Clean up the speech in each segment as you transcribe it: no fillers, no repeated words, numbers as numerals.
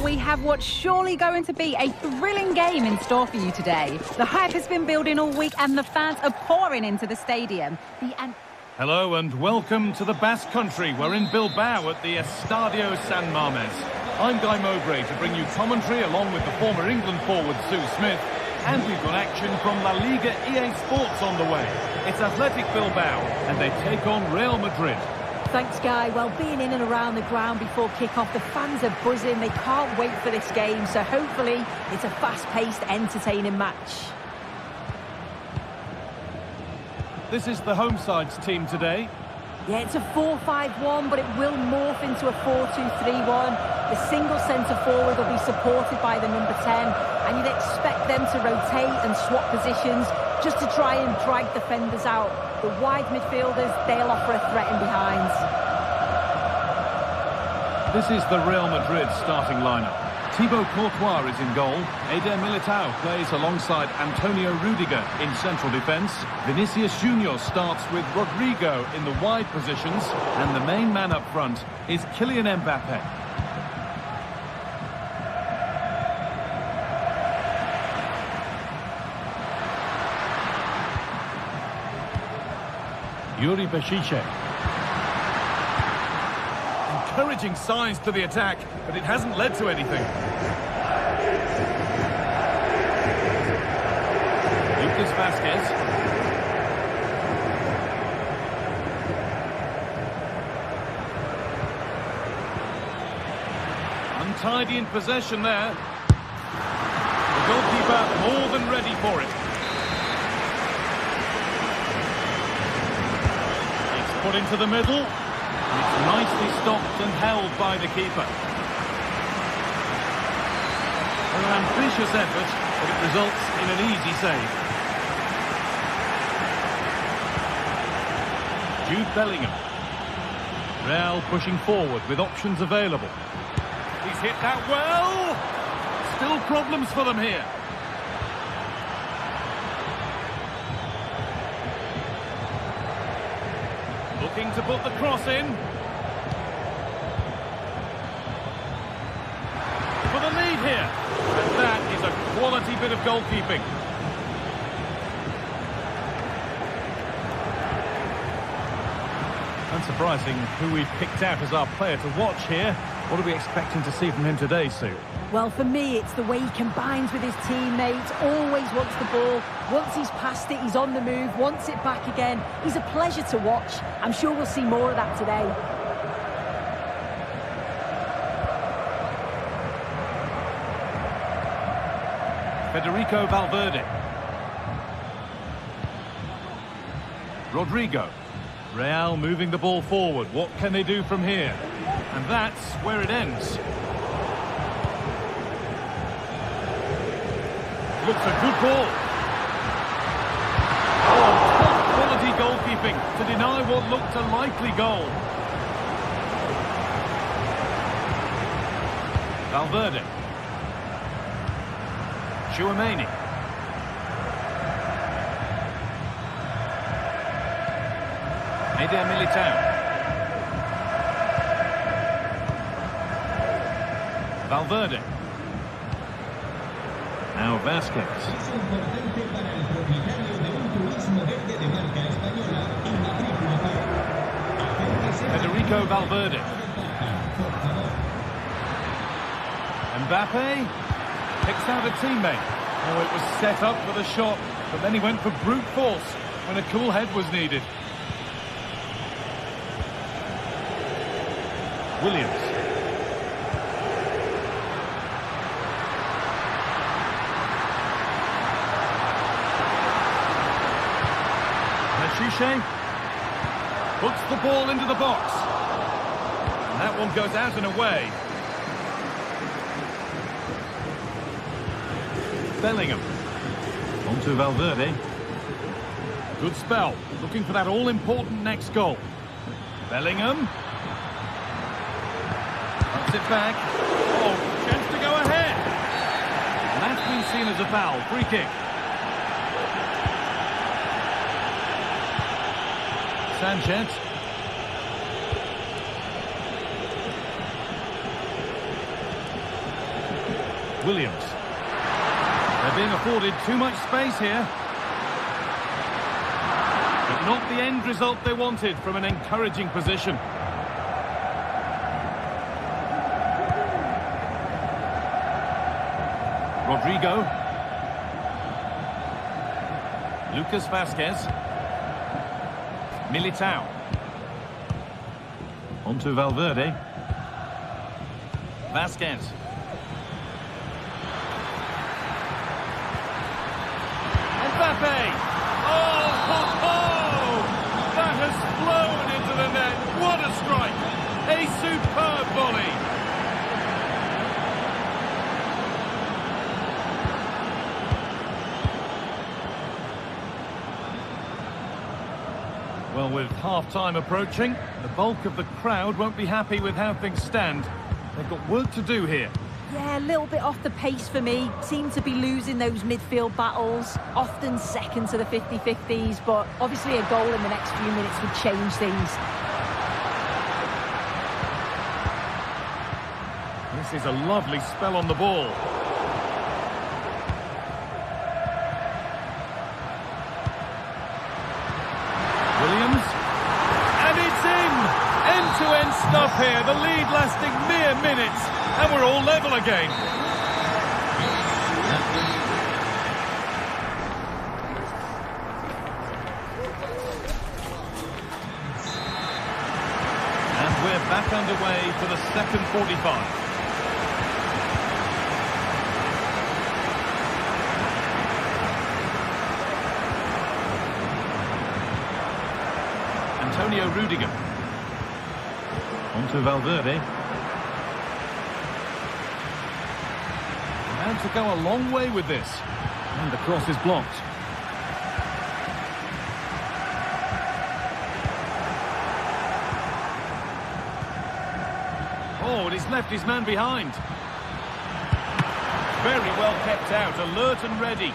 we have what's surely going to be a thrilling game in store for you today. The hype has been building all week and the fans are pouring into the stadium. Hello and welcome to the Basque Country. We're in Bilbao at the Estadio San Mamés. I'm Guy Mowbray to bring you commentary along with the former England forward Sue Smith. And we've got action from La Liga GTSports on the way. It's Athletic Bilbao and they take on Real Madrid. Thanks, Guy. Well, being in and around the ground before kick-off, the fans are buzzing. They can't wait for this game, so hopefully it's a fast-paced, entertaining match. This is the home side's team today. Yeah, it's a 4-5-1, but it will morph into a 4-2-3-1. The single centre-forward will be supported by the number 10, and you'd expect them to rotate and swap positions just to try and drag defenders out. The wide midfielders, they'll offer a threat in behind. This is the Real Madrid starting lineup. Thibaut Courtois is in goal. Eder Militao plays alongside Antonio Rudiger in central defence. Vinicius Junior starts with Rodrigo in the wide positions. And the main man up front is Kylian Mbappe. Yuri Bešiček. Encouraging signs to the attack, but it hasn't led to anything. Lucas Vázquez. Untidy in possession there. The goalkeeper more than ready for it. Put into the middle. It's nicely stopped and held by the keeper. An ambitious effort, but it results in an easy save. Jude Bellingham. Real pushing forward with options available. He's hit that well. Still problems for them here. Looking to put the cross in. For the lead here. And that is a quality bit of goalkeeping. Unsurprising who we've picked out as our player to watch here. What are we expecting to see from him today, Sue? Well, for me, it's the way he combines with his teammates, always wants the ball. Once he's passed it, he's on the move, wants it back again. He's a pleasure to watch. I'm sure we'll see more of that today. Federico Valverde. Rodrigo. Real moving the ball forward. What can they do from here? And that's where it ends. Looks a good ball. Oh, top quality goalkeeping to deny what looked a likely goal. Valverde. Tchouaméni. Eder Militao. Valverde. Now Vázquez. Federico Valverde. Mbappe picks out a teammate. Oh, it was set up for the shot, but then he went for brute force when a cool head was needed. Williams. Bešiček puts the ball into the box. And that one goes out and away. Bellingham. On to Valverde. Good spell. Looking for that all-important next goal. Bellingham. Puts it back. Oh, chance to go ahead. And that's been seen as a foul. Free kick. Sanchez. Williams. They're being afforded too much space here. But not the end result they wanted from an encouraging position. Rodrigo. Lucas Vazquez. Militao. On to Valverde. Vazquez. Mbappe! Oh, ho, ho! That has flown into the net. What a strike! A superb volley! Well, with half-time approaching, the bulk of the crowd won't be happy with how things stand. They've got work to do here. Yeah, a little bit off the pace for me. Seem to be losing those midfield battles, often second to the 50-50s, but obviously a goal in the next few minutes would change things. This is a lovely spell on the ball. Williams, and it's in! End-to-end stuff here, the lead lasting mere minutes, and we're all level again. And we're back underway for the second 45. Antonio Rudiger. On to Valverde. And to go a long way with this. And the cross is blocked. Oh, and he's left his man behind. Very well kept out, alert and ready.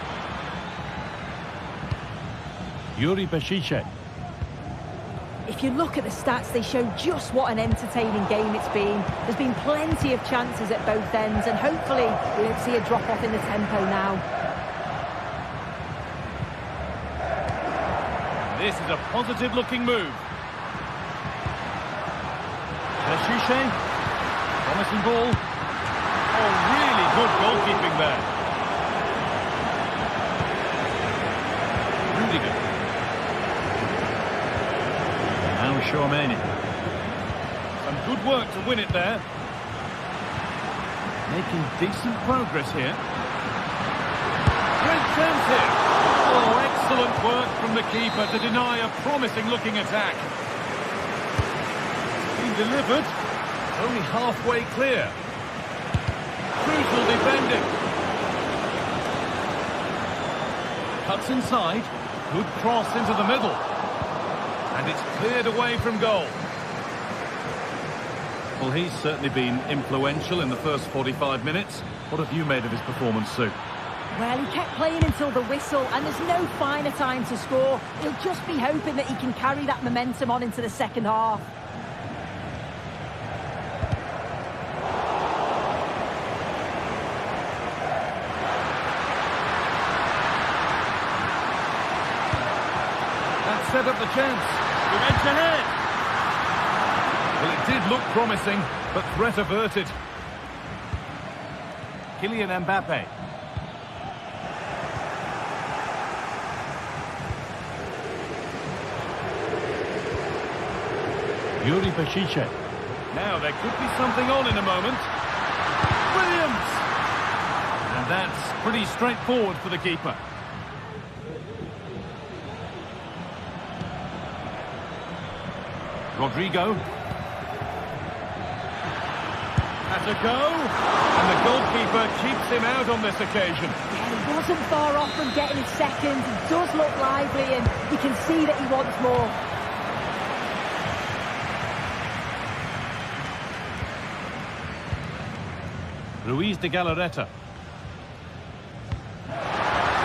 Yuri Bešiček. If you look at the stats, they show just what an entertaining game it's been. There's been plenty of chances at both ends, and hopefully we'll see a drop-off in the tempo now. This is a positive-looking move. Bešiček. Promising ball. Oh, really good goalkeeping there. Rudiger. Now Shawmeni. Some good work to win it there. Making decent progress here. Great chance here. Oh, excellent work from the keeper to deny a promising-looking attack. Being delivered. Only halfway clear. Crucial defending. Cuts inside. Good cross into the middle. And it's cleared away from goal. Well, he's certainly been influential in the first 45 minutes. What have you made of his performance, Sue? Well, he kept playing until the whistle, and there's no finer time to score. He'll just be hoping that he can carry that momentum on into the second half. Set up the chance. With edge ahead. Well, it did look promising, but threat averted. Kylian Mbappe. Yuri Bešiček. Now there could be something on in a moment. Williams! And that's pretty straightforward for the keeper. Rodrigo. Has a go. And the goalkeeper keeps him out on this occasion. Yeah, he wasn't far off from getting his second. He does look lively, and you can see that he wants more. Ruiz de Galarreta.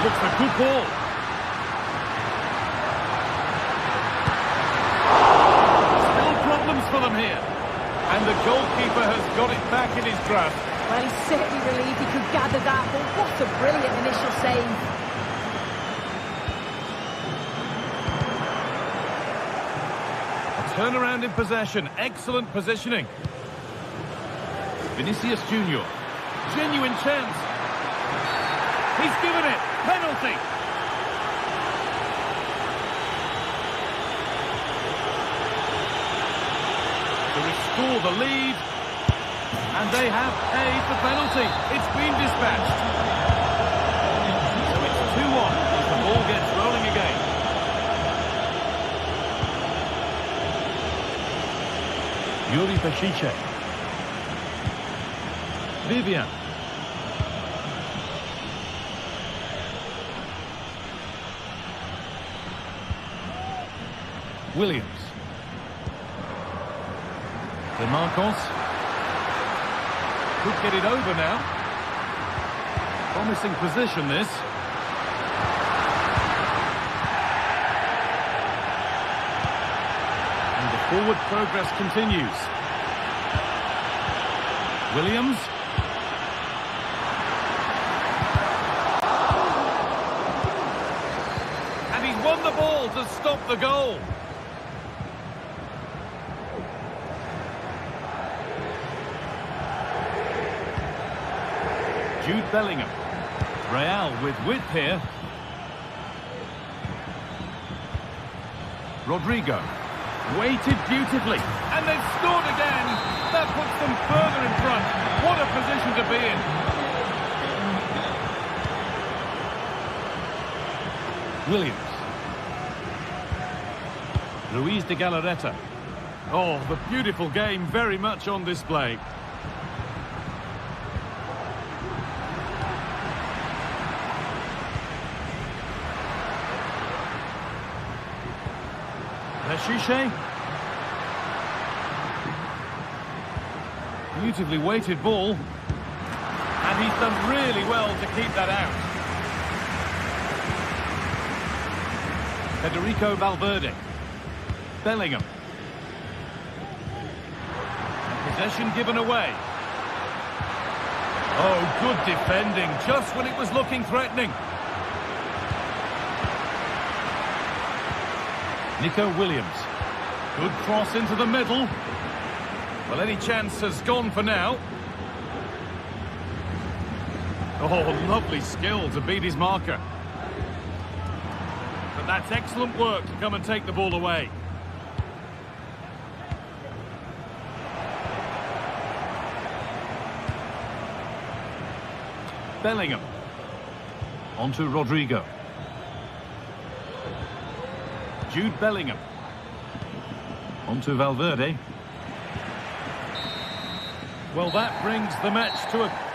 Looks a good ball. For them here, and the goalkeeper has got it back in his grasp. Well, he's certainly relieved he could gather that, but what a brilliant initial save. Turnaround in possession, excellent positioning. Vinicius Junior, genuine chance. He's given it, penalty. To restore the lead, and they have paid the penalty. It's been dispatched. So it's 2-1 as the ball gets rolling again. Yuri Peshice. Vivian. Williams. DeMarcos. Could get it over now. Promising position, this. And the forward progress continues. Williams. And he's won the ball to stop the goal. Jude Bellingham. Real with width here. Rodrigo. Waited beautifully. And they've scored again. That puts them further in front. What a position to be in. Williams. Luis de Galarreta. Oh, the beautiful game very much on display. Peshice. Beautifully weighted ball. And he's done really well to keep that out. Federico Valverde. Bellingham. Possession given away. Oh, good defending, just when it was looking threatening. Nico Williams. Good cross into the middle. Well, any chance has gone for now. Oh, lovely skill to beat his marker. But that's excellent work to come and take the ball away. Bellingham. On to Rodrigo. Jude Bellingham. On to Valverde. Well, that brings the match to a...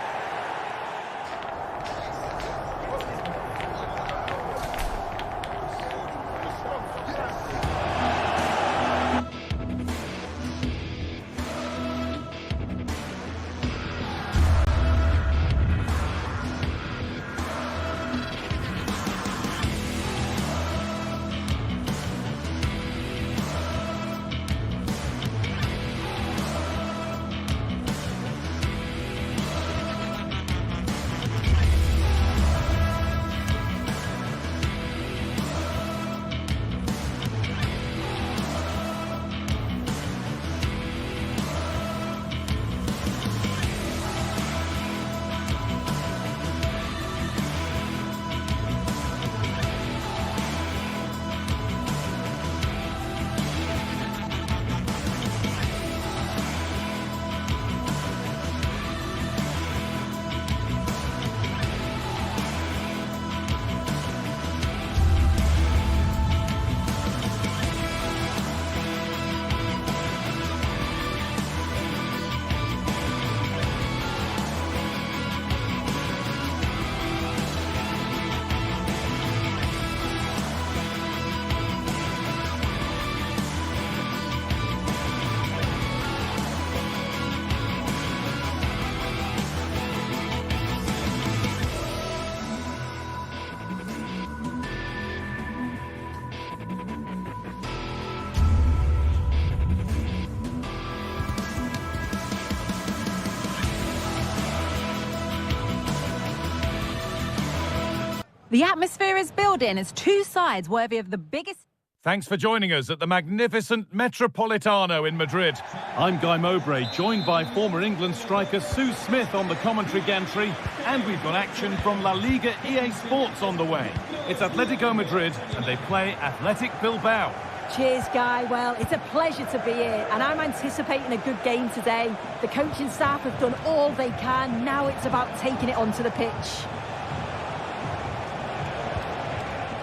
The atmosphere is building as two sides worthy of the biggest... Thanks for joining us at the magnificent Metropolitano in Madrid. I'm Guy Mowbray, joined by former England striker Sue Smith on the commentary gantry, and we've got action from La Liga EA Sports on the way. It's Atletico Madrid, and they play Athletic Bilbao. Cheers, Guy. Well, it's a pleasure to be here, and I'm anticipating a good game today. The coaching staff have done all they can. Now it's about taking it onto the pitch.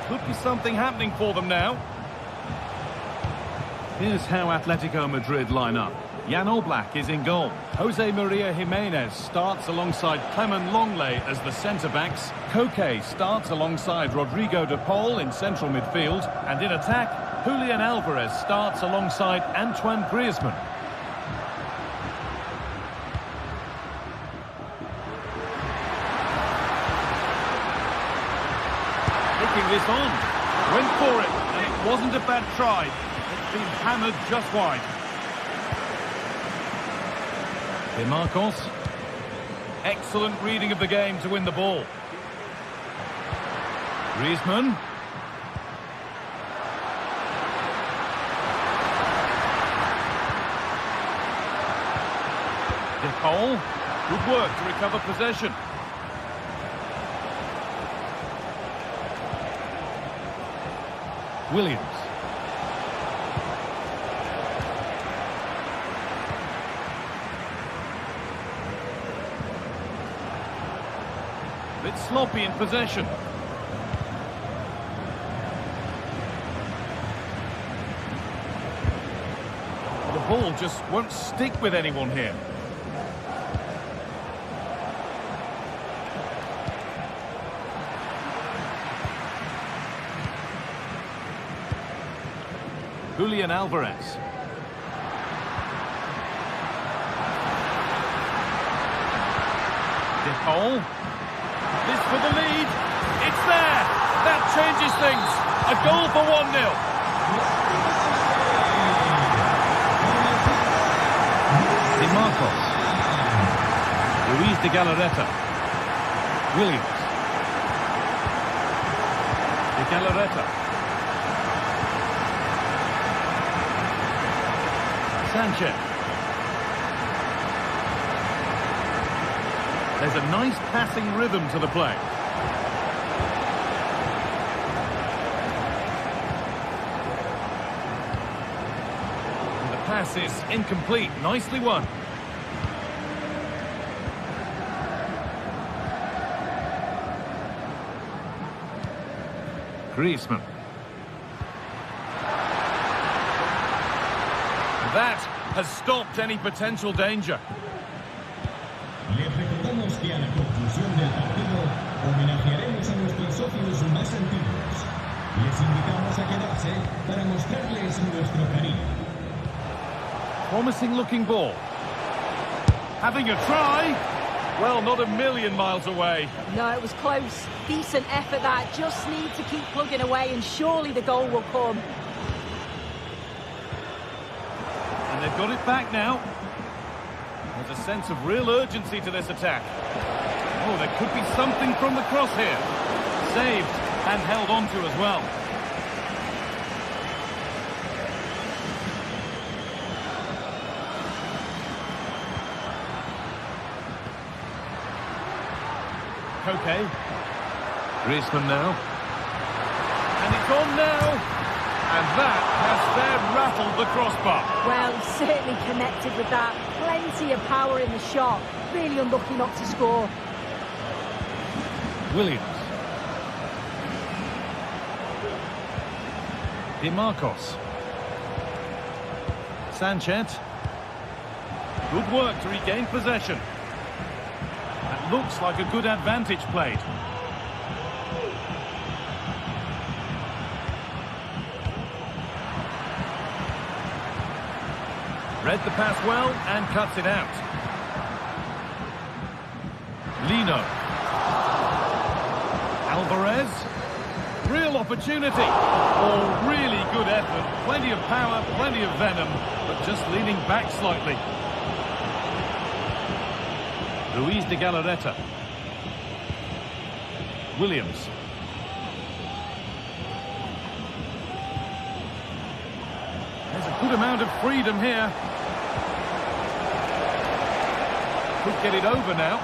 Could be something happening for them now. Here's how Atletico Madrid line up. Jan Oblak is in goal. Jose Maria Jimenez starts alongside Clement Longley as the centre-backs. Koke starts alongside Rodrigo de Paul in central midfield. And in attack, Julian Alvarez starts alongside Antoine Griezmann. Taking this on. Went for it, and it wasn't a bad try. Been hammered just wide. De Marcos. Excellent reading of the game to win the ball. Griezmann. De Paul. Good work to recover possession. Williams. Bit sloppy in possession. The ball just won't stick with anyone here. Julian Alvarez. De Paul. This for the lead. It's there. That changes things. A goal for 1-0. De Marcos. Luis de Galarreta. Williams. De Galarreta. Sanchez. There's a nice passing rhythm to the play. And the pass is incomplete. Nicely won. Griezmann. That has stopped any potential danger. Les recordamos que a la conclusión del partido homenajearemos a nuestros socios más antiguos. Les invitamos a quedarse para mostrarles nuestro cariño. Promising looking ball. Having a try. Well, not a million miles away. No, it was close. Decent effort that. Just need to keep plugging away and surely the goal will come. And they've got it back now. There's a sense of real urgency to this attack. Oh, there could be something from the cross here. Saved and held on to as well. Koke. Griezmann now. And it's on now. And that has fair rattled the crossbar. Well, he certainly connected with that. Plenty of power in the shot. Really unlucky not to score. Williams. De Marcos. Sanchez. Good work to regain possession. That looks like a good advantage played. Read the pass well and cuts it out. Lino. Alvarez. Real opportunity. Oh, really good effort. Plenty of power, plenty of venom, but just leaning back slightly. Luis de Galarreta. Williams. Good amount of freedom here. Could get it over now.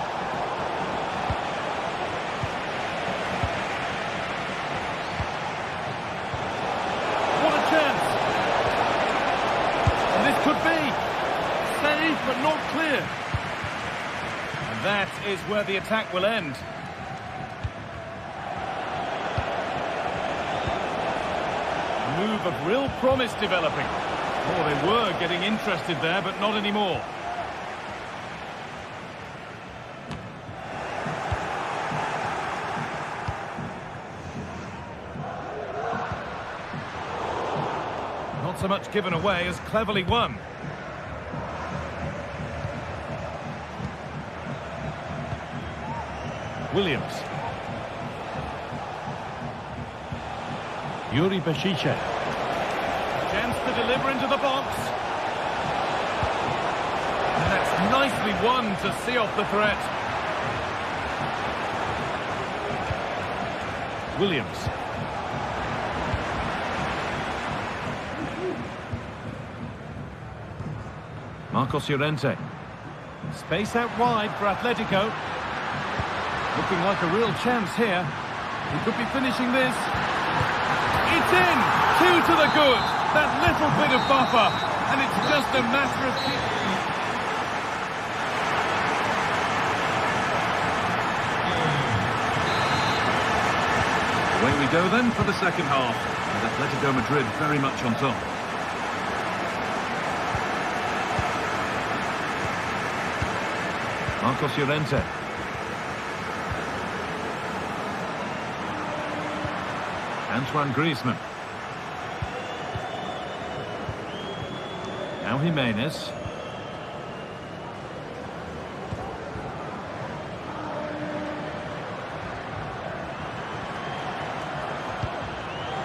What a chance! And this could be saved but not clear. And that is where the attack will end. A move of real promise developing. Oh, they were getting interested there, but not anymore. Not so much given away as cleverly won. Williams. Yuri Bashiche. Chance to deliver into the box. And that's nicely won to see off the threat. Williams. Marcos Llorente. Space out wide for Atletico. Looking like a real chance here. He could be finishing this. It's in! 2 to the good. That little bit of buffer. And it's just a matter of... Away we go then for the second half. With Atletico Madrid very much on top. Marcos Llorente. Antoine Griezmann. Now Jimenez.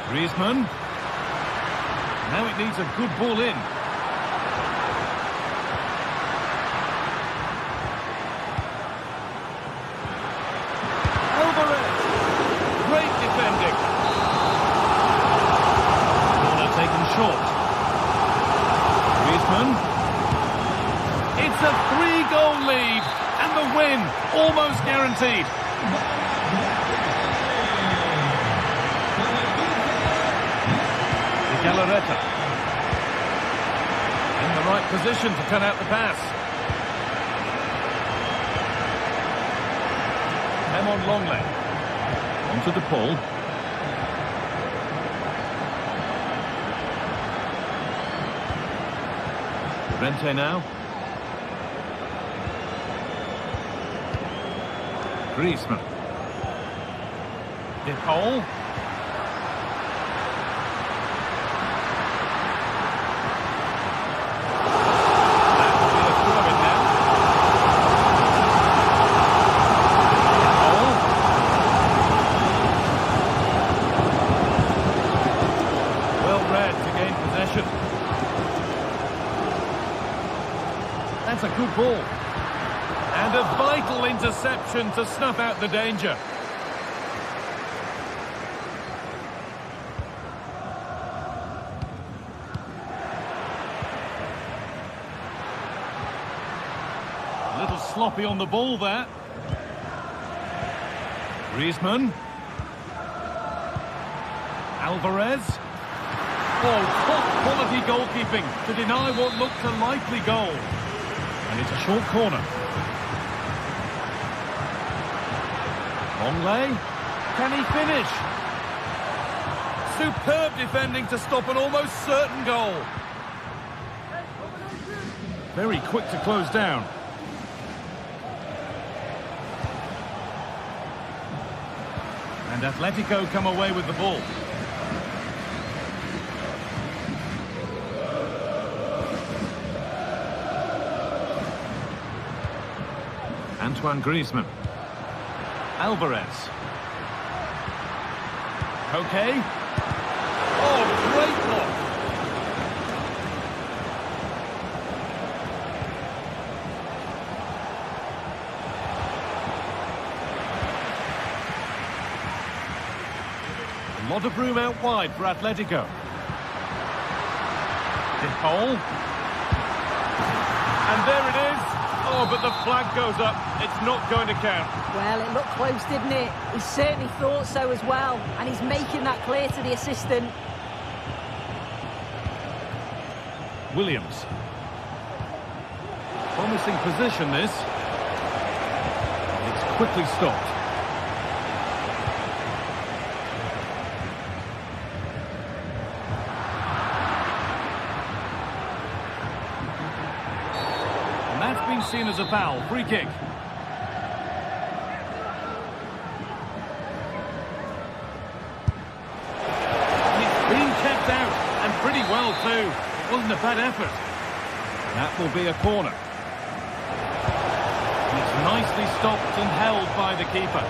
Griezmann. Now it needs a good ball in. Short. Griezmann. It's a 3-goal lead and the win almost guaranteed. De Galarreta. In the right position to turn out the pass. Emon Longley. Onto De Paul. Llorente now. Griezmann. De Paul. Well read to gain possession. That's a good ball. And a vital interception to snuff out the danger. A little sloppy on the ball there. Griezmann. Alvarez. Oh, top quality goalkeeping to deny what looked a likely goal. And it's a short corner. Longley. Can he finish? Superb defending to stop an almost certain goal. Very quick to close down. And Atletico come away with the ball. Antoine Griezmann. Alvarez. Okay. Oh, great block. A lot of room out wide for Atletico. Hole. And there it is. Oh, but the flag goes up. It's not going to count. Well, it looked close, didn't it? He certainly thought so as well. And he's making that clear to the assistant. Williams. Promising position, this. It's quickly stopped. That's been seen as a foul. Free kick. And it's been kept out, and pretty well too. It wasn't a bad effort. That will be a corner. And it's nicely stopped and held by the keeper.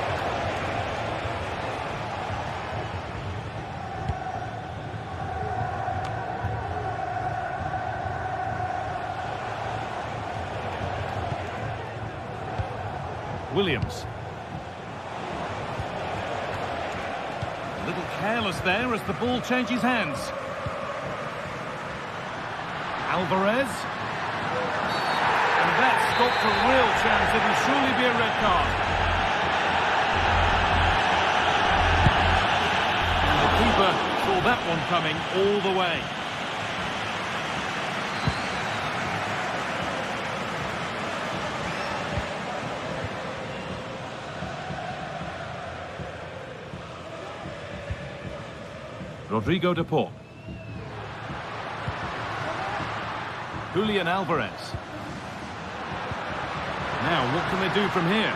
Williams. A little careless there as the ball changes hands. Alvarez. And that stopped a real chance. It will surely be a red card. And the keeper saw that one coming all the way. Rodrigo de Paul. Julian Alvarez. Now, what can they do from here?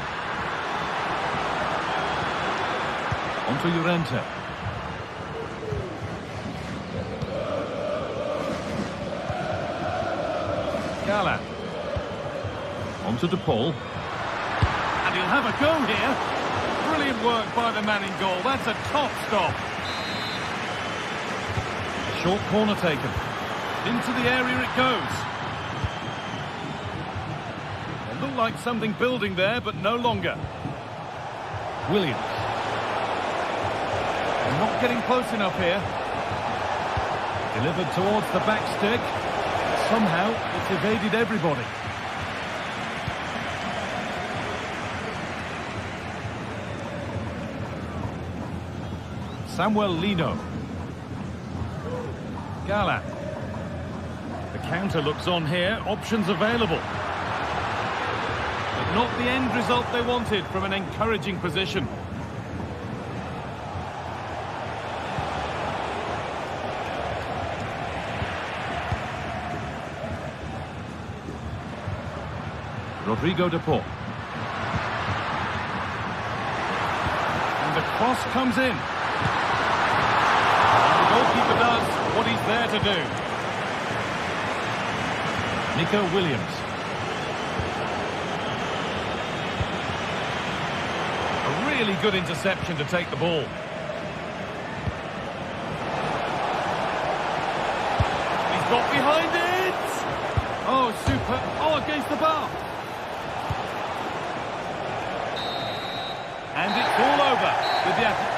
On to Llorente. Gala. On to de Paul. And he'll have a go here. Brilliant work by the man in goal. That's a top stop. Short corner taken. Into the area it goes. It looked like something building there, but no longer. Williams. They're not getting close enough here. Delivered towards the back stick. Somehow, it's evaded everybody. Samuel Lino. Gala. The counter looks on here. Options available. But not the end result they wanted from an encouraging position. Rodrigo de Paul. And the cross comes in. And the goalkeeper does what he's there to do. Nico Williams. A really good interception to take the ball. He's got behind it! Oh, super. Oh, against the bar. And it's all over with the athlete.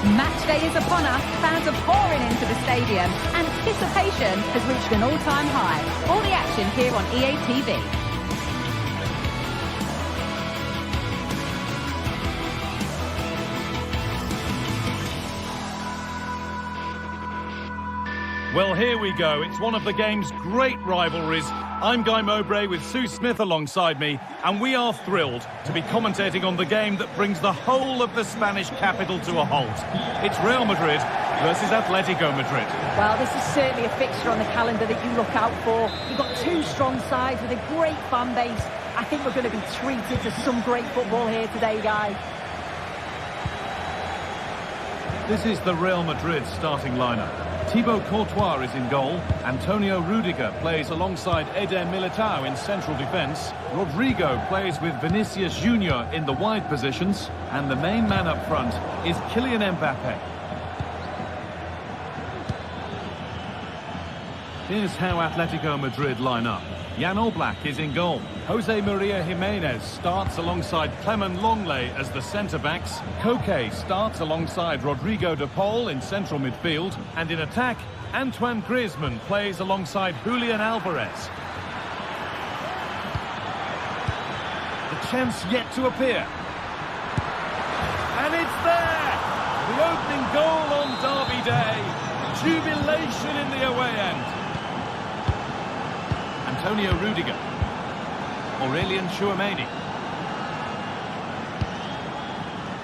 Matchday is upon us, fans are pouring into the stadium, anticipation has reached an all-time high. All the action here on EA TV. Well, here we go. It's one of the game's great rivalries. I'm Guy Mowbray with Sue Smith alongside me, and we are thrilled to be commentating on the game that brings the whole of the Spanish capital to a halt. It's Real Madrid versus Atletico Madrid. Well, this is certainly a fixture on the calendar that you look out for. You've got two strong sides with a great fan base. I think we're going to be treated to some great football here today, Guy. This is the Real Madrid starting lineup. Thibaut Courtois is in goal. Antonio Rudiger plays alongside Eder Militao in central defence. Rodrigo plays with Vinicius Junior in the wide positions. And the main man up front is Kylian Mbappe. Here's how Atletico Madrid line up. Jan Oblak is in goal. Jose Maria Jimenez starts alongside Clement Longley as the centre-backs. Koke starts alongside Rodrigo de Paul in central midfield. And in attack, Antoine Griezmann plays alongside Julian Alvarez. The chance yet to appear. And it's there! The opening goal on Derby Day. Jubilation in the away end. Antonio Rudiger. Aurelien Tchouameni.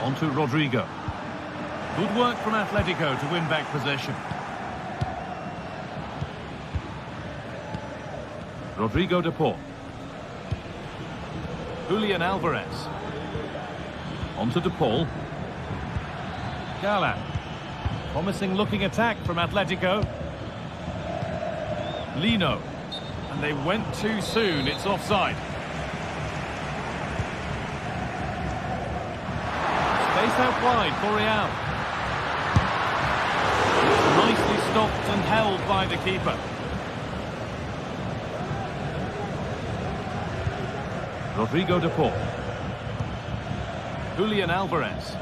On to Rodrigo. Good work from Atletico to win back possession. Rodrigo de Paul. Julian Alvarez. On to de Paul. Galan. Promising looking attack from Atletico. Lino. And they went too soon. It's offside. Space out wide for Real. Nicely stopped and held by the keeper. Rodrigo de Paul. Julian Alvarez.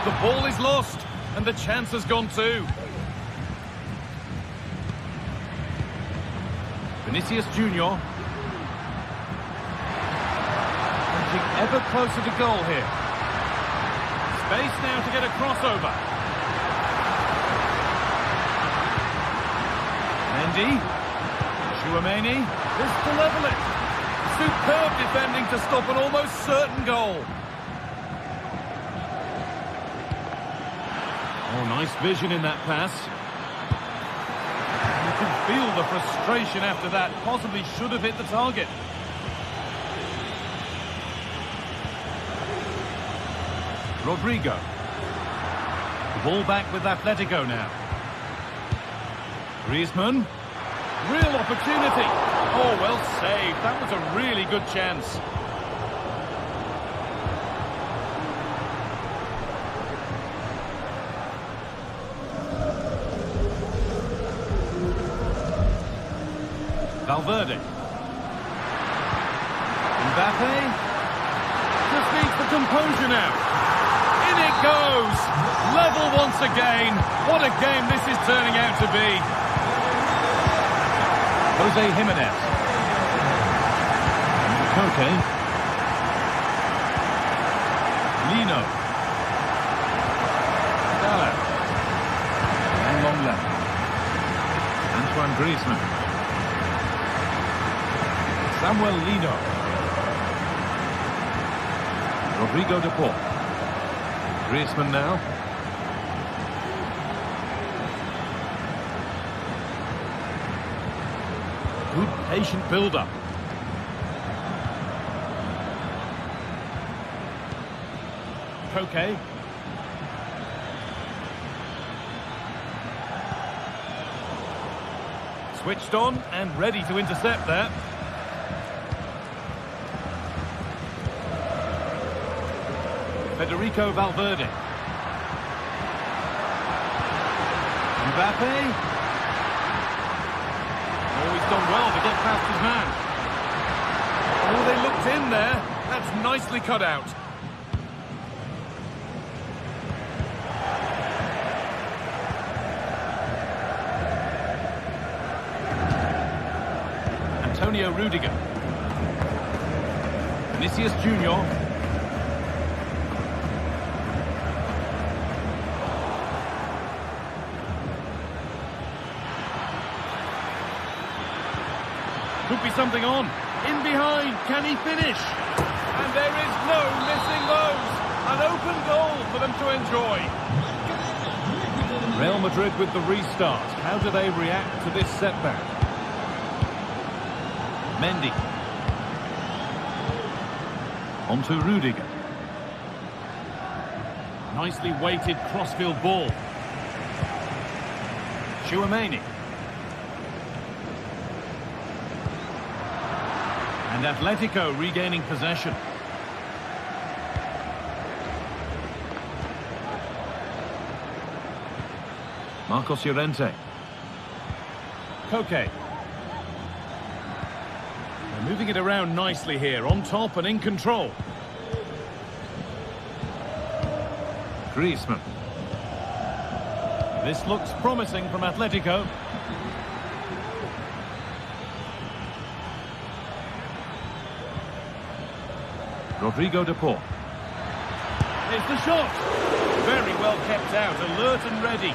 The ball is lost and the chance has gone too. Vinicius Junior. Inching ever closer to goal here. Space now to get a crossover. Mendy. Tchouameni. This to level it. Superb defending to stop an almost certain goal. Oh, nice vision in that pass. You can feel the frustration after that. Possibly should have hit the target. Rodrigo. The ball back with Atletico now. Griezmann. Real opportunity. Oh, well saved. That was a really good chance. Valverde. Mbappe. Just needs the composure now. In it goes. Level once again. What a game this is turning out to be. Jose Jimenez. Koke. Lino. Galan. And long left. Antoine Griezmann. Samuel Lino. Rodrigo de Paul. Griezmann now. Good patient build-up. Koke. Switched on and ready to intercept there. Federico Valverde. Mbappe. Oh, he's done well to get past his man. Oh, they looked in there, That's nicely cut out. Antonio Rudiger. Vinicius Junior. Could be something on. In behind, can he finish? And there is no missing those. An open goal for them to enjoy. Real Madrid with the restart. How do they react to this setback? Mendy. On to Rudiger. Nicely weighted crossfield ball. Tchouaméni. And Atletico regaining possession. Marcos Llorente. Koke. They're moving it around nicely here, on top and in control. Griezmann. This looks promising from Atletico. Rodrigo de Paul. Here's the shot. Very well kept out, alert and ready.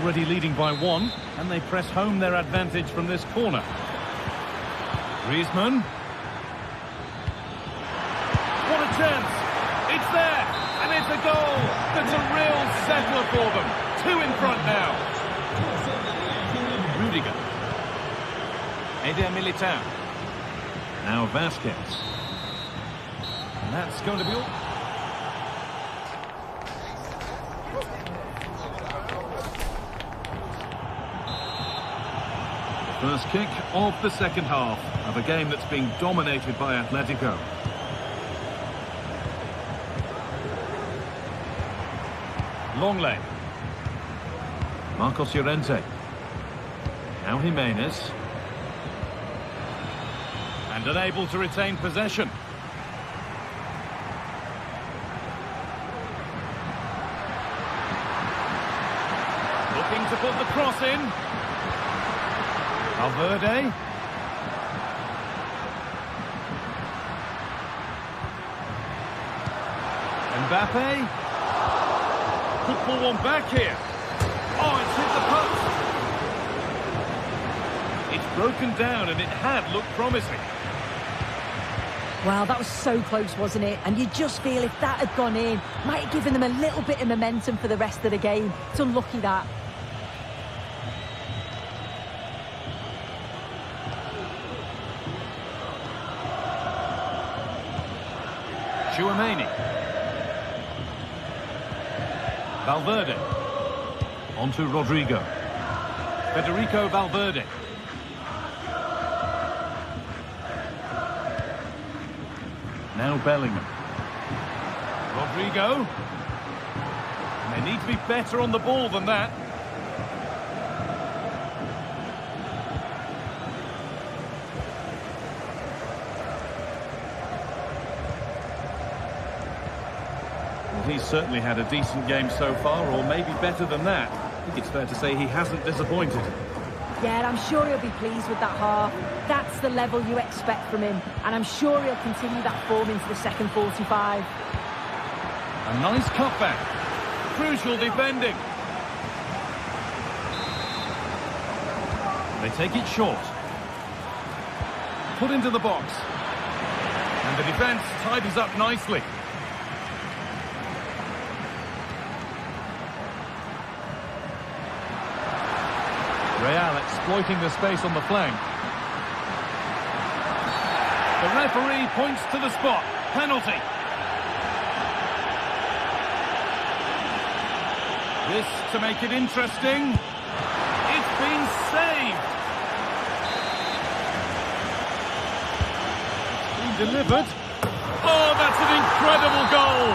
Already leading by one, and they press home their advantage from this corner. Griezmann. What a chance. It's there, and it's a goal. That's a real settler for them. Two in front now. Rudiger. Eder Militao. Now Vasquez. And that's going to be all. First kick of the second half of a game that's being dominated by Atletico. Longley. Marcos Llorente. Now Jimenez. And unable to retain possession. Looking to put the cross in. Valverde. Mbappe. Could pull one back here. Oh, it's hit the post. It's broken down and it had looked promising. Well, that was so close, wasn't it? And you just feel if that had gone in, might have given them a little bit of momentum for the rest of the game. It's unlucky that. Tchouaméni. Valverde. On to Rodrigo. Federico Valverde. Now Bellingham. Rodrigo. And they need to be better on the ball than that. He's certainly had a decent game so far, or maybe better than that. I think it's fair to say he hasn't disappointed. Yeah, and I'm sure he'll be pleased with that half. That's the level you expect from him, and I'm sure he'll continue that form into the second 45. A nice cutback. Crucial defending. They take it short. Put into the box. And the defence tidies up nicely. Real exploiting the space on the flank. The referee points to the spot. Penalty. This to make it interesting. It's been saved. Been delivered. Oh, that's an incredible goal.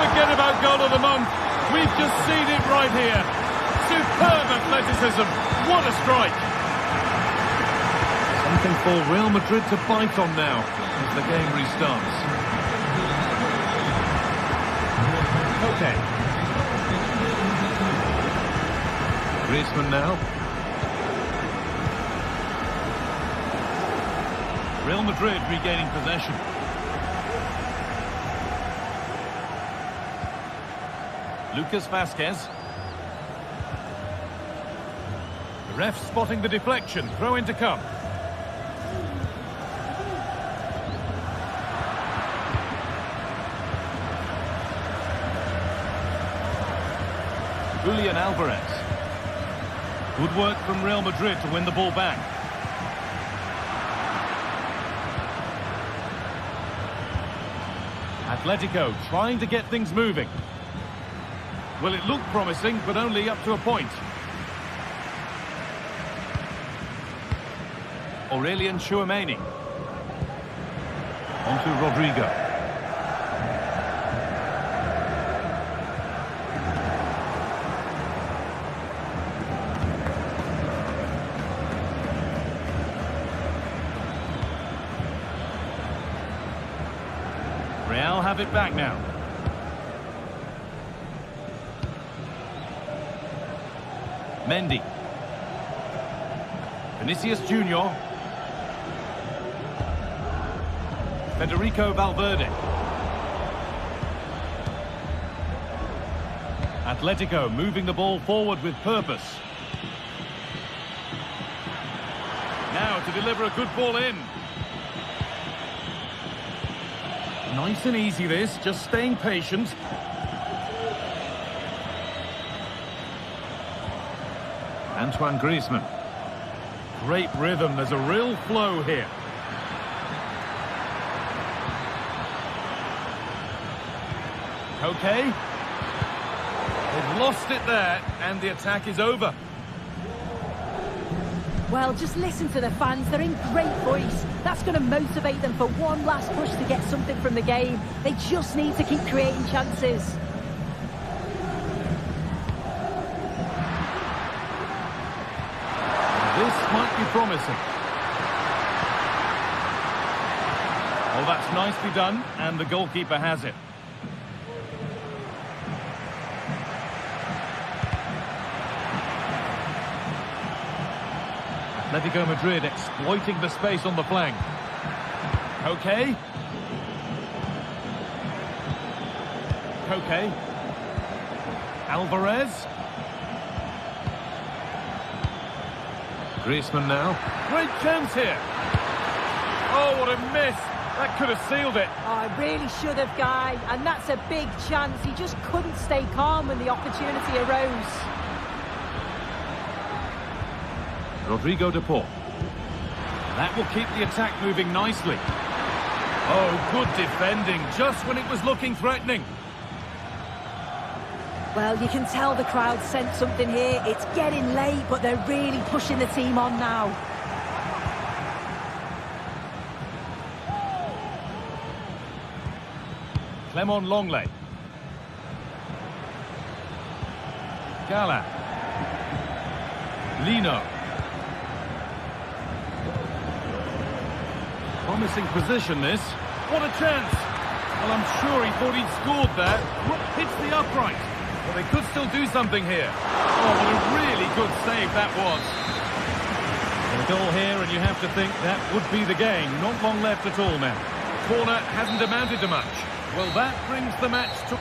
Forget about goal of the month. We've just seen it right here. Superb athleticism. What a strike. Something for Real Madrid to bite on now as the game restarts. Okay. Griezmann now. Real Madrid regaining possession. Lucas Vazquez. The ref spotting the deflection. Throw in to come. Julian Alvarez. Good work from Real Madrid to win the ball back. Atletico trying to get things moving. Well, it looked promising, but only up to a point. Aurelien Tchouameni. On to Rodrigo. Real have it back now. Mendy. Vinicius Junior. Federico Valverde. Atletico moving the ball forward with purpose. Now to deliver a good ball in. Nice and easy this, just staying patient. Antoine Griezmann. Great rhythm, there's a real flow here. Okay. They've lost it there, and the attack is over. Well, just listen to the fans. They're in great voice. That's going to motivate them for one last push to get something from the game. They just need to keep creating chances. This might be promising. Oh, that's nicely done, and the goalkeeper has it. Atletico Madrid exploiting the space on the flank. Okay. Okay. Alvarez. Griezmann now. Great chance here. Oh, what a miss. That could have sealed it. Oh, really should have, Guy. And that's a big chance. He just couldn't stay calm when the opportunity arose. Rodrigo de Paul. That will keep the attack moving nicely. Oh, good defending, just when it was looking threatening. Well, you can tell the crowd sensed something here. It's getting late, but they're really pushing the team on now. Clement Longley. Gala. Lino. Promising position, this. What a chance! Well, I'm sure he thought he'd scored there. Hits the upright. Well, they could still do something here. Oh, what a really good save that was. A goal here, and you have to think that would be the game. Not long left at all now. Corner hasn't amounted to much. Well, that brings the match to...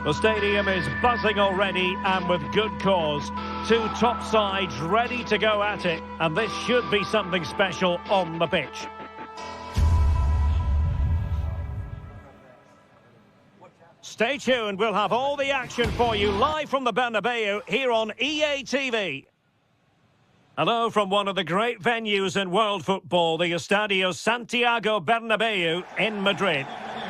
The stadium is buzzing already, and with good cause. Two top sides ready to go at it, and this should be something special on the pitch. Stay tuned, we'll have all the action for you live from the Bernabeu here on EA TV. Hello from one of the great venues in world football, the Estadio Santiago Bernabeu in Madrid.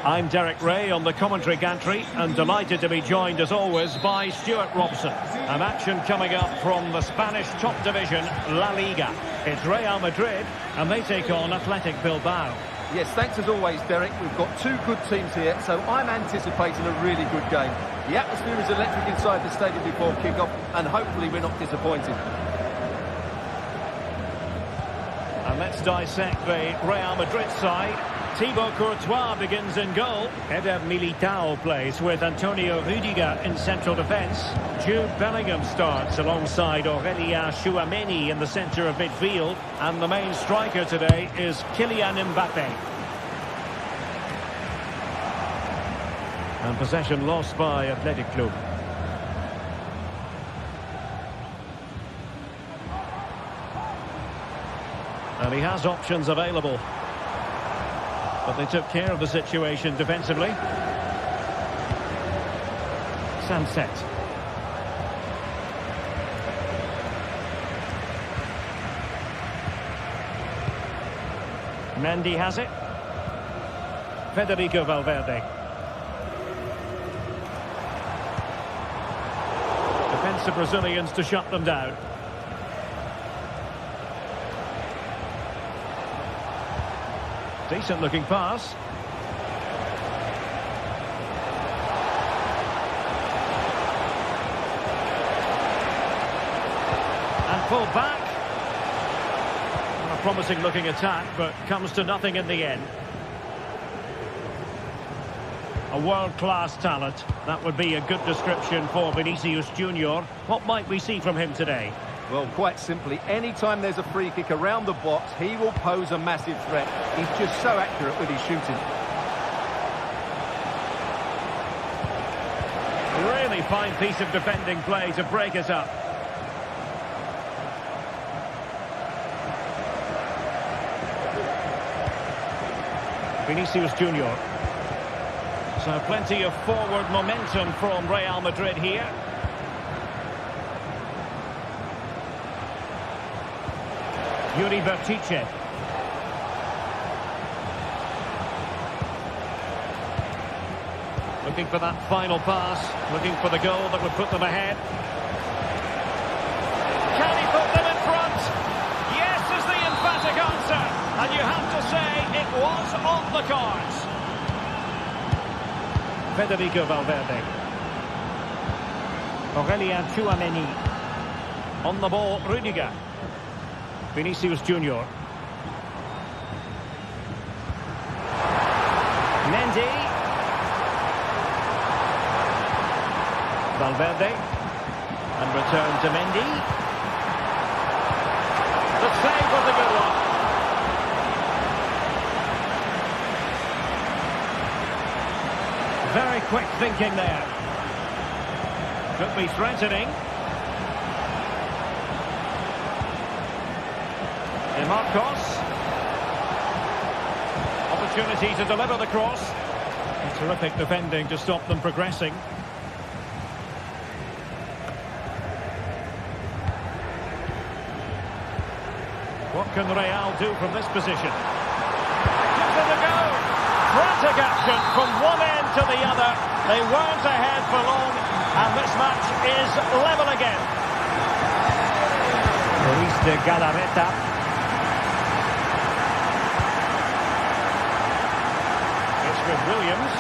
I'm Derek Ray on the commentary gantry and delighted to be joined as always by Stuart Robson. An action coming up from the Spanish top division, La Liga. It's Real Madrid and they take on Athletic Bilbao. Yes, thanks as always, Derek. We've got two good teams here, so I'm anticipating a really good game. The atmosphere is electric inside the stadium before kickoff, and hopefully we're not disappointed. And let's dissect the Real Madrid side. Thibaut Courtois begins in goal. Eder Militao plays with Antonio Rüdiger in central defence. Jude Bellingham starts alongside Aurélien Tchouameni in the centre of midfield. And the main striker today is Kylian Mbappe. And possession lost by Athletic Club. And he has options available. But they took care of the situation defensively. Sunset. Mendy has it. Federico Valverde. Defensive Brazilians to shut them down. Decent looking pass. And pull back. A promising looking attack, but comes to nothing in the end. A world-class talent. That would be a good description for Vinicius Junior. What might we see from him today? Well, quite simply, anytime there's a free kick around the box, he will pose a massive threat. He's just so accurate with his shooting. Really fine piece of defending play to break us up. Vinicius Junior. So plenty of forward momentum from Real Madrid here. Yuri Bertice. Looking for that final pass, looking for the goal that would put them ahead. Can he put them in front? Yes is the emphatic answer, and you have to say it was on the cards. Federico Valverde. Aurélien Tchouameni. On the ball, Rüdiger. Vinicius Junior. Mendy. Valverde. And return to Mendy. The save was a good one. Very quick thinking there. Could be threatening. Marcos. Opportunity to deliver the cross. And terrific defending to stop them progressing. What can Real do from this position? Gives it a go. Frantic action from one end to the other. They weren't ahead for long, and this match is level again. Luis de Galarreta. With Williams.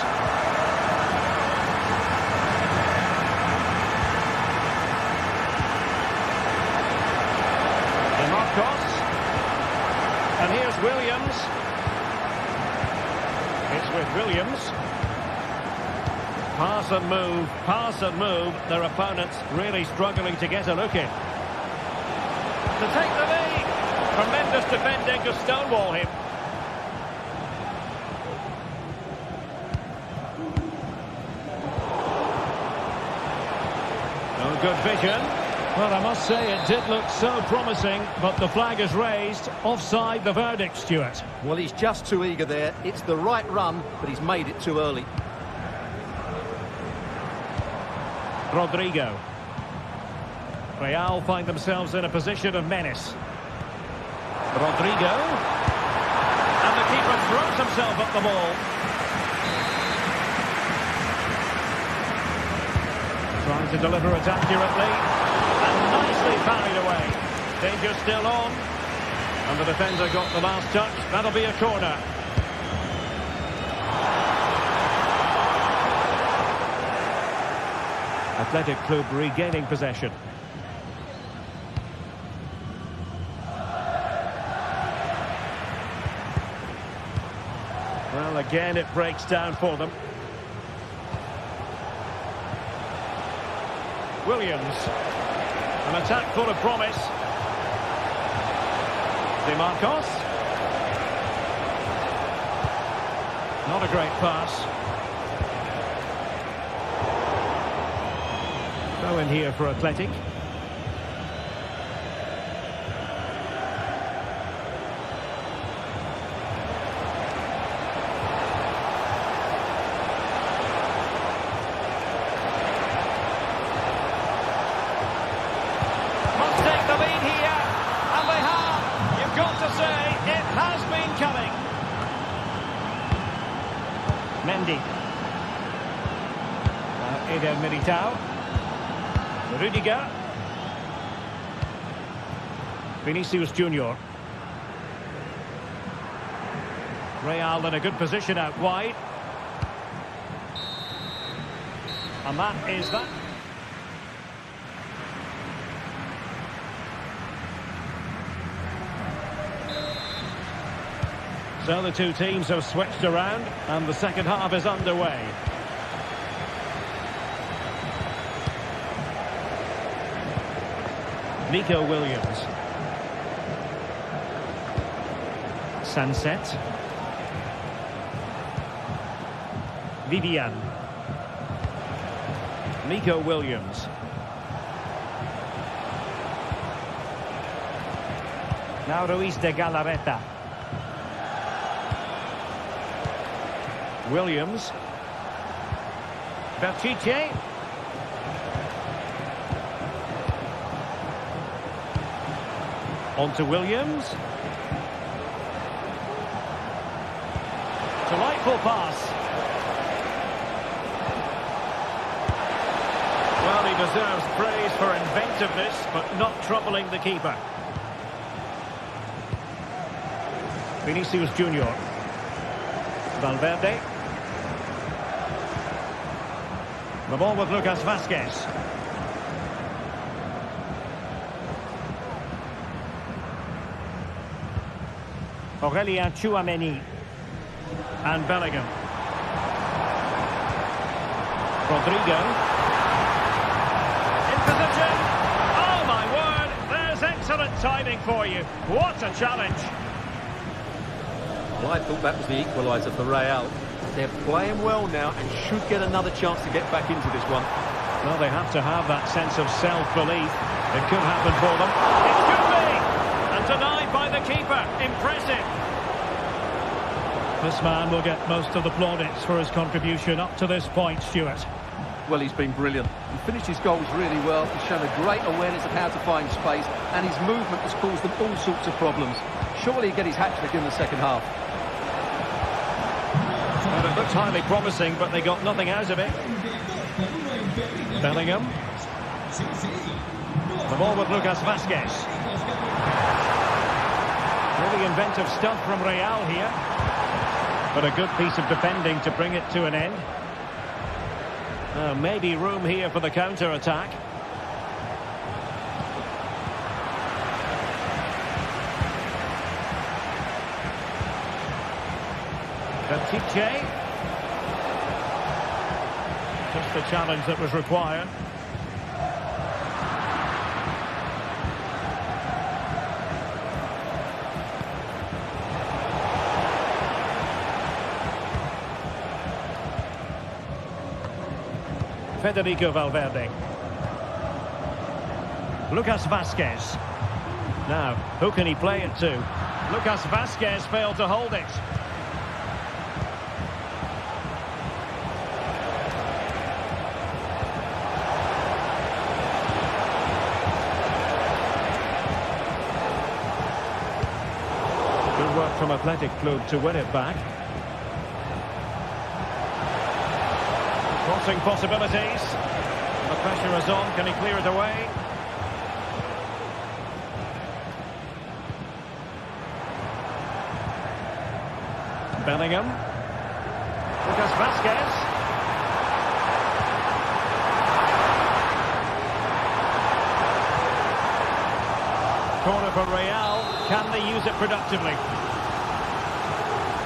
And Marcos. And here's Williams. It's with Williams. Pass and move. Their opponents really struggling to get a look in. To take the lead. Tremendous defending to stonewall him. Oh, good vision. Well, I must say it did look so promising, but the flag is raised. Offside the verdict, Stuart. Well, he's just too eager there. It's the right run, but he's made it too early. Rodrigo. Real find themselves in a position of menace. Rodrigo. And the keeper throws himself at the ball. Trying to deliver it accurately. And nicely parried away. Danger still on. And the defender got the last touch. That'll be a corner. Athletic Club regaining possession. Well, again, it breaks down for them. Williams. An attack full of promise. DeMarcos. Not a great pass. Throw in here for Athletic. Mendy. Eder Militao. Rudiger. Vinicius Junior. Real in a good position out wide. And that is that. So the two teams have switched around and the second half is underway. Nico Williams. Sunset. Vivian. Nico Williams. Now Ruiz de Galarreta. Williams. Berchiche. On to Williams. Delightful pass. Well, he deserves praise for inventiveness, but not troubling the keeper. Vinicius Junior. Valverde. The ball with Lucas Vazquez. Aurelien Tchouameni. And Bellingham. Rodrigo. In position. Oh my word, there's excellent timing for you. What a challenge. Well, I thought that was the equaliser for Real. They're playing well now and should get another chance to get back into this one. Well, they have to have that sense of self-belief. It could happen for them. It could be! And denied by the keeper. Impressive. This man will get most of the plaudits for his contribution up to this point, Stuart. Well, he's been brilliant. He finished his goals really well. He's shown a great awareness of how to find space, and his movement has caused them all sorts of problems. Surely he'll get his hat-trick in the second half. Well, it looked highly promising, but they got nothing out of it. Bellingham. The ball with Lucas Vazquez. Really inventive stuff from Real here. But a good piece of defending to bring it to an end. Maybe room here for the counter-attack. Berchiche. Just the challenge that was required. Federico Valverde. Lucas Vazquez. Now, who can he play it to? Lucas Vazquez failed to hold it. Good work from Athletic Club to win it back. Crossing possibilities. The pressure is on. Can he clear it away? Bellingham. Lucas Vazquez. Corner for Real. Can they use it productively?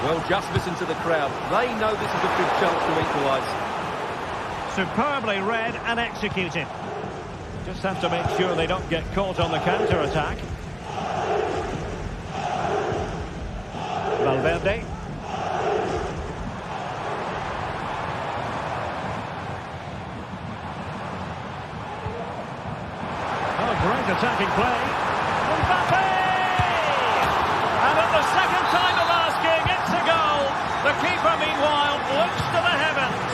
Well, just listen to the crowd. They know this is a good chance to equalise. Superbly read and executed. Just have to make sure they don't get caught on the counter-attack. Valverde. Oh, great attacking play. Mbappe! And at the second time of asking, it's a goal. The keeper, meanwhile, looks to the heavens.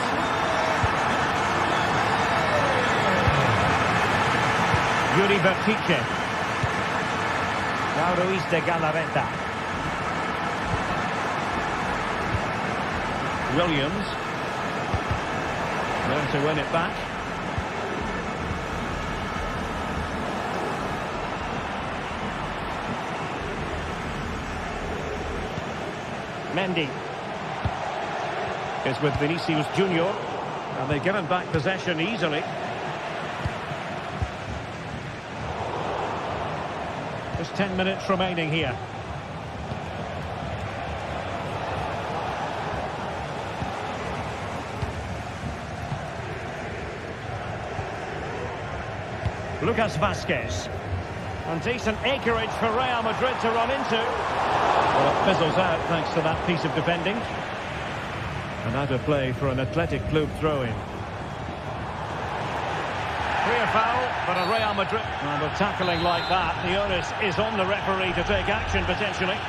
Yuri Vertice. Now Ruiz de Galarreta. Williams. Learn to win it back. Mendy is with Vinicius Junior, and they've given back possession easily. Just 10 minutes remaining here. Lucas Vazquez. And decent acreage for Real Madrid to run into. Well, it fizzles out thanks to that piece of defending. And out of play for an Athletic Club throw-in. Clear foul, but a Real Madrid. And with tackling like that, the onus is on the referee to take action potentially.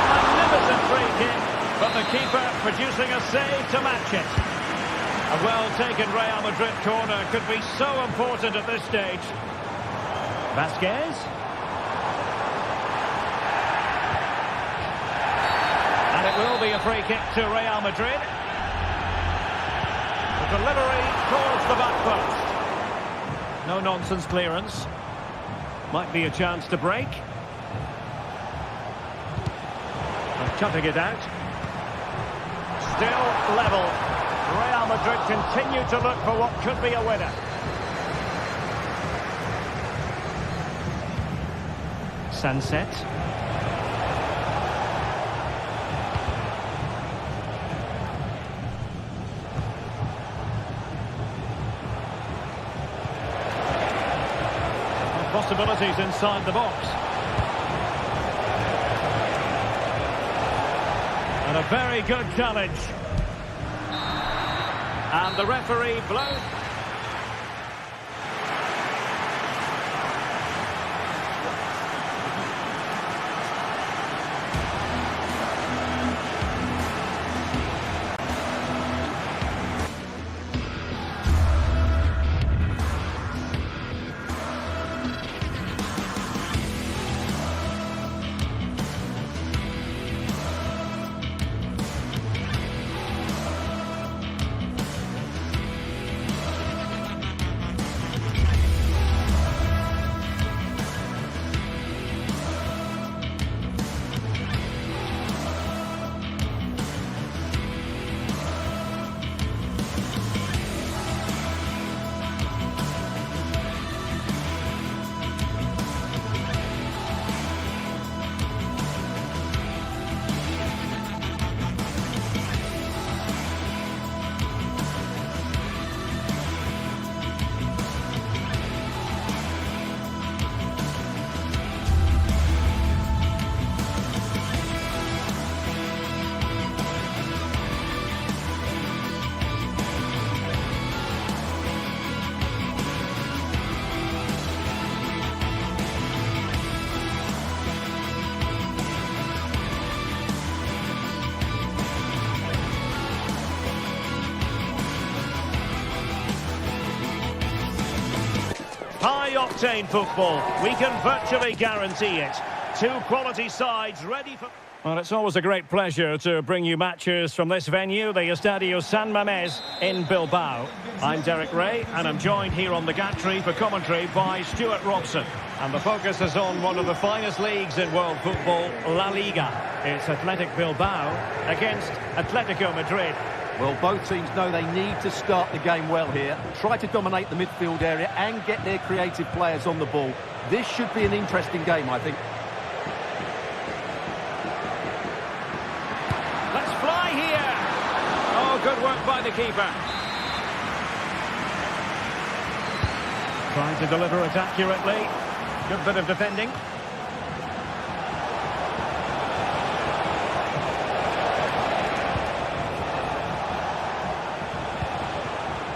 Magnificent free kick, but the keeper producing a save to match it. A well-taken Real Madrid corner could be so important at this stage. Vazquez. And it will be a free kick to Real Madrid. The delivery towards the back post. No nonsense clearance. Might be a chance to break. And cutting it out. Still level. Real Madrid continue to look for what could be a winner. Sunset. Possibilities inside the box. And a very good challenge. And the referee blows. entertain football. We can virtually guarantee it. Two quality sides ready for... Well, it's always a great pleasure to bring you matches from this venue, the Estadio San Mamés in Bilbao. I'm Derek Ray, and I'm joined here on the gantry for commentary by Stuart Robson. And the focus is on one of the finest leagues in world football, La Liga. It's Athletic Bilbao against Atletico Madrid. Well, both teams know they need to start the game well here. Try to dominate the midfield area and get their creative players on the ball. This should be an interesting game, I think. Let's fly here. Oh, good work by the keeper. Trying to deliver it accurately. Good bit of defending.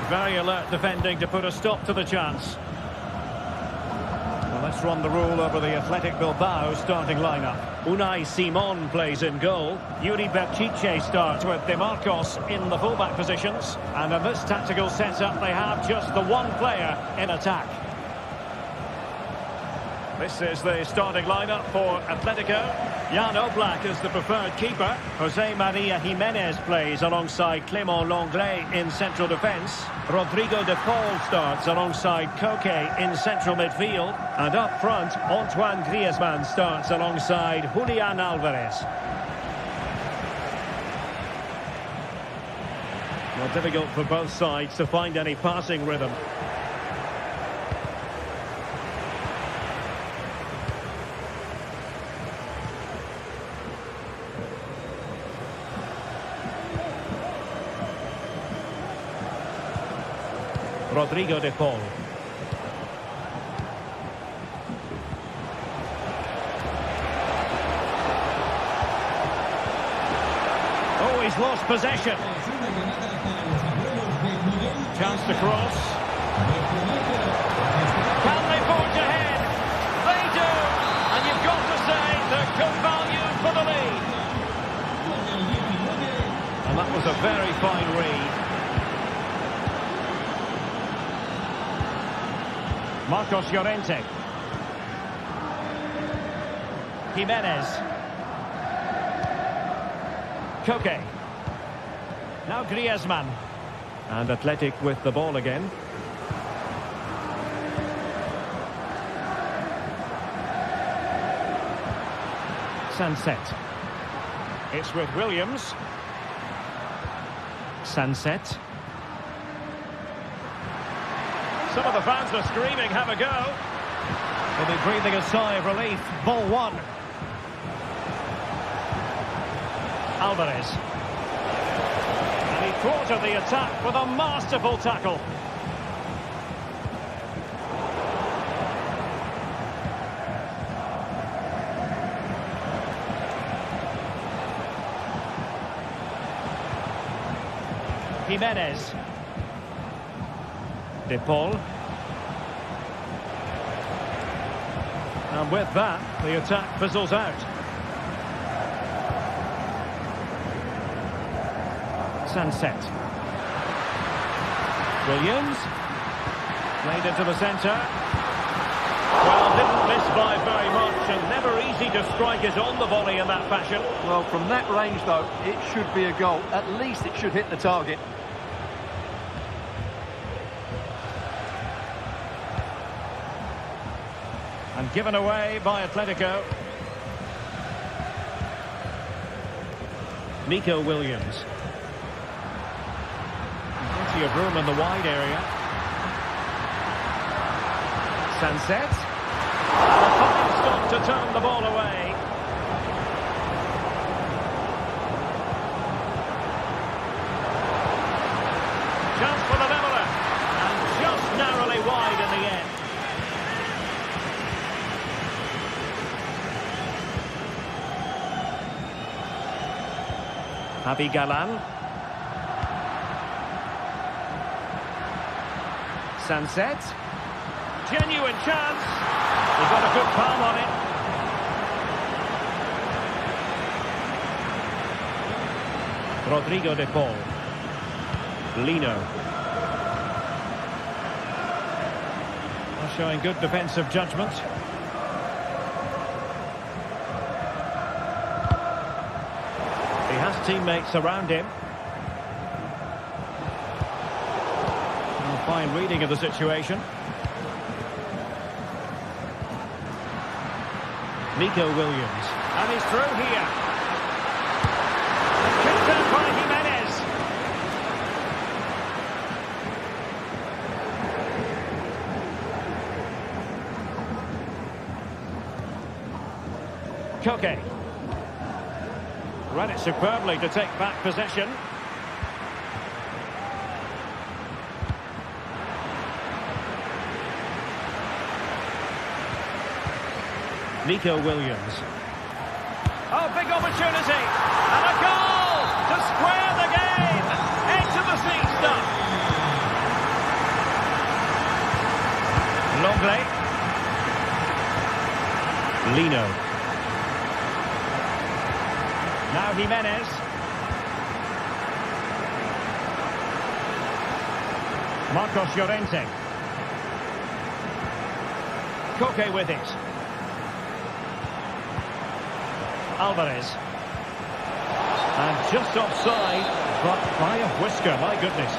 Very alert defending to put a stop to the chance. Well, let's run the rule over the Athletic Bilbao starting lineup. Unai Simon plays in goal. Yuri Berchiche starts with De Marcos in the fullback positions. And in this tactical setup, they have just the one player in attack. This is the starting lineup for Atletico. Jan Oblak is the preferred keeper. Jose Maria Jimenez plays alongside Clément Lenglet in central defence. Rodrigo de Paul starts alongside Koke in central midfield. And up front, Antoine Griezmann starts alongside Julian Alvarez. Well, difficult for both sides to find any passing rhythm. Rodrigo de Paul. Oh, he's lost possession. Chance to cross. Can they forge ahead? They do. And you've got to say they're good value for the lead. And that was a very fine read. Marcos Llorente. Jimenez. Koke. Now Griezmann. And Athletic with the ball again. Sunset. It's with Williams. Sunset. Some of the fans are screaming, have a go. They'll be breathing a sigh of relief. Ball one. Alvarez. And he thwarted the attack with a masterful tackle. Jimenez. De Paul. And with that, the attack fizzles out. Sunset. Williams. Played into the centre. Well, didn't miss by very much, and never easy to strike it on the volley in that fashion. Well, from that range, though, it should be a goal. At least it should hit the target. And given away by Atletico. Nico Williams. Plenty of room in the wide area. Sunset. A fine stop to turn the ball away. Chance for the leveller. And just narrowly wide in the end. Javi Galan. Sunset. Genuine chance. He got a good palm on it. Rodrigo de Paul. Lino. A showing good defensive judgment. He has teammates around him. A fine reading of the situation. Nico Williams. And he's through here. Kicked out by Jimenez. Koke. Read it superbly to take back possession. Nico Williams. Oh, big opportunity. And a goal to square the game. Into the seat stuff. Longley. Lino. Now Jimenez. Marcos Llorente. Koke with it. Alvarez. And just offside, but by a whisker, my goodness.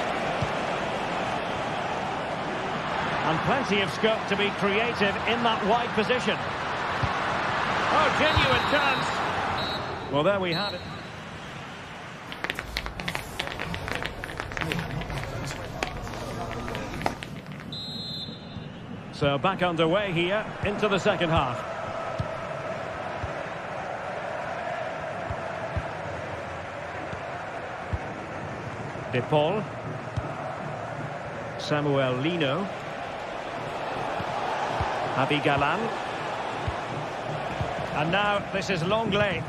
And plenty of scope to be creative in that wide position. Oh, genuine chance. Well, there we have it. So back underway here into the second half. De Paul. Samuel Lino. Abigalan. And now this is Longley.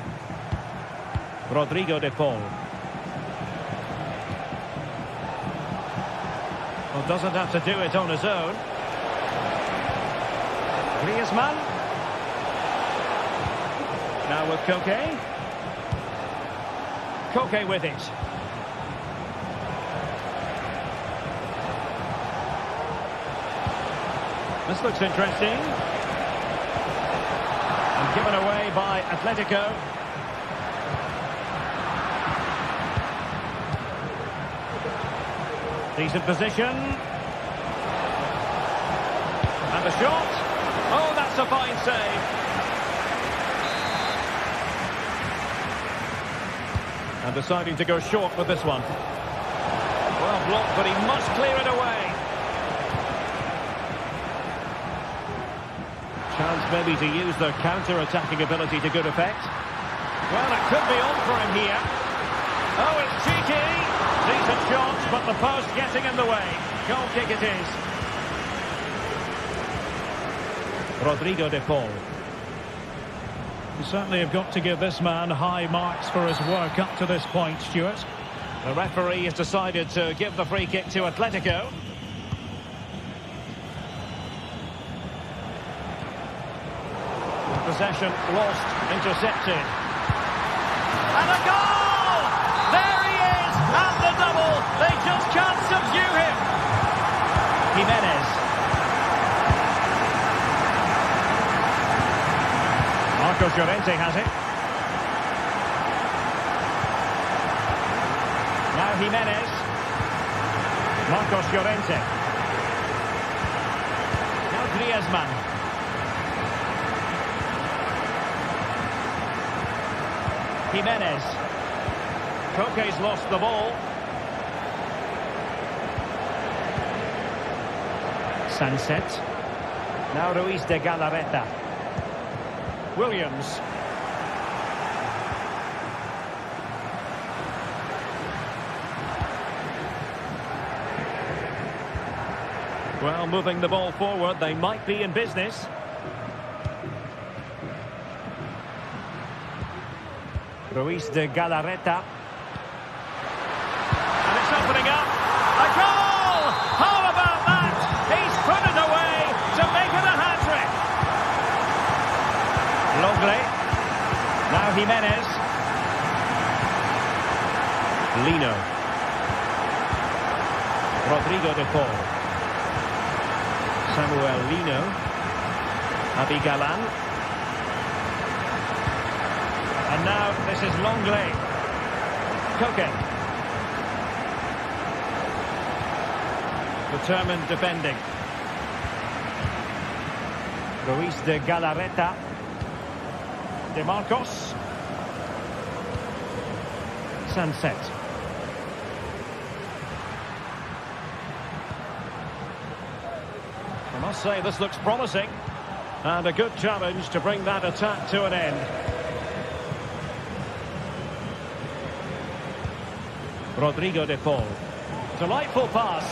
Rodrigo De Paul. Well, doesn't have to do it on his own. Griezmann. Now with Koke. Koke with it. This looks interesting. And given away by Atletico. Decent position. And the shot. Oh, that's a fine save. And deciding to go short with this one. Well blocked, but he must clear it away. Chance maybe to use their counter-attacking ability to good effect. Well, it could be on for him here. Oh, it's cheeky. Decent shots, but the post getting in the way. Goal kick it is. Rodrigo De Paul. You certainly have got to give this man high marks for his work up to this point, Stuart. The referee has decided to give the free kick to Atletico. Possession lost, intercepted. And a goal! There he is, and the double. They just can't subdue him. Jimenez. Marcos Llorente has it. Now Jimenez. Marcos Llorente. Now Griezmann. Jimenez. Koke's lost the ball. Sunset. Now Ruiz de Galarreta. Williams. Well, moving the ball forward, they might be in business. Ruiz de Galarreta. And it's opening up. A goal! How about that? He's put it away to make it a hat-trick. Longley. Now Jimenez. Lino. Rodrigo De Paul. Samuel Lino. Abigalan. And now this is Longley. Koke. Determined defending. Ruiz de Galarreta. De Marcos. Sunset. I must say this looks promising. And a good challenge to bring that attack to an end. Rodrigo de Paul. Delightful pass.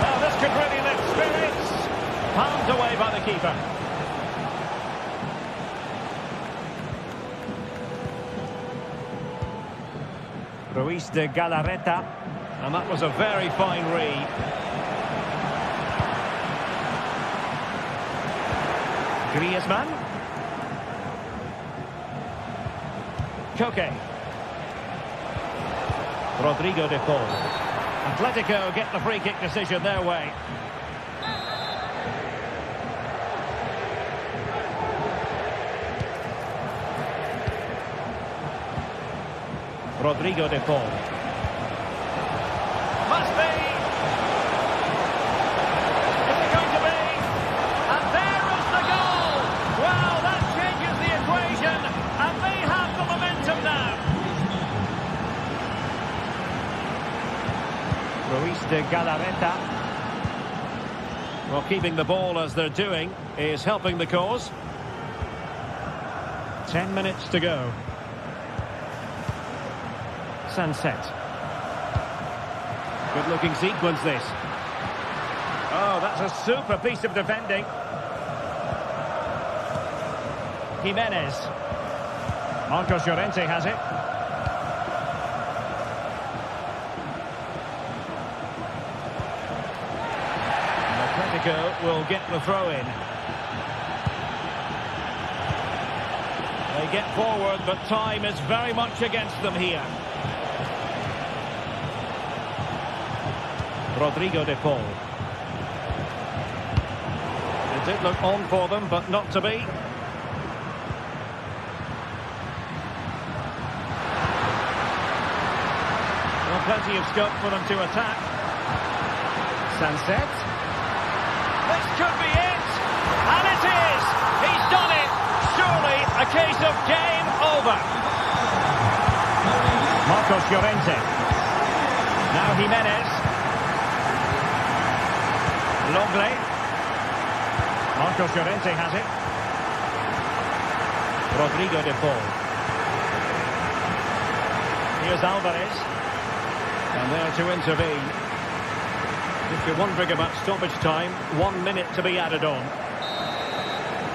Now this could really lift spirits. Palmed away by the keeper. Ruiz de Galarreta. And that was a very fine read. Griezmann. Koke. Rodrigo de Paul. Atletico get the free kick decision their way. Rodrigo de Paul. Must be! Is it going to be? And there is the goal! Wow, that changes the equation, and they have the momentum now. Ruiz de Galarreta. Well, keeping the ball as they're doing is helping the cause. 10 minutes to go. Sunset. Good-looking sequence, this. Oh, that's a super piece of defending. Jimenez. Marcos Llorente has it. Atletico will get the throw-in. They get forward, but time is very much against them here. Rodrigo de Paul. It did look on for them, but not to be. Well, plenty of scope for them to attack. Sunset. This could be it! And it is! He's done it! Surely a case of game over. Marcos Llorente. Now Jimenez. Longley. Marcos Llorente has it. Rodrigo de Paul. Here's Alvarez. And there to intervene. If you're wondering about stoppage time, 1 minute to be added on.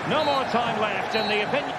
No more time left in the opinion.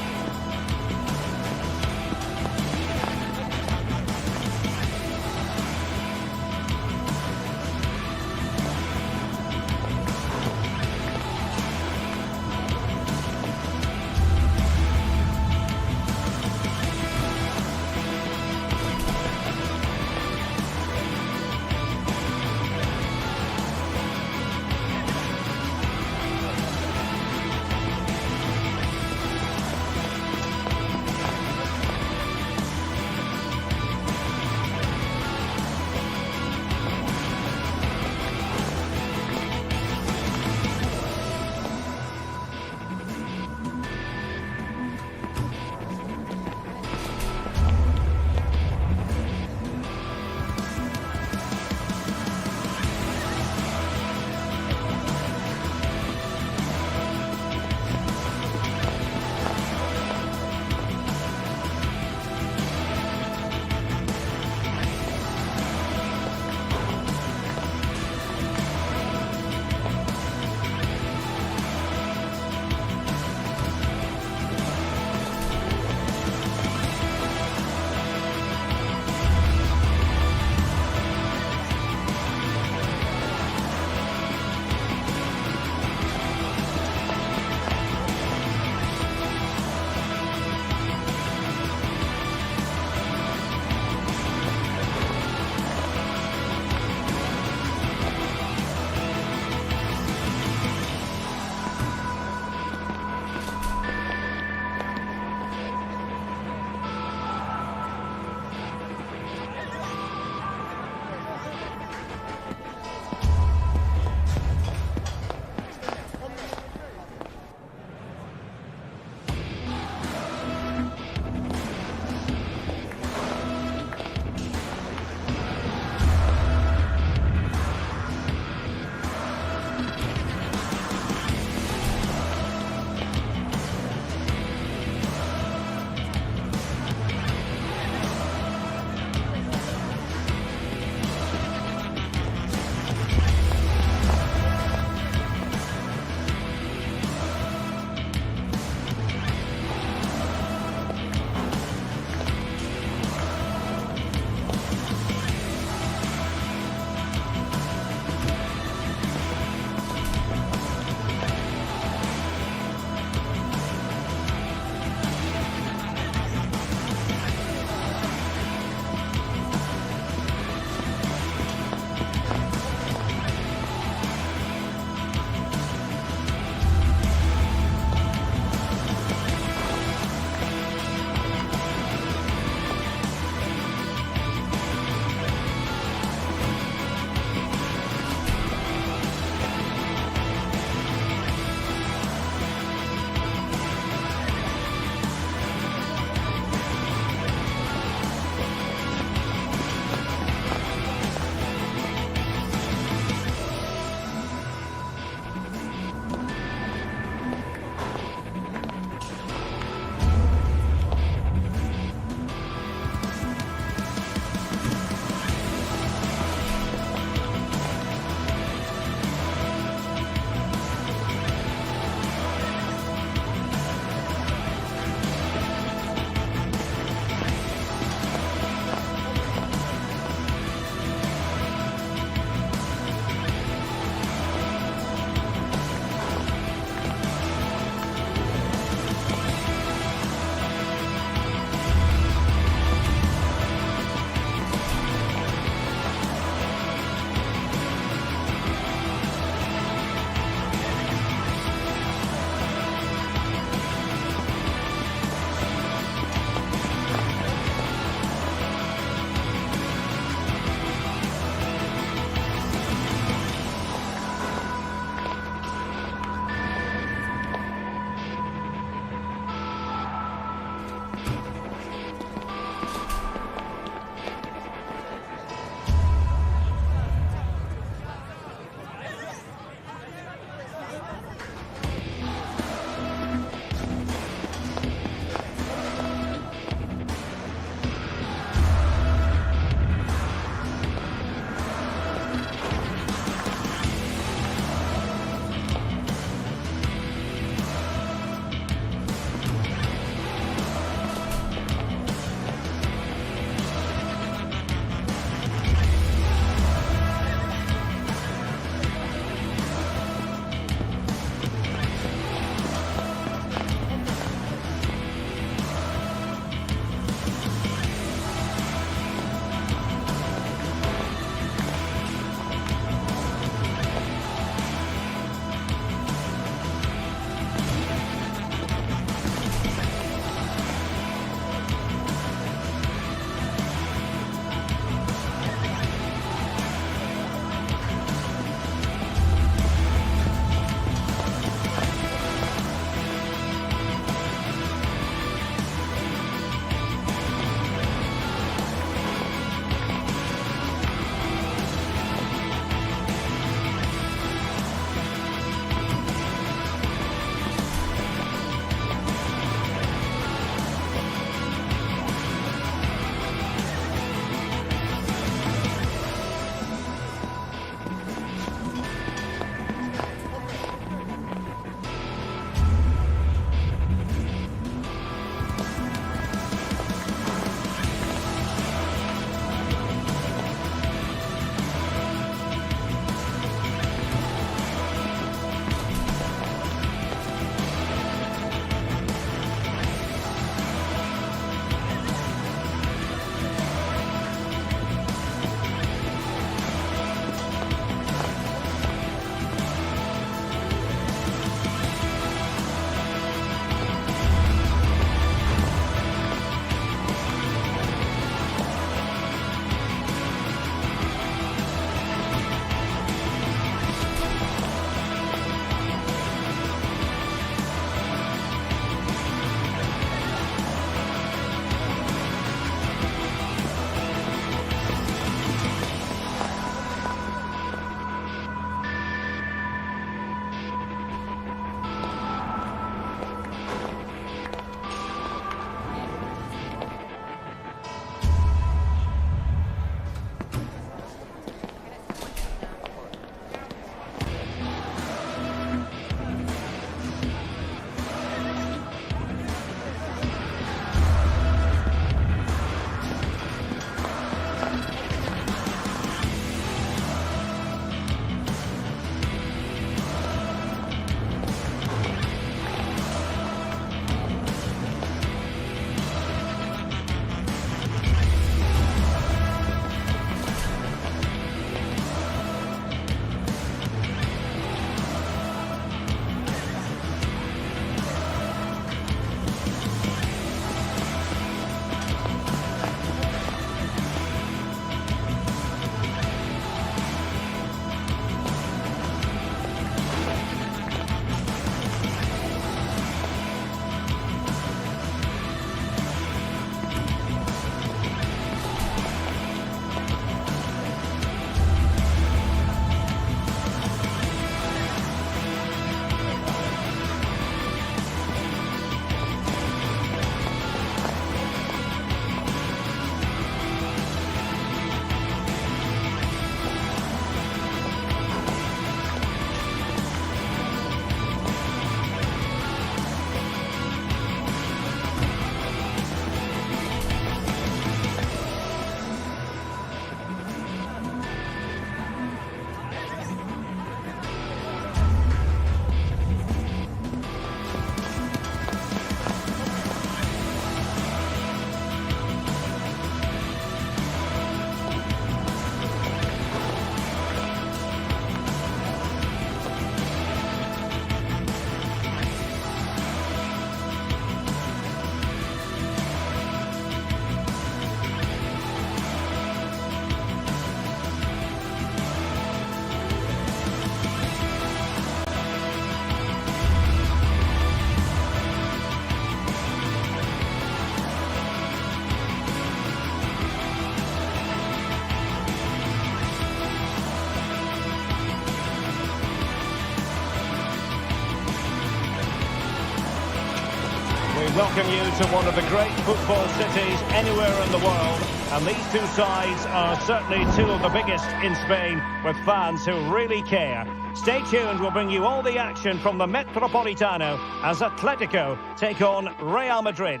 welcome you to one of the great football cities anywhere in the world. And these two sides are certainly two of the biggest in Spain, with fans who really care. Stay tuned, we'll bring you all the action from the Metropolitano as Atletico take on Real Madrid.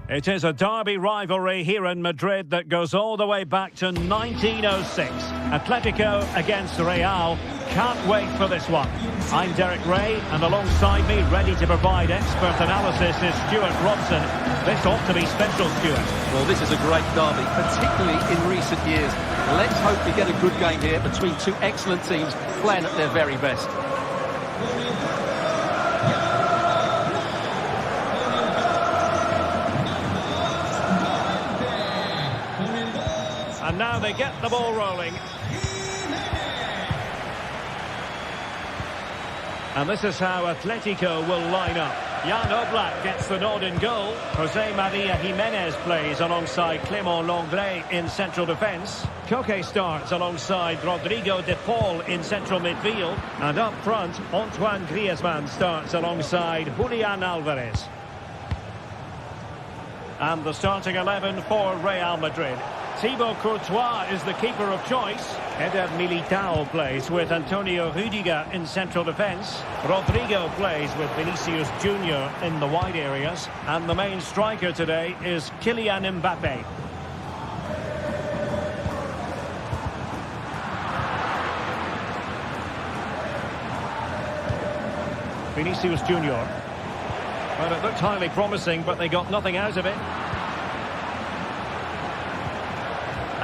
It is a derby rivalry here in Madrid that goes all the way back to 1906. Atletico against Real. Can't wait for this one. I'm Derek Ray, and alongside me, ready to provide expert analysis, is Stuart Robson. This ought to be special, Stuart. Well, this is a great derby, particularly in recent years. Let's hope we get a good game here between two excellent teams playing at their very best. And now they get the ball rolling. And this is how Atletico will line up. Jan Oblak gets the nod in goal. Jose Maria Jimenez plays alongside Clément Lenglet in central defence. Koke starts alongside Rodrigo de Paul in central midfield. And up front, Antoine Griezmann starts alongside Julián Álvarez. And the starting 11 for Real Madrid. Thibaut Courtois is the keeper of choice. Eder Militao plays with Antonio Rüdiger in central defence. Rodrigo plays with Vinicius Junior in the wide areas. And the main striker today is Kylian Mbappé. Vinicius Junior. Well, it looked highly promising, but they got nothing out of it.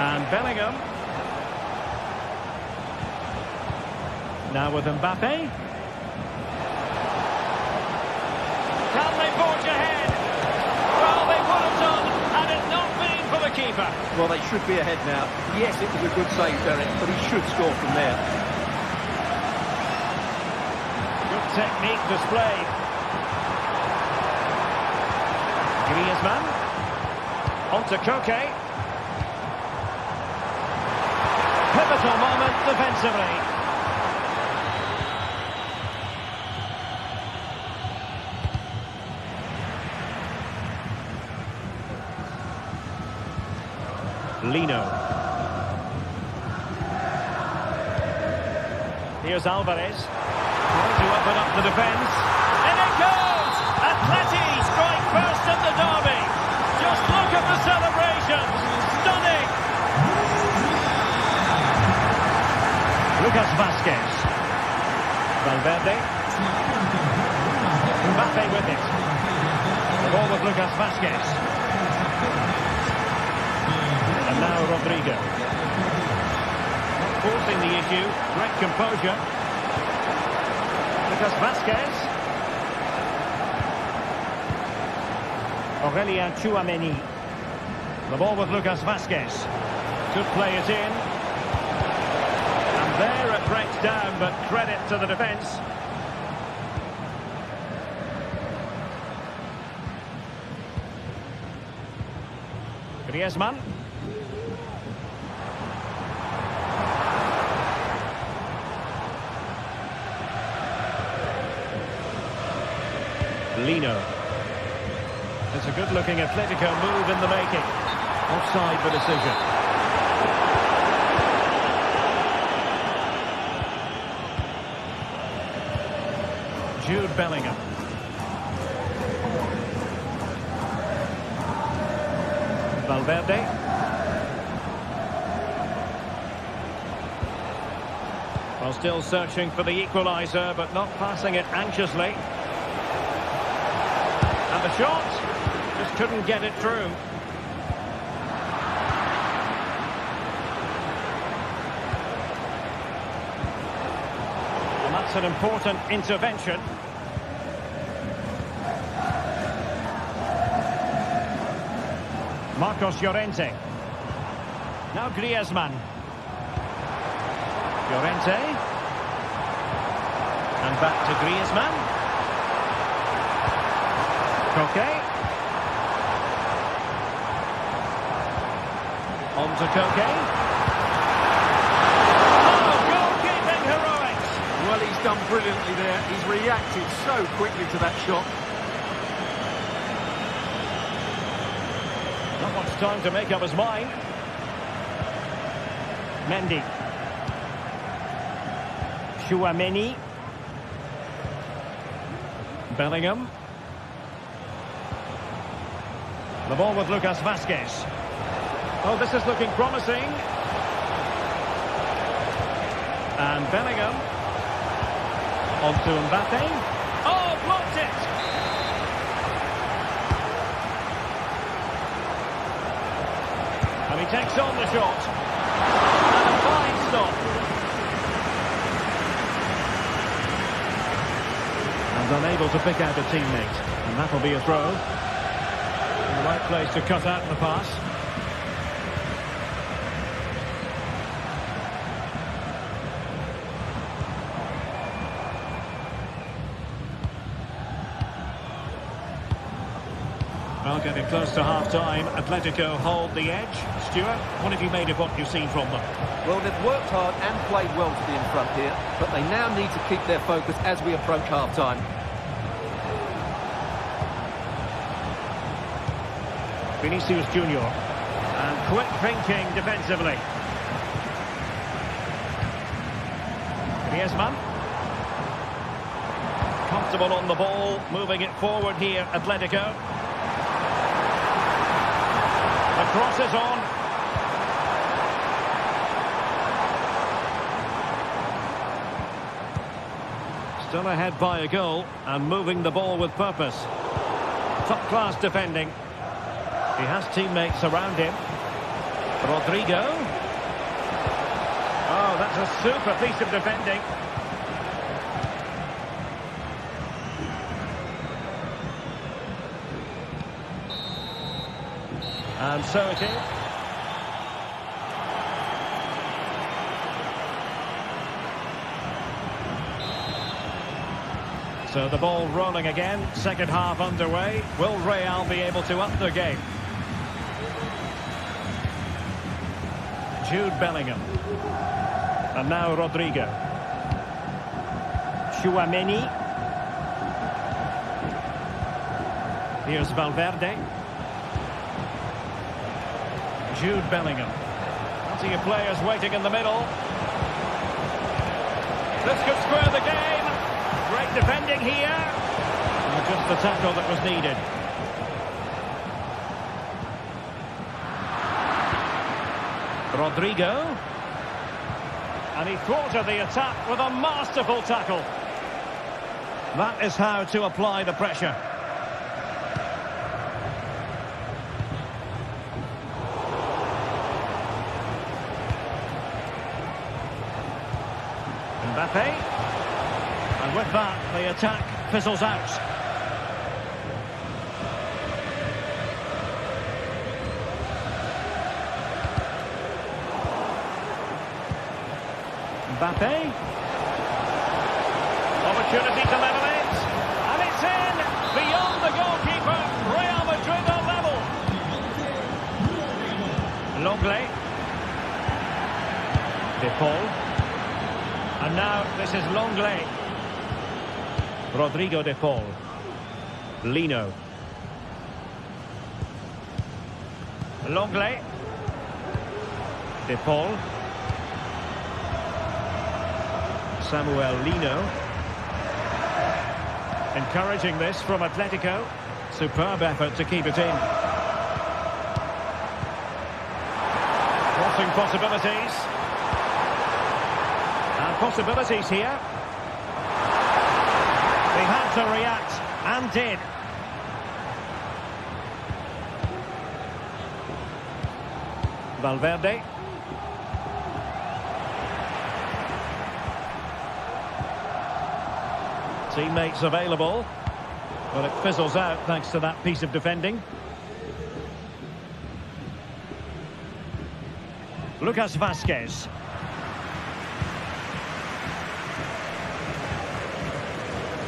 And Bellingham. Now with Mbappé. Can they forge ahead? Well, they would have done had it not been for the keeper. Well, they should be ahead now. Yes, it was a good save, Derek, but he should score from there. Good technique displayed. Griezmann. On to Koke. Pivotal moment defensively. Lino. Here's Álvarez. Trying to open up the defence. And it goes! Atleti strike first in the derby. Just look at the celebrations. Stunning! Lucas Vázquez. Valverde. Mbappé with it. The ball with Lucas Vázquez. And now Rodrigo. Not forcing the issue. Great composure. Lucas Vázquez. Aurélien Tchouaméni. The ball with Lucas Vázquez. Could play it in. There it breaks down, but credit to the defence. Griezmann. Lino. It's a good-looking Atletico move in the making. Offside the decision. Jude Bellingham. Valverde. Well, still searching for the equaliser, but not passing it anxiously. And the shot just couldn't get it through. And that's an important intervention. Marcos Llorente. Now Griezmann. Llorente. And back to Griezmann. Koke. On to Koke. Oh, goalkeeping heroics. Well, he's done brilliantly there. He's reacted so quickly to that shot. Not much time to make up his mind. Mendy. Chouameni. Bellingham. The ball with Lucas Vazquez. Oh, this is looking promising. And Bellingham. On to Mbappe. Oh, blocked it! And he takes on the shot. And a fine stop. And unable to pick out a teammate. And that'll be a throw. In the right place to cut out the pass. Well, getting close to half-time. Atletico hold the edge. Stuart, what have you made of what you've seen from them? Well, they've worked hard and played well to be in front here, but they now need to keep their focus as we approach half-time. Vinicius Junior. And quick thinking defensively. Griezmann. Comfortable on the ball, moving it forward here, Atletico. The cross is on. Still ahead by a goal and moving the ball with purpose. Top-class defending. He has teammates around him. Rodrigo. Oh, that's a super piece of defending. And so it is. So the ball rolling again. Second half underway. Will Real be able to up the game? Jude Bellingham. And now Rodrigo. Chouameni. Here's Valverde. Jude Bellingham. Plenty of players waiting in the middle. This could square the game. Great defending here. And just the tackle that was needed. Rodrigo. And he thwarted the attack with a masterful tackle. That is how to apply the pressure. Mbappe. And with that, the attack fizzles out. Mbappe. Opportunity to level it. And it's in. Beyond the goalkeeper. Real Madrid on level. Longley. De Paul. And now this is Longley. Rodrigo De Paul. Lino. Longley. De Paul. Samuel Lino. Encouraging this from Atletico. Superb effort to keep it in. Crossing possibilities. And possibilities here. They had to react, and did. Valverde. Teammates available. Well, it fizzles out thanks to that piece of defending. Lucas Vazquez.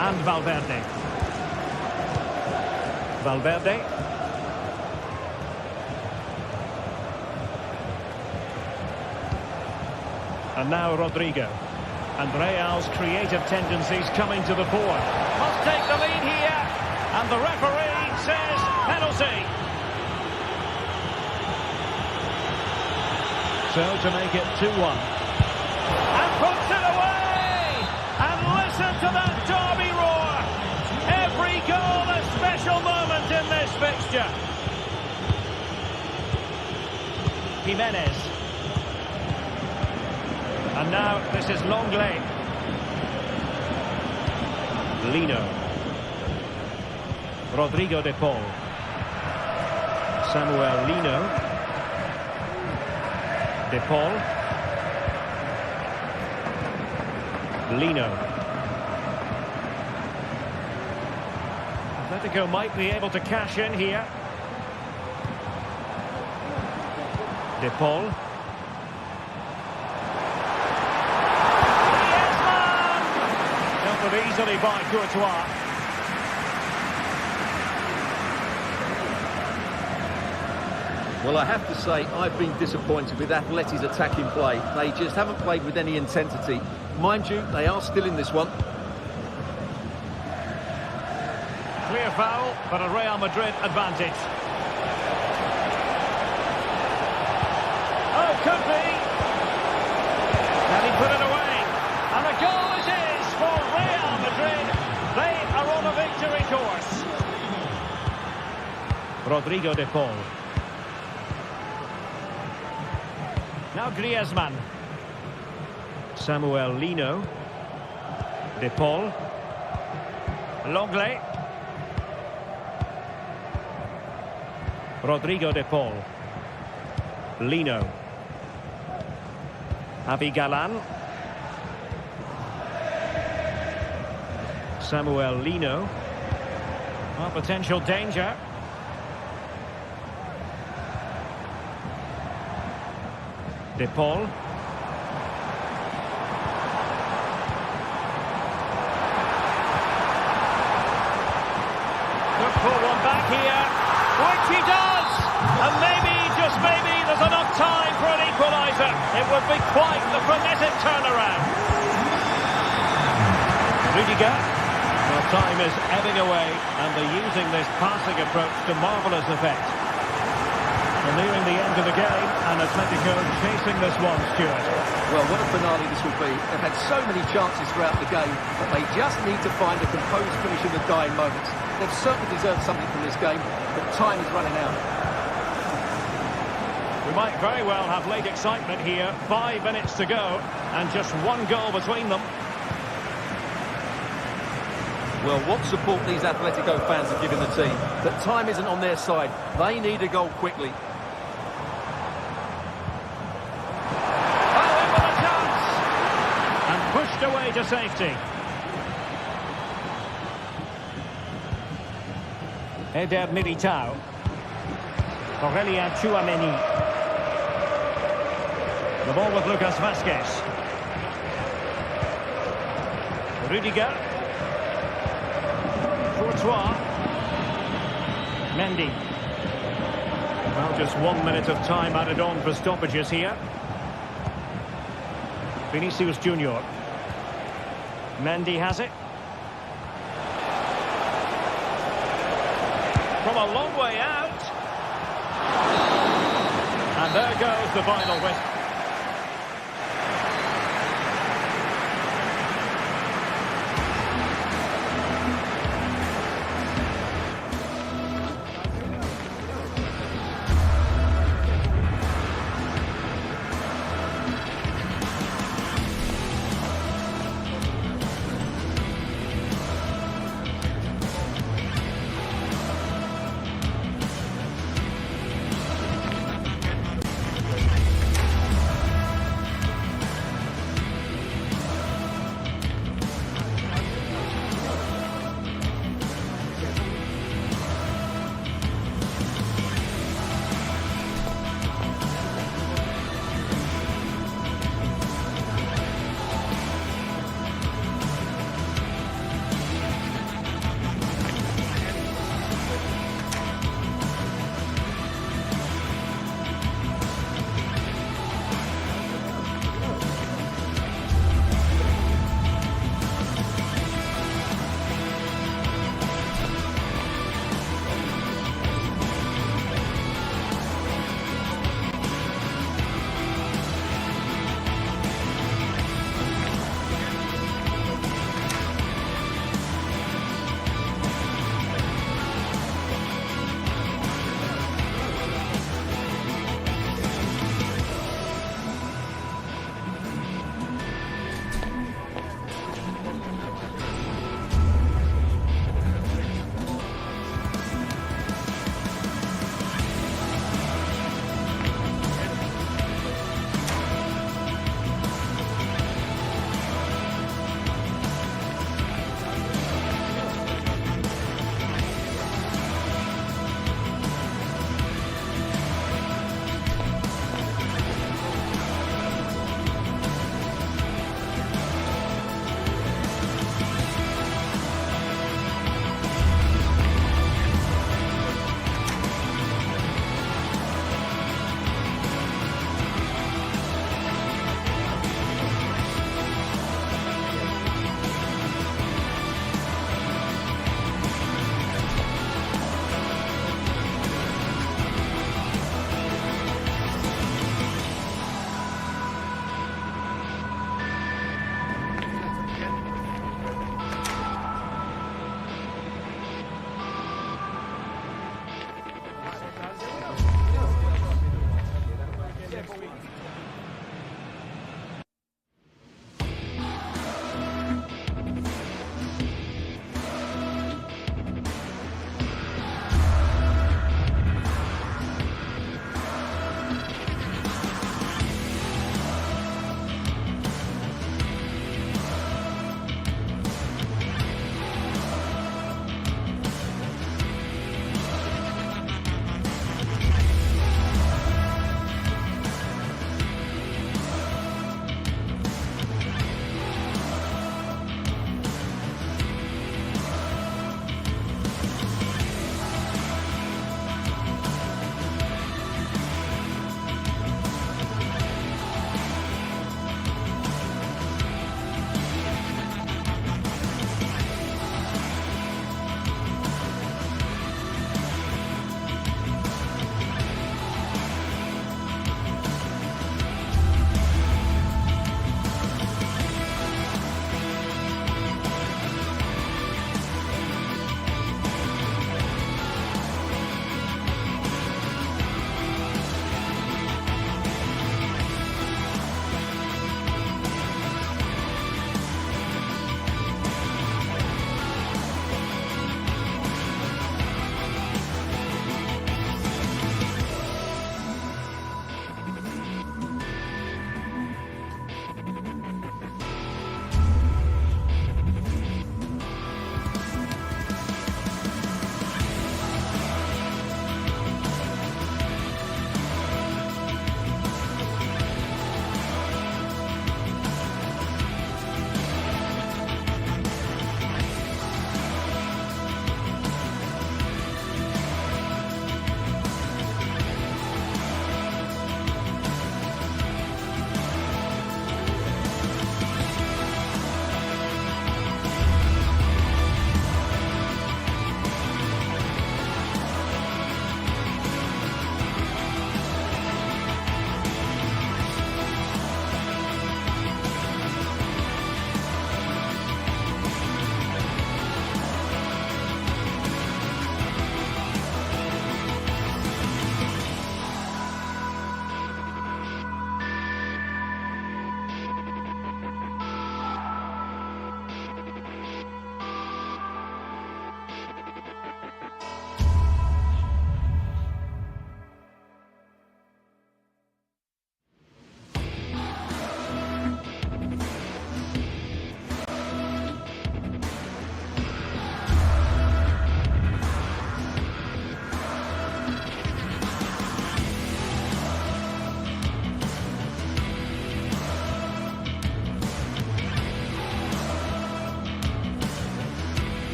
And Valverde. Valverde. And now Rodrigo. And Real's creative tendencies coming to the fore. Must take the lead here. And the referee says penalty. So to make it 2-1. And puts it away! And listen to that derby roar! Every goal a special moment in this fixture. Jimenez. And now this is Longley. Lino. Rodrigo de Paul. Samuel Lino. De Paul. Lino. Atletico might be able to cash in here. De Paul. Easily by Courtois. Well, I have to say, I've been disappointed with Atleti's attacking play. They just haven't played with any intensity. Mind you, they are still in this one. Clear foul, but a Real Madrid advantage. Oh, could be. Can he put it away? And a goal it is for Real Madrid. They are on a victory course. Rodrigo de Paul. Now Griezmann. Samuel Lino. De Paul. Longley. Rodrigo de Paul. Lino. Abigalan. Samuel Lino. Oh, potential danger. De Paul. Look for one back here, which he does! And maybe, just maybe, there's enough time for an equaliser. It would be quite the frenetic turnaround. Rudiger. Well, time is ebbing away, and they're using this passing approach to marvellous effect. We're nearing the end of the game, and Atletico chasing this one, Stuart. Well, what a finale this will be. They've had so many chances throughout the game, but they just need to find a composed finish in the dying moments. They've certainly deserved something from this game, but time is running out. We might very well have late excitement here. 5 minutes to go, and just one goal between them. Well, what support these Atletico fans have given the team. But time isn't on their side. They need a goal quickly. Pushed away to safety. Eder Militao. Aurelien Tchouameni. The ball with Lucas Vazquez. Rudiger. Courtois. Mendy. Well, just 1 minute of time added on for stoppages here. Vinicius Junior. Mendy has it. From a long way out. And there goes the final whistle.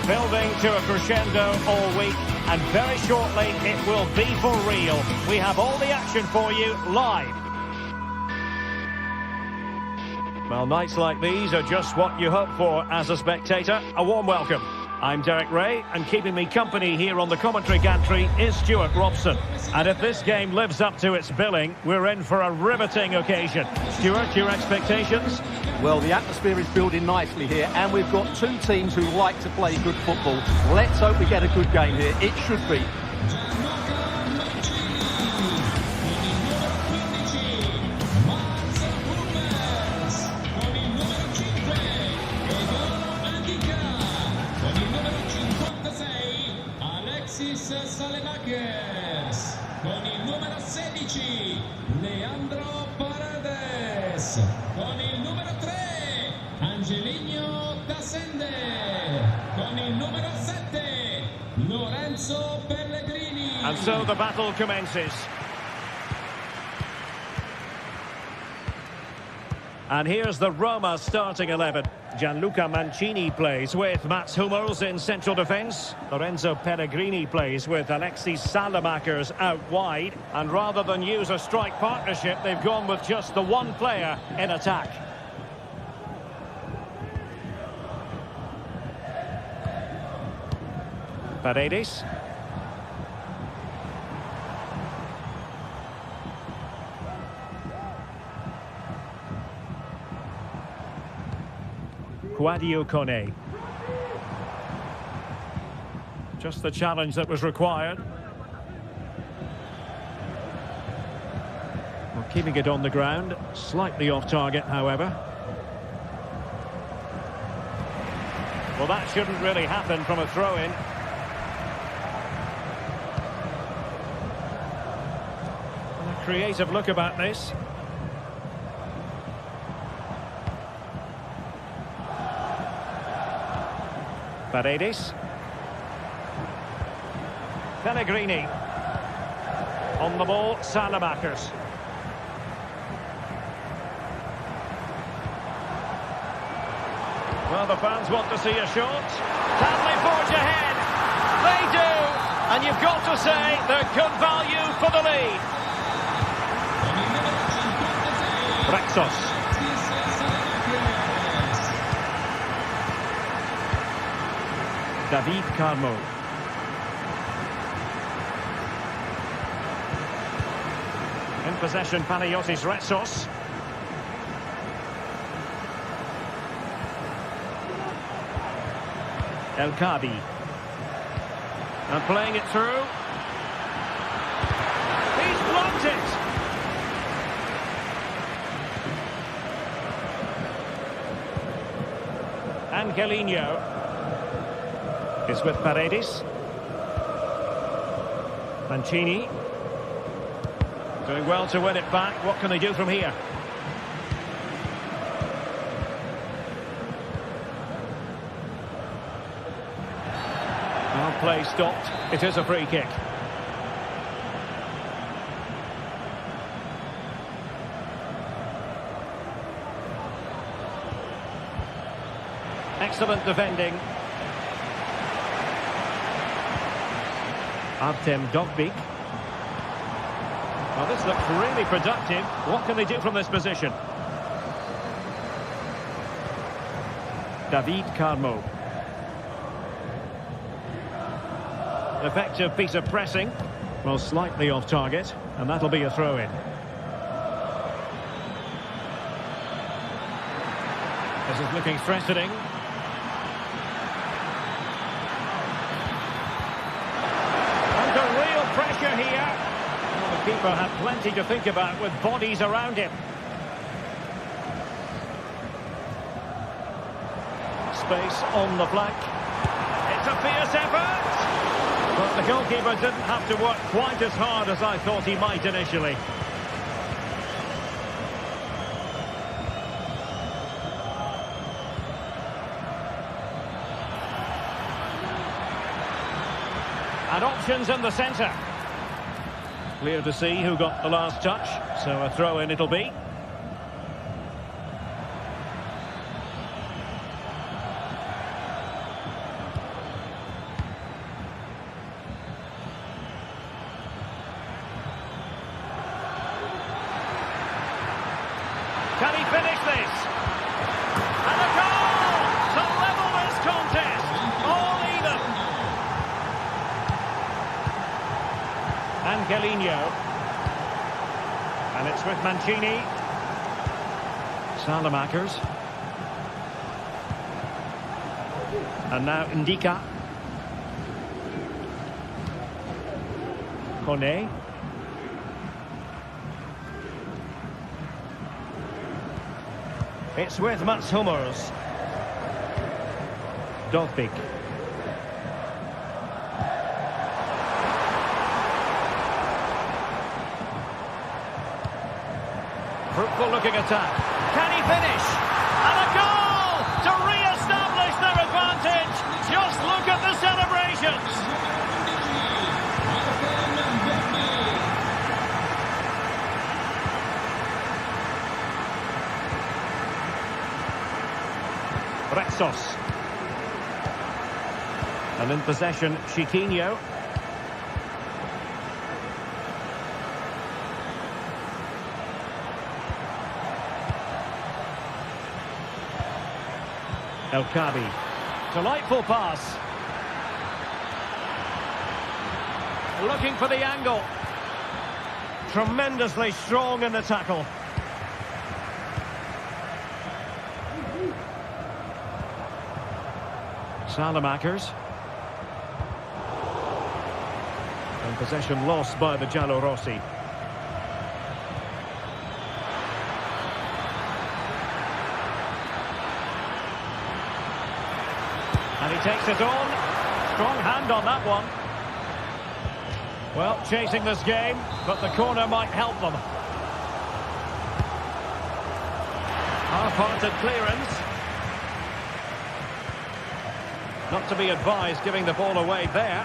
building to a crescendo all week, and very shortly it will be for real. We have all the action for you live. Well, nights like these are just what you hope for as a spectator. A warm welcome. I'm Derek Ray, and keeping me company here on the commentary gantry is Stuart Robson. And if this game lives up to its billing, we're in for a riveting occasion. Stuart, your expectations? Well, the atmosphere is building nicely here, and we've got two teams who like to play good football. Let's hope we get a good game here. It should be. Con il numero 16 Leandro Paredes, con il numero 3 Angelino Tasende, con il numero 7 Lorenzo Pellegrini. And so the battle commences. And here's the Roma starting 11. Gianluca Mancini plays with Mats Hummels in central defence. Lorenzo Pellegrini plays with Alexis Salamakers out wide. And rather than use a strike partnership, they've gone with just the one player in attack. Paredes. Quadio Kone. Just the challenge that was required. Well, keeping it on the ground, slightly off target, however. Well, that shouldn't really happen from a throw-in. A creative look about this. Paredes. Pellegrini. On the ball, Salamakers. Well, the fans want to see a shot. Can they forge ahead? They do! And you've got to say they're good value for the lead. Rexos. David Carmo. In possession, Panagiotis Retsos. El Kadi. And playing it through. He's blocked it! Angelino is with Paredes. Mancini. Doing well to win it back. What can they do from here? Well, play stopped. It is a free kick. Excellent defending. Artem Dogbik. Well, this looks really productive. What can they do from this position? David Carmo. Effective piece of pressing. Well, slightly off target, and that'll be a throw-in. This is looking threatening. Pressure here. Well, the keeper had plenty to think about with bodies around him. Space on the flank. It's a fierce effort. But the goalkeeper didn't have to work quite as hard as I thought he might initially. And options in the centre. Clear to see who got the last touch, so a throw-in it'll be. finish this. And a goal to level this contest. All even. Angelino. And it's with Mancini. Salamakers. And now Ndika. Kone. It's with Mats Hummels. Dovbik. Fruitful looking attack. Can he finish? And a goal to re-establish their advantage. Just look at the celebrations. Rexos. And in possession, Chiquinho. El Kabi. Delightful pass. Looking for the angle. Tremendously strong in the tackle. Salamakers. And possession lost by the Giallorossi. And he takes it on. Strong hand on that one. Well, chasing this game, but the corner might help them. Half-hearted clearance. Not to be advised giving the ball away there.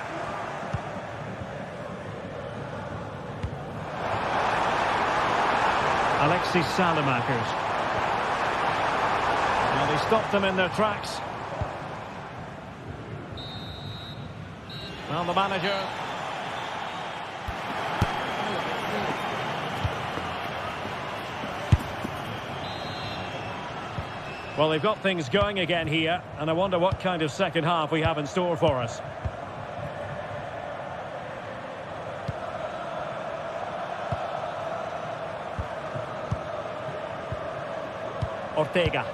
Alexis Salamakers. Well, they stopped them in their tracks. Well, the manager. Well, they've got things going again here, and I wonder what kind of second half we have in store for us. Ortega.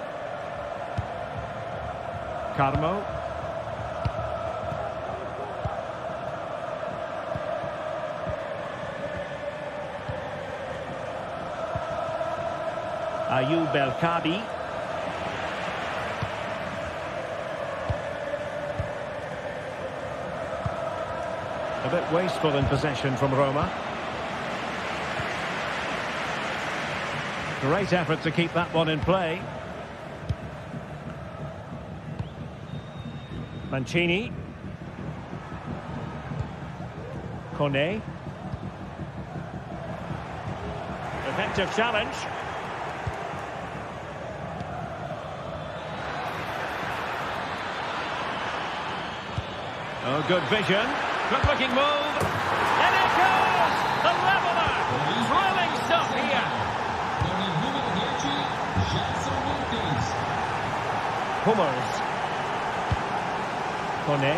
Carmo. Ayoub El Kabi. A bit wasteful in possession from Roma. Great effort to keep that one in play. Mancini. Kone. Effective challenge. Oh, good vision. Good looking move. And it goes! The leveller! Thrilling stuff here. Hummels. Kone.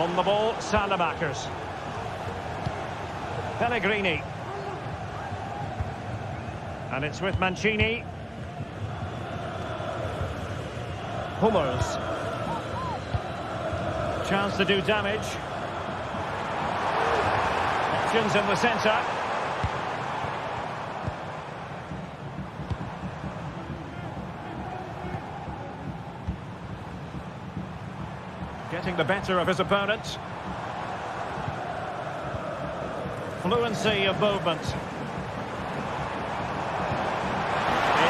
On the ball, Salamakers. Pellegrini. And it's with Mancini. Hummels. Chance to do damage. Options in the centre. Getting the better of his opponent. Fluency of movement. Is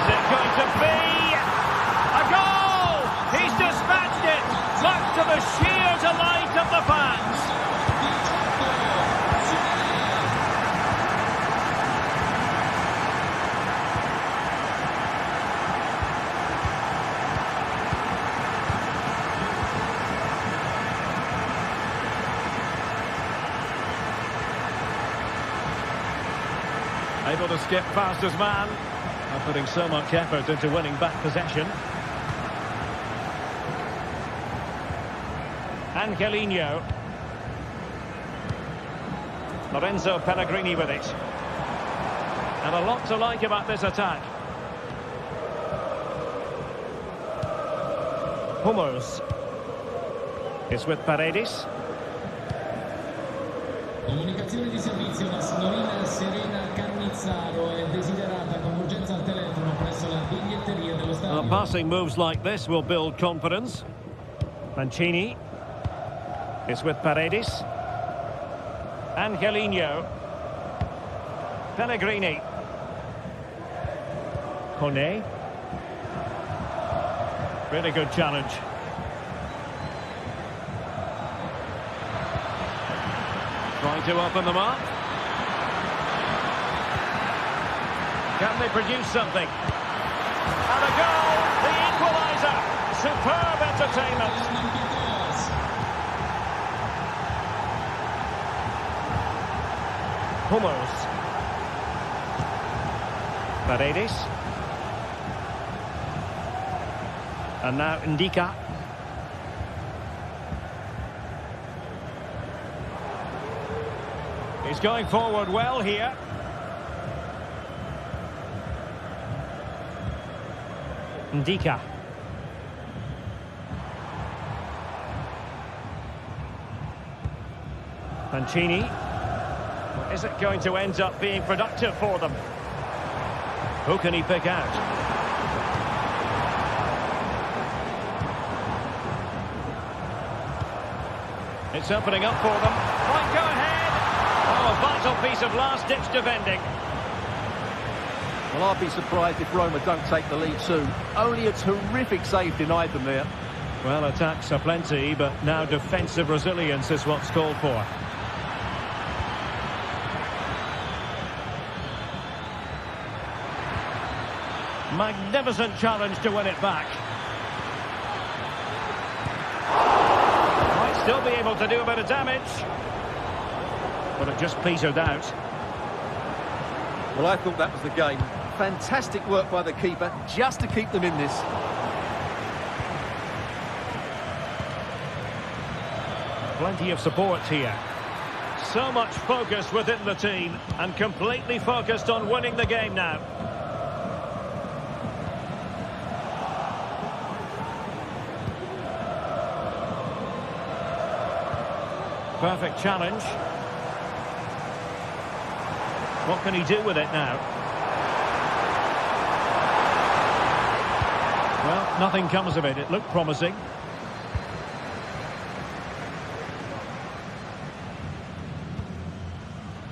it going to be a goal? He's dispatched it. Much to the sheer delight of the fans. Able to skip past his man. They're putting so much effort into winning back possession. Angelino. Lorenzo Pellegrini with it. And a lot to like about this attack. Hummels. It's with Paredes. Comunicazione di servizio, la signorina Serena Cannizzaro è desiderata con urgenza al telefono presso la biglietteria dello stadio. Passing moves like this will build confidence. Mancini. It's with Paredes. Angelino. Pellegrini. Kone. Really good challenge. Trying to open them up. Can they produce something? And a goal! The equaliser! Superb entertainment! Hummels. Paredes. And now Ndika. He's going forward well here. Ndika. Mancini. Is it going to end up being productive for them? Who can he pick out? It's opening up for them. Might go ahead. Oh, a vital piece of last-ditch defending. Well, I'd be surprised if Roma don't take the lead soon. Only a terrific save denied them there. Well, attacks are plenty, but now defensive resilience is what's called for. Magnificent challenge to win it back. Might still be able to do a bit of damage. But it just petered out. Well, I thought that was the game. Fantastic work by the keeper, just to keep them in this. Plenty of support here. So much focus within the team, and completely focused on winning the game now. Perfect challenge. What can he do with it now? Well, nothing comes of it. It looked promising.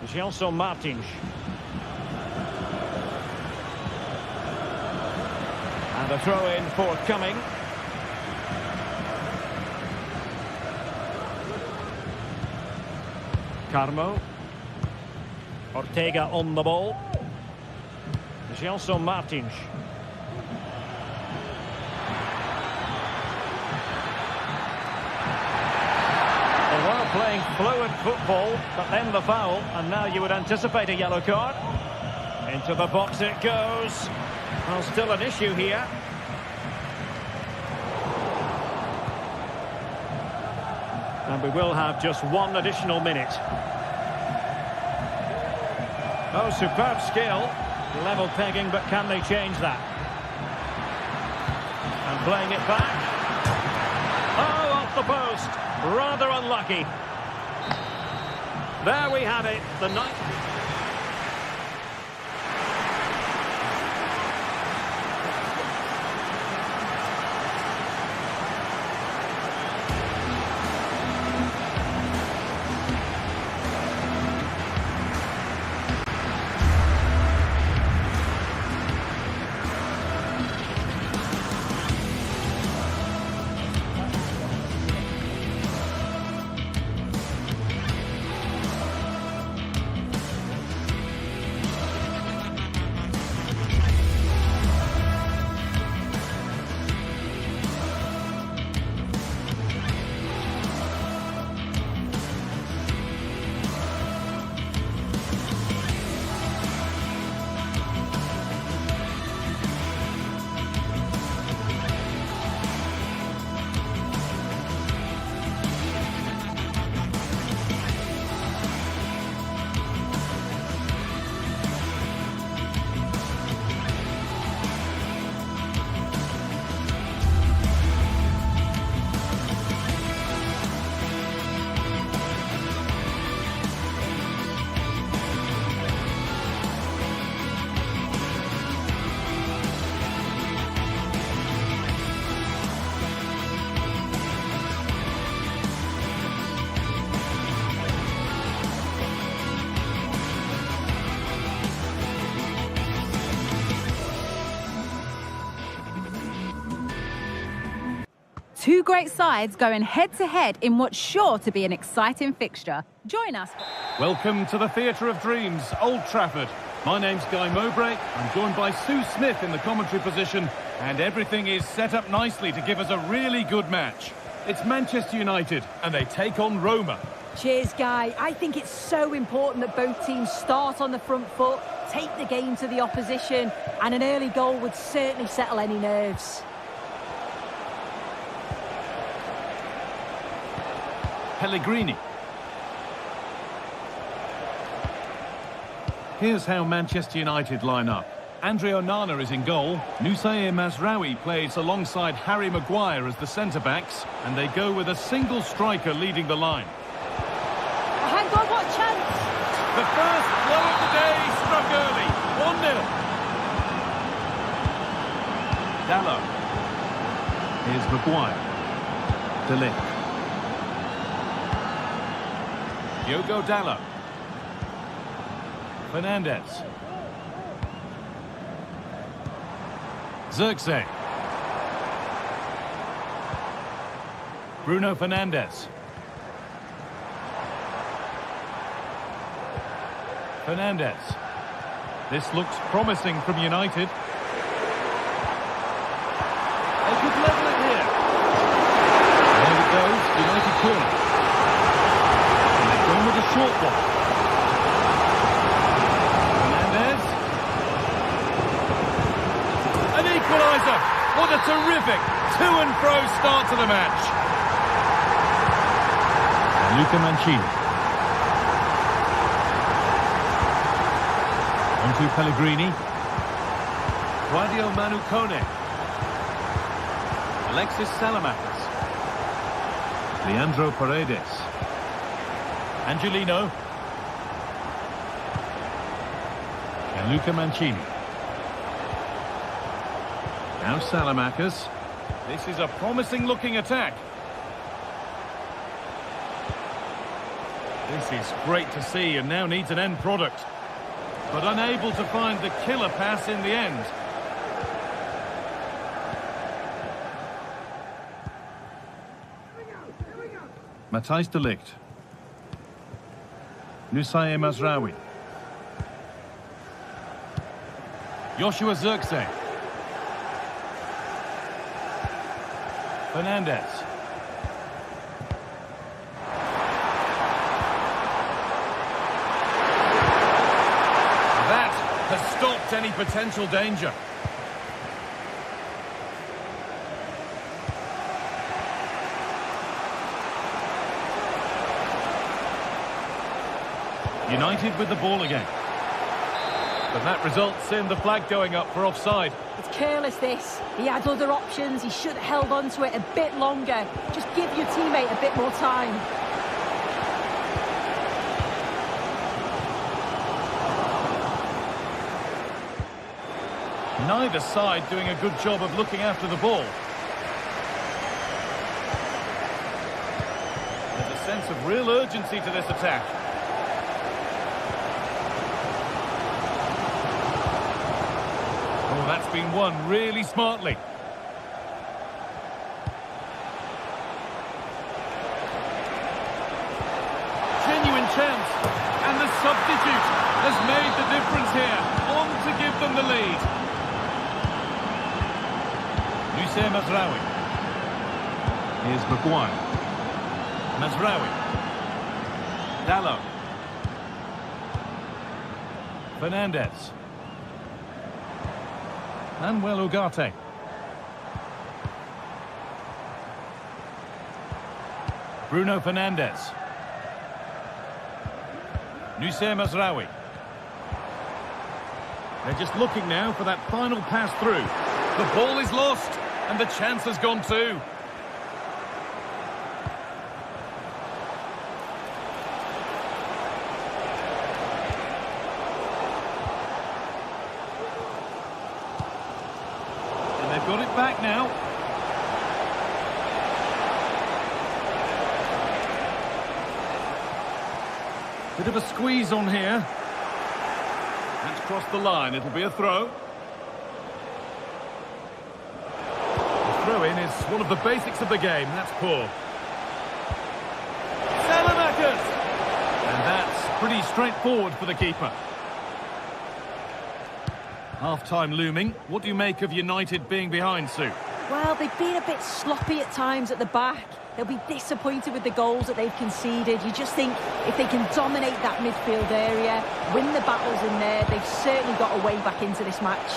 Gelson Martins. And a throw-in forthcoming. Carmo. Ortega on the ball. Gelson Martins. They were playing fluid football, but then the foul, and now you would anticipate a yellow card. Into the box it goes. Well, still an issue here. And we will have just one additional minute. Oh, superb skill. Level pegging, but can they change that? And playing it back. Oh, off the post. Rather unlucky. There we have it. The ninth. Two great sides going head-to-head in what's sure to be an exciting fixture. Join us. Welcome to the Theatre of Dreams, Old Trafford. My name's Guy Mowbray. I'm joined by Sue Smith in the commentary position, and everything is set up nicely to give us a really good match. It's Manchester United, and they take on Roma. Cheers, Guy. I think it's so important that both teams start on the front foot, take the game to the opposition, and an early goal would certainly settle any nerves. Pellegrini. Here's how Manchester United line up. Andre Onana is in goal. Nusair Mazraoui plays alongside Harry Maguire as the centre-backs, and they go with a single striker leading the line. Hang on, what chance! The first blow of the day struck early. 1-0. Dalot. Here's Maguire. De Ligt. Diogo Dalot. Fernandes. Zirkzee. Bruno Fernandes. Fernandes. This looks promising from United. They could level it here. There it goes, United corner. And they've gone with a short one. Fernandes. An equaliser. What a terrific to-and-fro start to the match. Luca Mancini. Onto Pellegrini. Radio Manu Kone. Alexis Salamakis. Leandro Paredes. Angelino. And Luca Mancini. Now Salamakis. This is a promising looking attack. This is great to see and now needs an end product. But unable to find the killer pass in the end. Matthijs de Ligt. Nusair Mazraoui. Joshua Zirkzee. Fernandes. That has stopped any potential danger. United with the ball again. But that results in the flag going up for offside. It's careless, this. He had other options. He should have held on to it a bit longer. Just give your teammate a bit more time. Neither side doing a good job of looking after the ball. There's a sense of real urgency to this attack. Oh, that's been won really smartly. Genuine chance. And the substitute has made the difference here. On to give them the lead. Nusair Mazraoui. Here's Maguire. Mazraoui. Dalot. Fernandes. Manuel Ugarte. Bruno Fernandes. Nusair Mazraoui. They're just looking now for that final pass through. The ball is lost, and the chance has gone too. And they've got it back now. Bit of a squeeze on here. That's crossed the line. It'll be a throw. throw-in is one of the basics of the game. That's poor. Salamakers! And that's pretty straightforward for the keeper. Half-time looming. What do you make of United being behind, Sue? Well, they've been a bit sloppy at times at the back. They'll be disappointed with the goals that they've conceded. You just think if they can dominate that midfield area, win the battles in there, they've certainly got a way back into this match.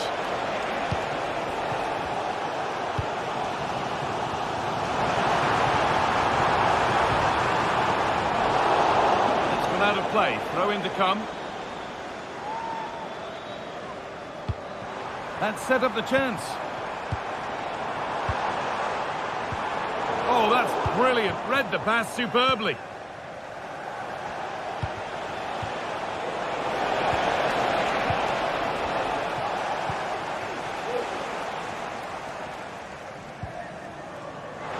It's gone out of play. Throw in to come. That set up the chance. Oh, that's brilliant. Read the pass superbly.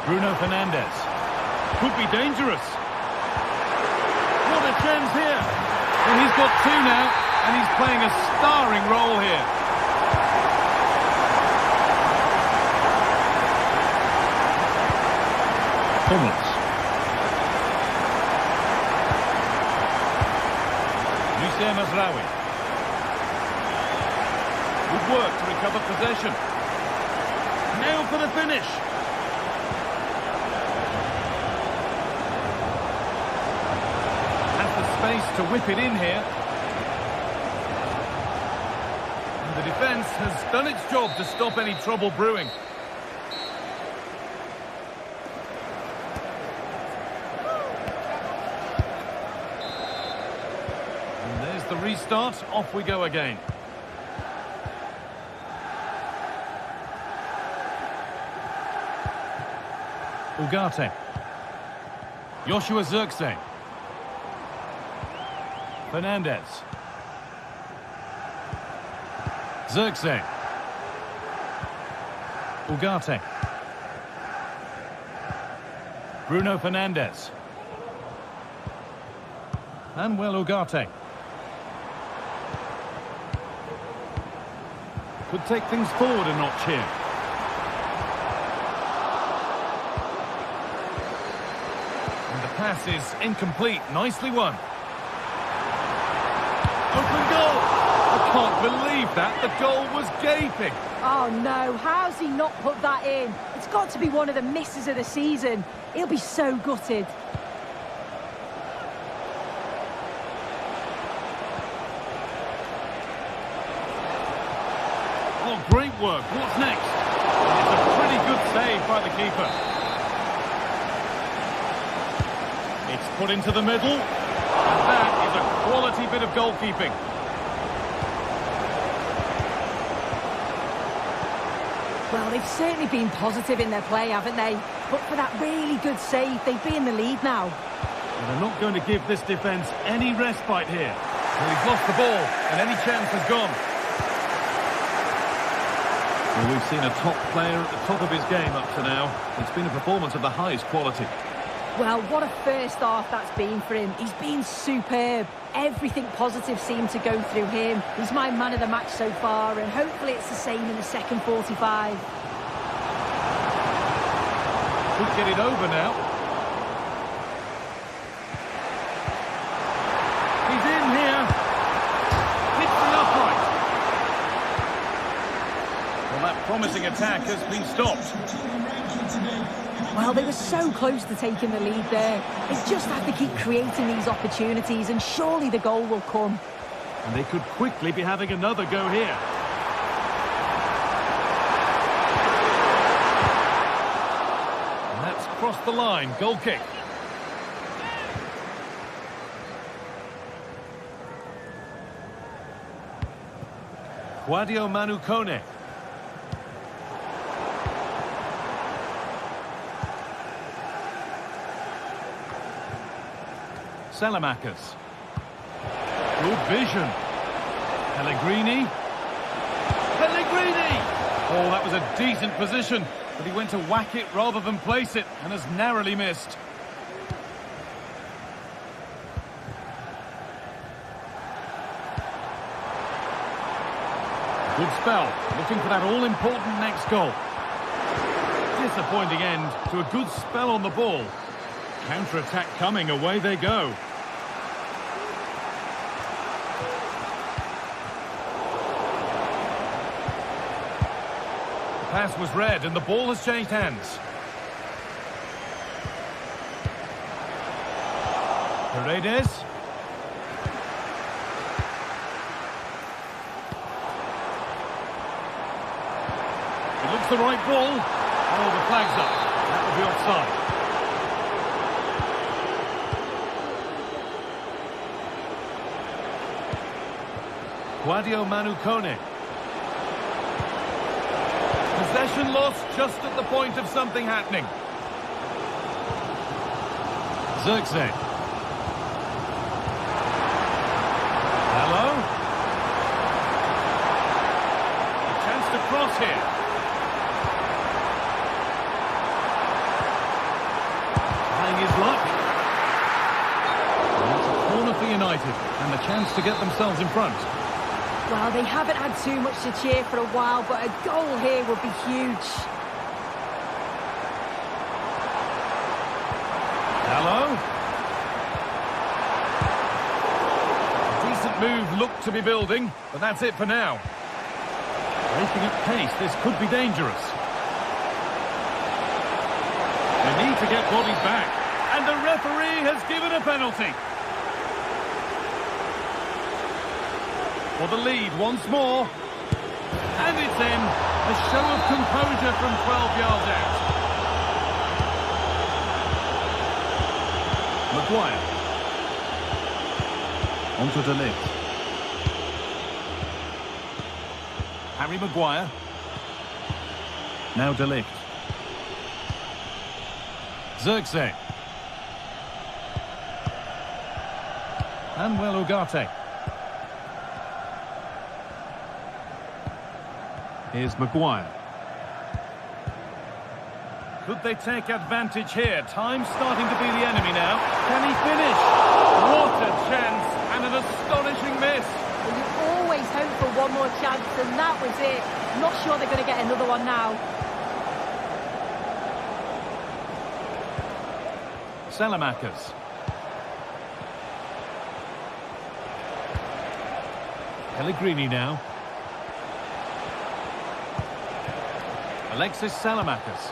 Bruno Fernandes. Could be dangerous. What a chance here. And he's got two now, and he's playing a starring role here. Hummels. Lucien Mazraoui. Good work to recover possession. Now for the finish. Has the space to whip it in here. And the defence has done its job to stop any trouble brewing. The restart, off we go again. Ugarte. Joshua Zirkzee. Fernandes. Zirkzee. Ugarte. Bruno Fernandes. Manuel Ugarte. Could take things forward a notch here. And the pass is incomplete. Nicely won. Open goal! I can't believe that. The goal was gaping. Oh no, how's he not put that in? It's got to be one of the misses of the season. He'll be so gutted. Oh, great work. What's next? It's a pretty good save by the keeper. It's put into the middle. And that is a quality bit of goalkeeping. Well, they've certainly been positive in their play, haven't they? But for that really good save, they'd be in the lead now. And they're not going to give this defence any respite here. Well, he's lost the ball, and any chance has gone. Well, we've seen a top player at the top of his game up to now. It's been a performance of the highest quality. Well, what a first half that's been for him. He's been superb. Everything positive seemed to go through him. He's my man of the match so far, and hopefully it's the same in the second 45. Could get it over now. He's in here. Hits the upright. Well, that promising attack has been stopped. Well, they were so close to taking the lead there. They just have to keep creating these opportunities, and surely the goal will come. And they could quickly be having another go here. And that's crossed the line. Goal kick. Guadio Manu Kone. Salamakers. Good vision. Pellegrini. Pellegrini! Oh, that was a decent position, but he went to whack it rather than place it, and has narrowly missed. Good spell, looking for that all-important next goal. disappointing end to a good spell on the ball. Counter-attack coming, away they go. The pass was read and the ball has changed hands. Paredes. It looks the right ball. Oh, the flag's up. That will be offside. Guadio Manukone. Possession lost just at the point of something happening. Zirkzee. Hello. A chance to cross here. Trying his luck. And that's a corner for United and the chance to get themselves in front. Well, they haven't had too much to cheer for a while, but a goal here would be huge. Hello. A decent move looked to be building, but that's it for now. Racing at pace, this could be dangerous. They need to get bodies back, and the referee has given a penalty. For the lead once more. And it's in. A show of composure from 12 yards out. Maguire. On to De Ligt. Harry Maguire. Now De Ligt. Zirkzee. And well, Ugarte. Here's Maguire. Could they take advantage here? Time's starting to be the enemy now. Can he finish? What a chance and an astonishing miss. Well, you always hope for one more chance, and that was it. Not sure they're going to get another one now. Salamakers. Pellegrini now. Alexis Salamakers.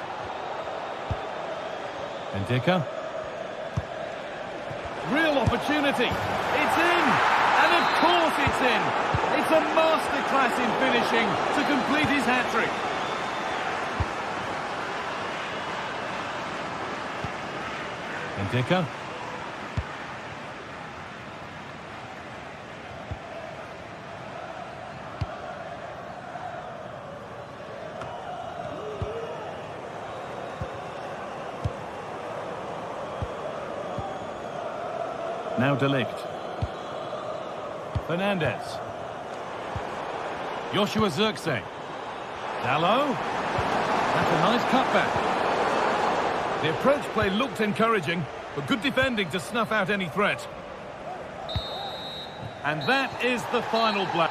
Ndika. Real opportunity. It's in. And of course it's in. It's a masterclass in finishing to complete his hat-trick. Ndika. Now De Ligt. Fernandez. Joshua Zirkzee. Dalot. That's a nice cutback. The approach play looked encouraging, but good defending to snuff out any threat. And that is the final blow.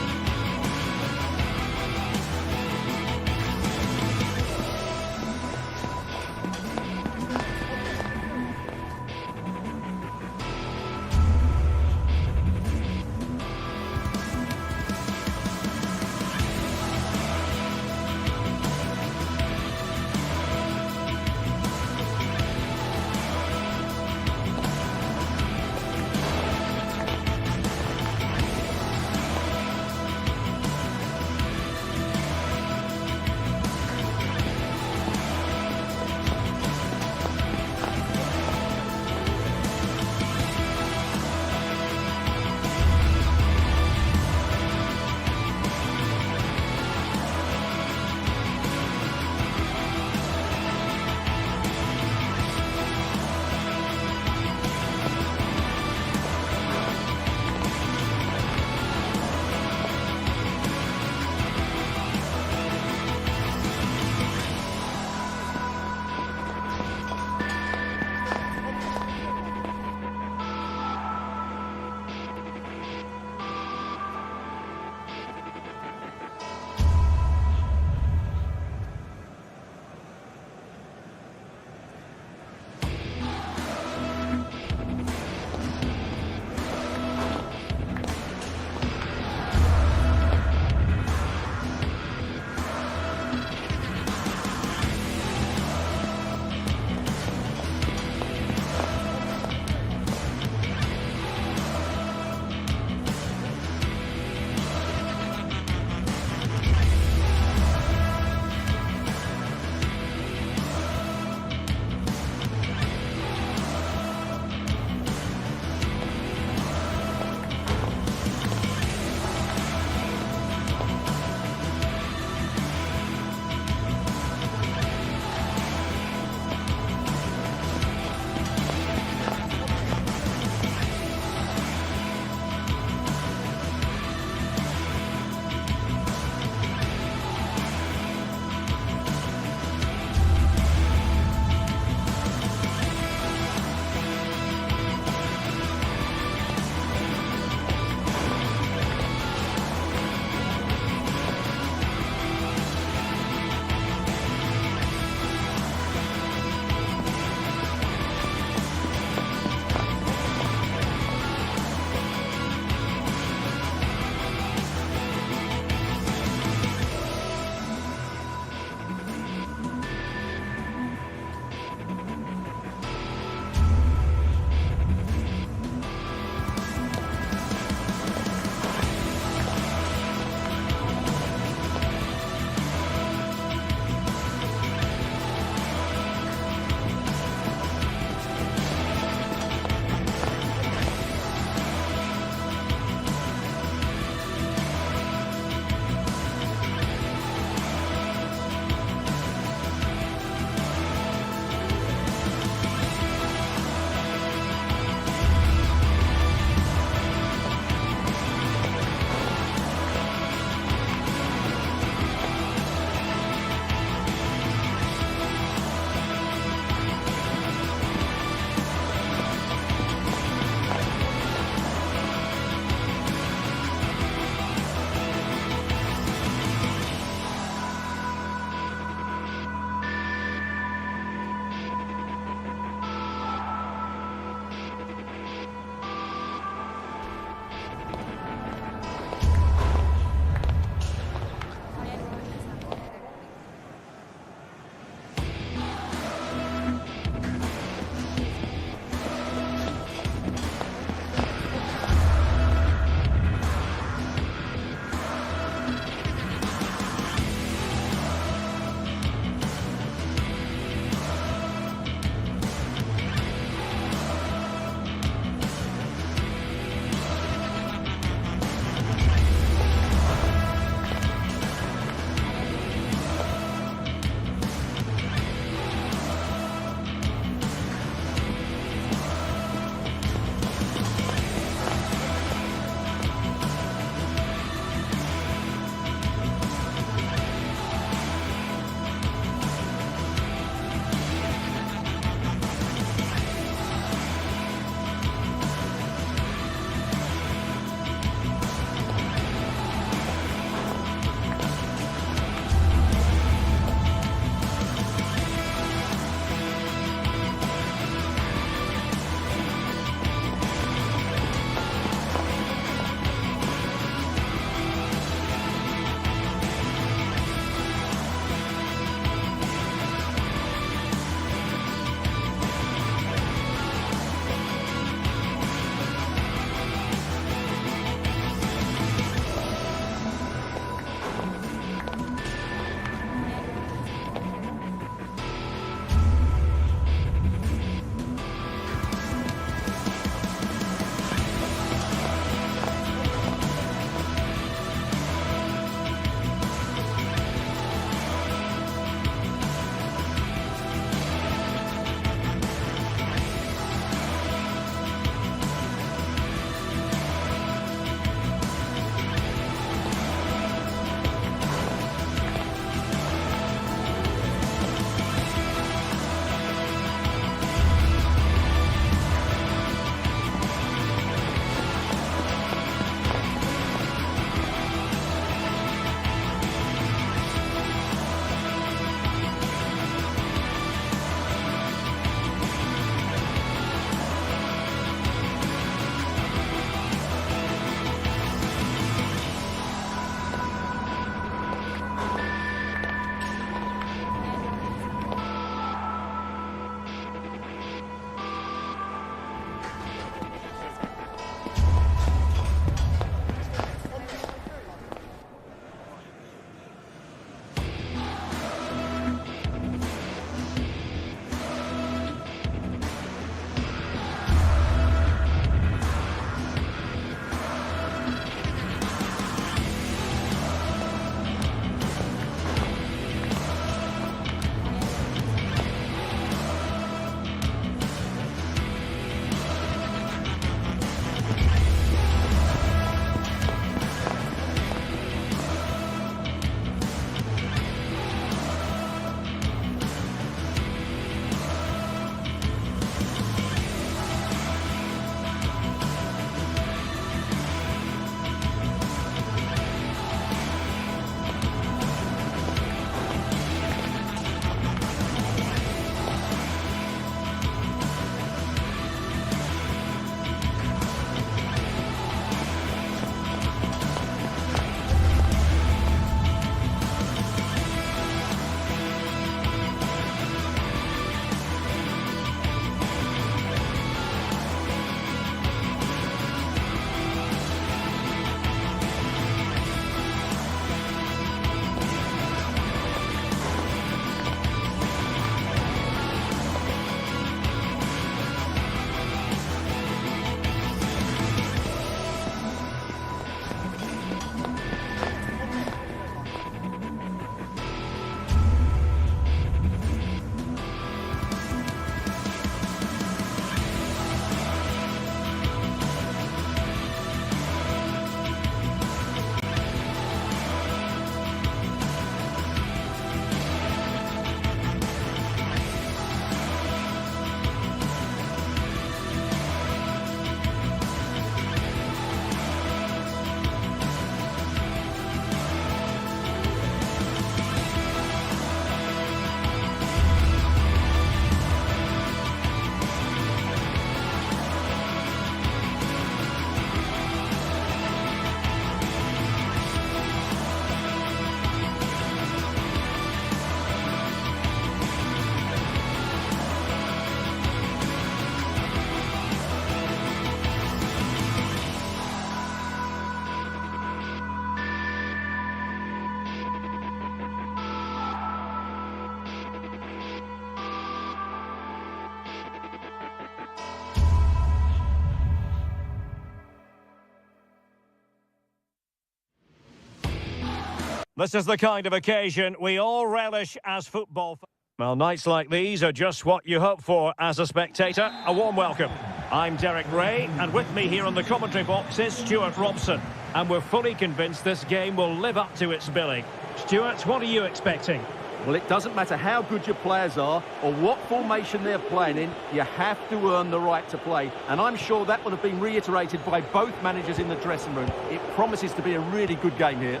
This is the kind of occasion we all relish as football fans. Well, nights like these are just what you hope for as a spectator. A warm welcome. I'm Derek Ray, and with me here on the commentary box is Stuart Robson. And we're fully convinced this game will live up to its billing. Stuart, what are you expecting? Well, it doesn't matter how good your players are or what formation they're playing in, you have to earn the right to play. And I'm sure that will have been reiterated by both managers in the dressing room. It promises to be a really good game here.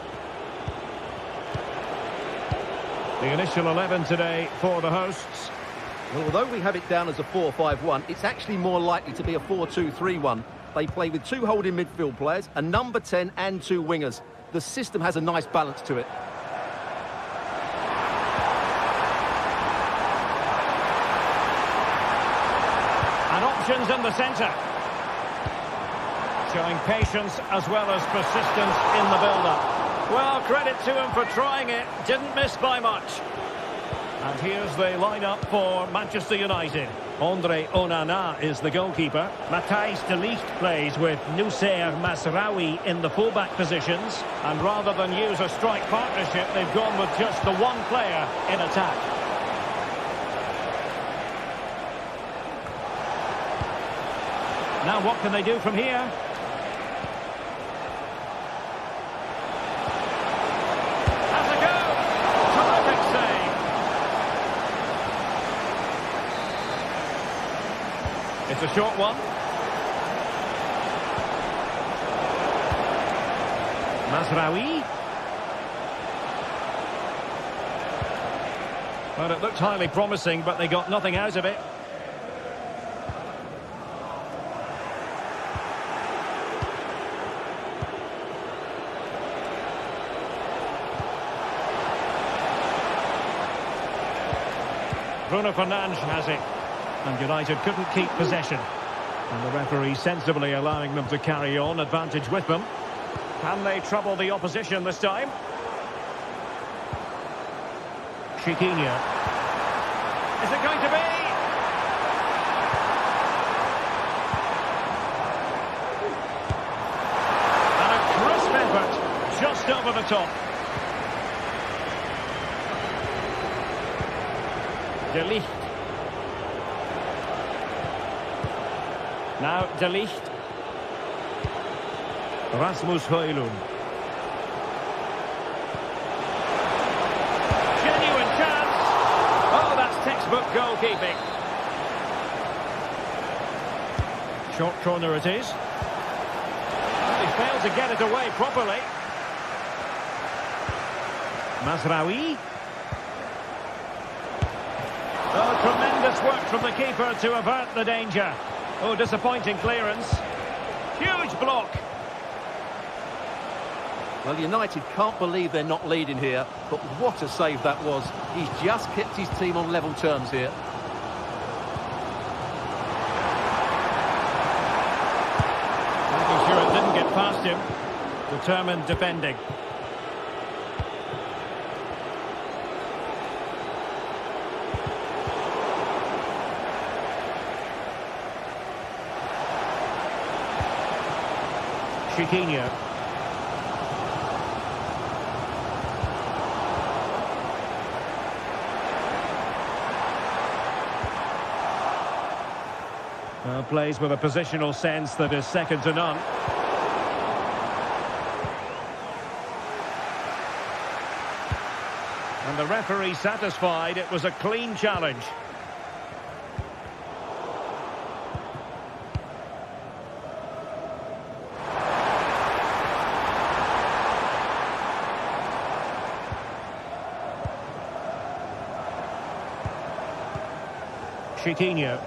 The initial 11 today for the hosts. Well, although we have it down as a 4-5-1, it's actually more likely to be a 4-2-3-1. They play with two holding midfield players, a number 10 and two wingers. The system has a nice balance to it. And options in the centre. Showing patience as well as persistence in the build-up. Well, credit to him for trying it. Didn't miss by much. And here's the lineup for Manchester United. Andre Onana is the goalkeeper. Matthijs de Ligt plays with Noussair Mazraoui in the fullback positions. And rather than use a strike partnership, they've gone with just the one player in attack. Now what can they do from here? It's a short one. Mazraoui. Well, it looked highly promising, but they got nothing out of it. Bruno Fernandes has it. And United couldn't keep possession. And the referee sensibly allowing them to carry on, advantage with them. Can they trouble the opposition this time? Chiquinho. Is it going to be? And a crisp effort, just over the top. De Ligt. Now De Ligt. Rasmus Højlund. Genuine chance. Oh, that's textbook goalkeeping. Short corner it is. He failed to get it away properly. Mazraoui. Oh, tremendous work from the keeper to avert the danger. Oh, disappointing clearance. Huge block. Well, United can't believe they're not leading here, but what a save that was. He's just kept his team on level terms here. Making sure it didn't get past him. Determined defending. Chiquinho. Well, plays with a positional sense that is second to none. And the referee satisfied it was a clean challenge. Chiquinho.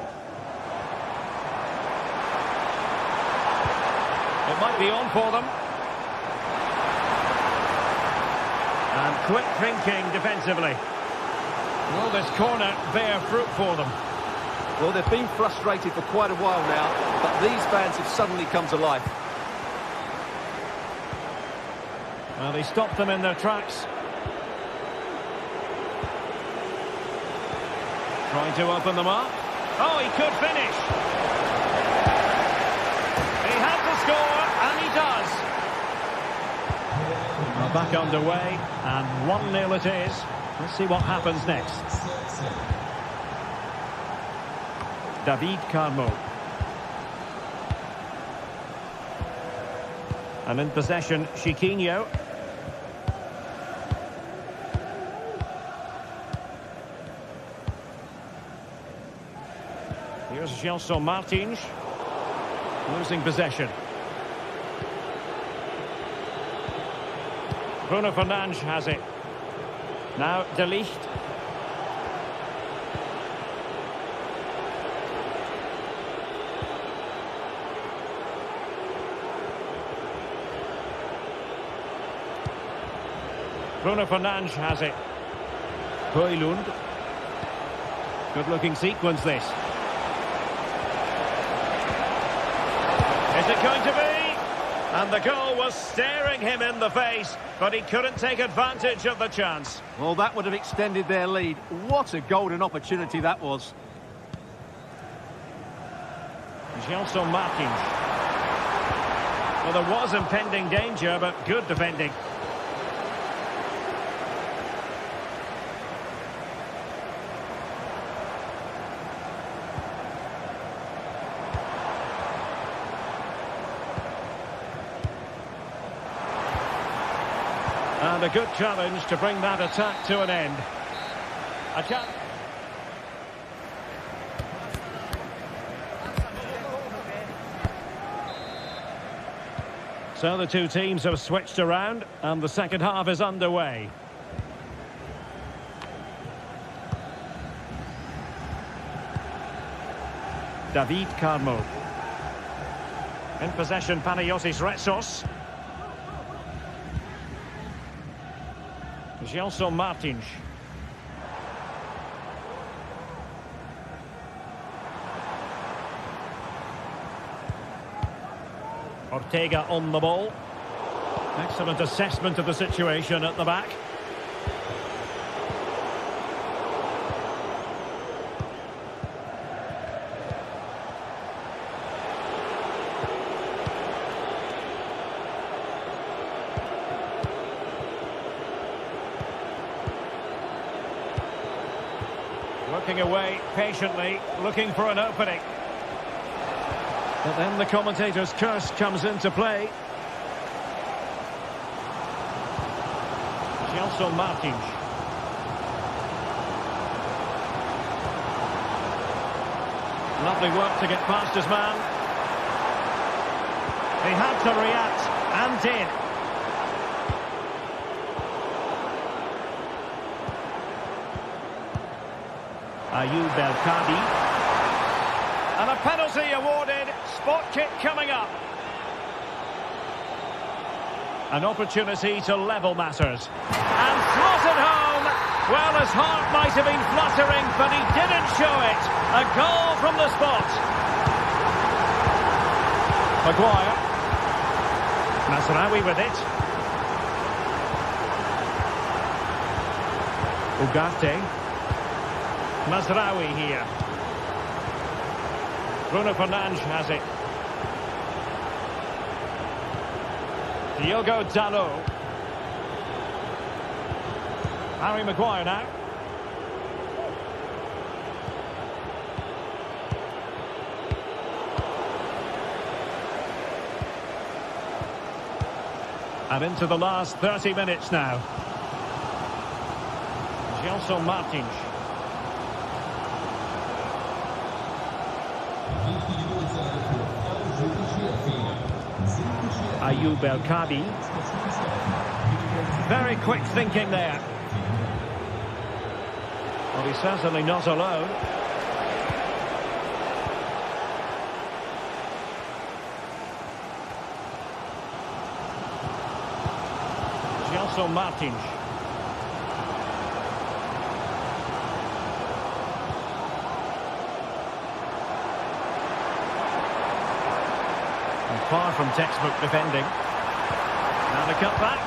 It might be on for them. And quick thinking defensively. Will this corner bear fruit for them? Well, they've been frustrated for quite a while now, but these fans have suddenly come to life. Well, he stopped them in their tracks. Trying to open them up. Oh, he could finish. He had to score, and he does. Well, back underway, and 1-0 it is. Let's see what happens next. David Carmo. And in possession, Chiquinho. Here's Gelson Martins. Losing possession. Bruno Fernandes has it. Now De Ligt. Bruno Fernandes has it. Højlund. Good looking sequence this. Is it going to be? And the goal was staring him in the face, but he couldn't take advantage of the chance. Well, that would have extended their lead. What a golden opportunity that was. Gelson Martins. Well, there was impending danger, but good defending. And a good challenge to bring that attack to an end. So the two teams have switched around, and the second half is underway. David Carmo. In possession, Panayotis Retsos. Gelson Martins. Ortega on the ball. Excellent assessment of the situation at the back. Looking away patiently, looking for an opening. But then the commentator's curse comes into play. Gelson Martins. Lovely work to get past his man. He had to react, and did. Ayoub El-Kadi. And a penalty awarded. Spot kick coming up. An opportunity to level matters. And slotted home. Well, his heart might have been fluttering, but he didn't show it. A goal from the spot. Maguire. Mazraoui with it. Ugarte. Mazraoui here. Bruno Fernandes has it. Diogo Dalot. Harry Maguire now. And into the last 30 minutes now. Gelson Martins. Ayoub El-Kadi. Very quick thinking there. Well, he's certainly not alone. Gelson Martins. Far from textbook defending. Now the cut back.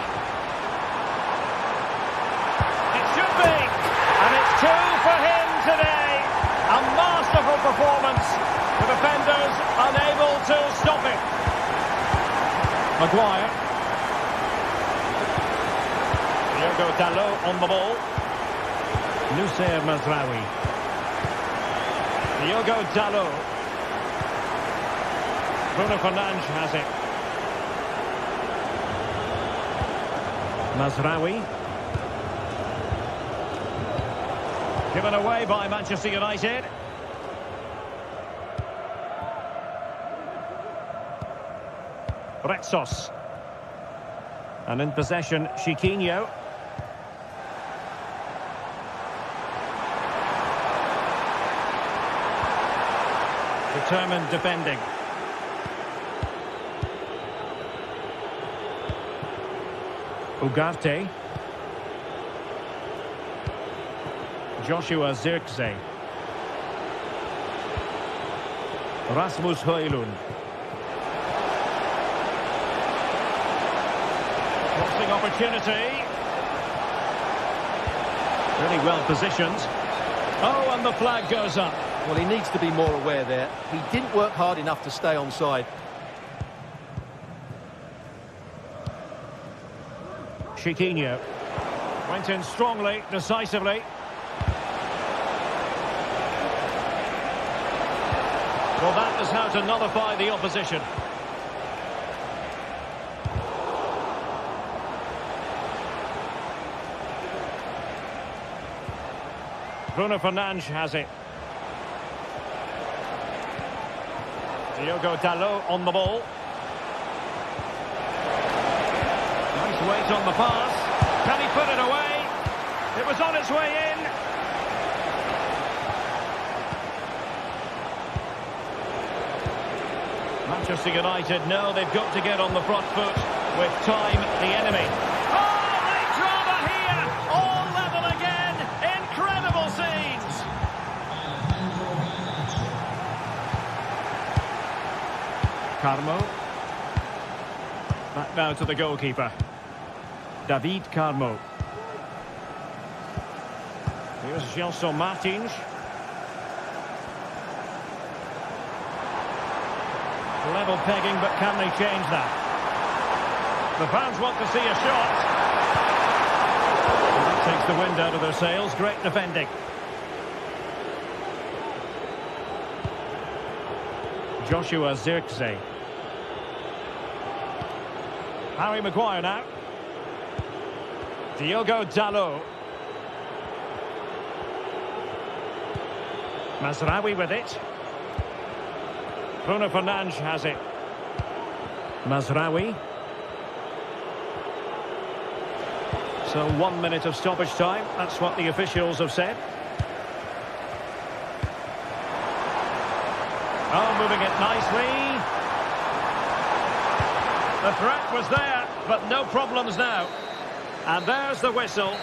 It should be. And it's 2 for him today. A masterful performance. The defenders unable to stop it. Maguire. Diogo Dalot on the ball. Nussair Mazraoui. Diogo Dalot. Bruno Fernandes has it. Mazraoui. Given away by Manchester United. Retsos. And in possession, Chiquinho. Determined defending. Ugarte. Joshua Zirkzee. Rasmus Højlund. Crossing opportunity. Really well positioned. Oh, and the flag goes up. Well, he needs to be more aware there. He didn't work hard enough to stay onside. Chiquinho. Went in strongly, decisively. Well, that is how to nullify the opposition. Bruno Fernandes has it. Diogo Dalot on the ball. Nice weight on the pass. Can he put it away? It was on its way in. Manchester United know they've got to get on the front foot with time the enemy. Oh, late drama here! All level again! Incredible scenes! Carmo. Back now to the goalkeeper. David Carmo. Here's Gelson Martins. Level pegging, but can they change that? The fans want to see a shot. And that takes the wind out of their sails. Great defending. Joshua Zirkzee. Harry Maguire now. Diogo Dalot. Mazraoui with it. Bruno Fernandes has it. Mazraoui. So 1 minute of stoppage time. That's what the officials have said. Oh, moving it nicely. The threat was there, but no problems now. And there's the whistle.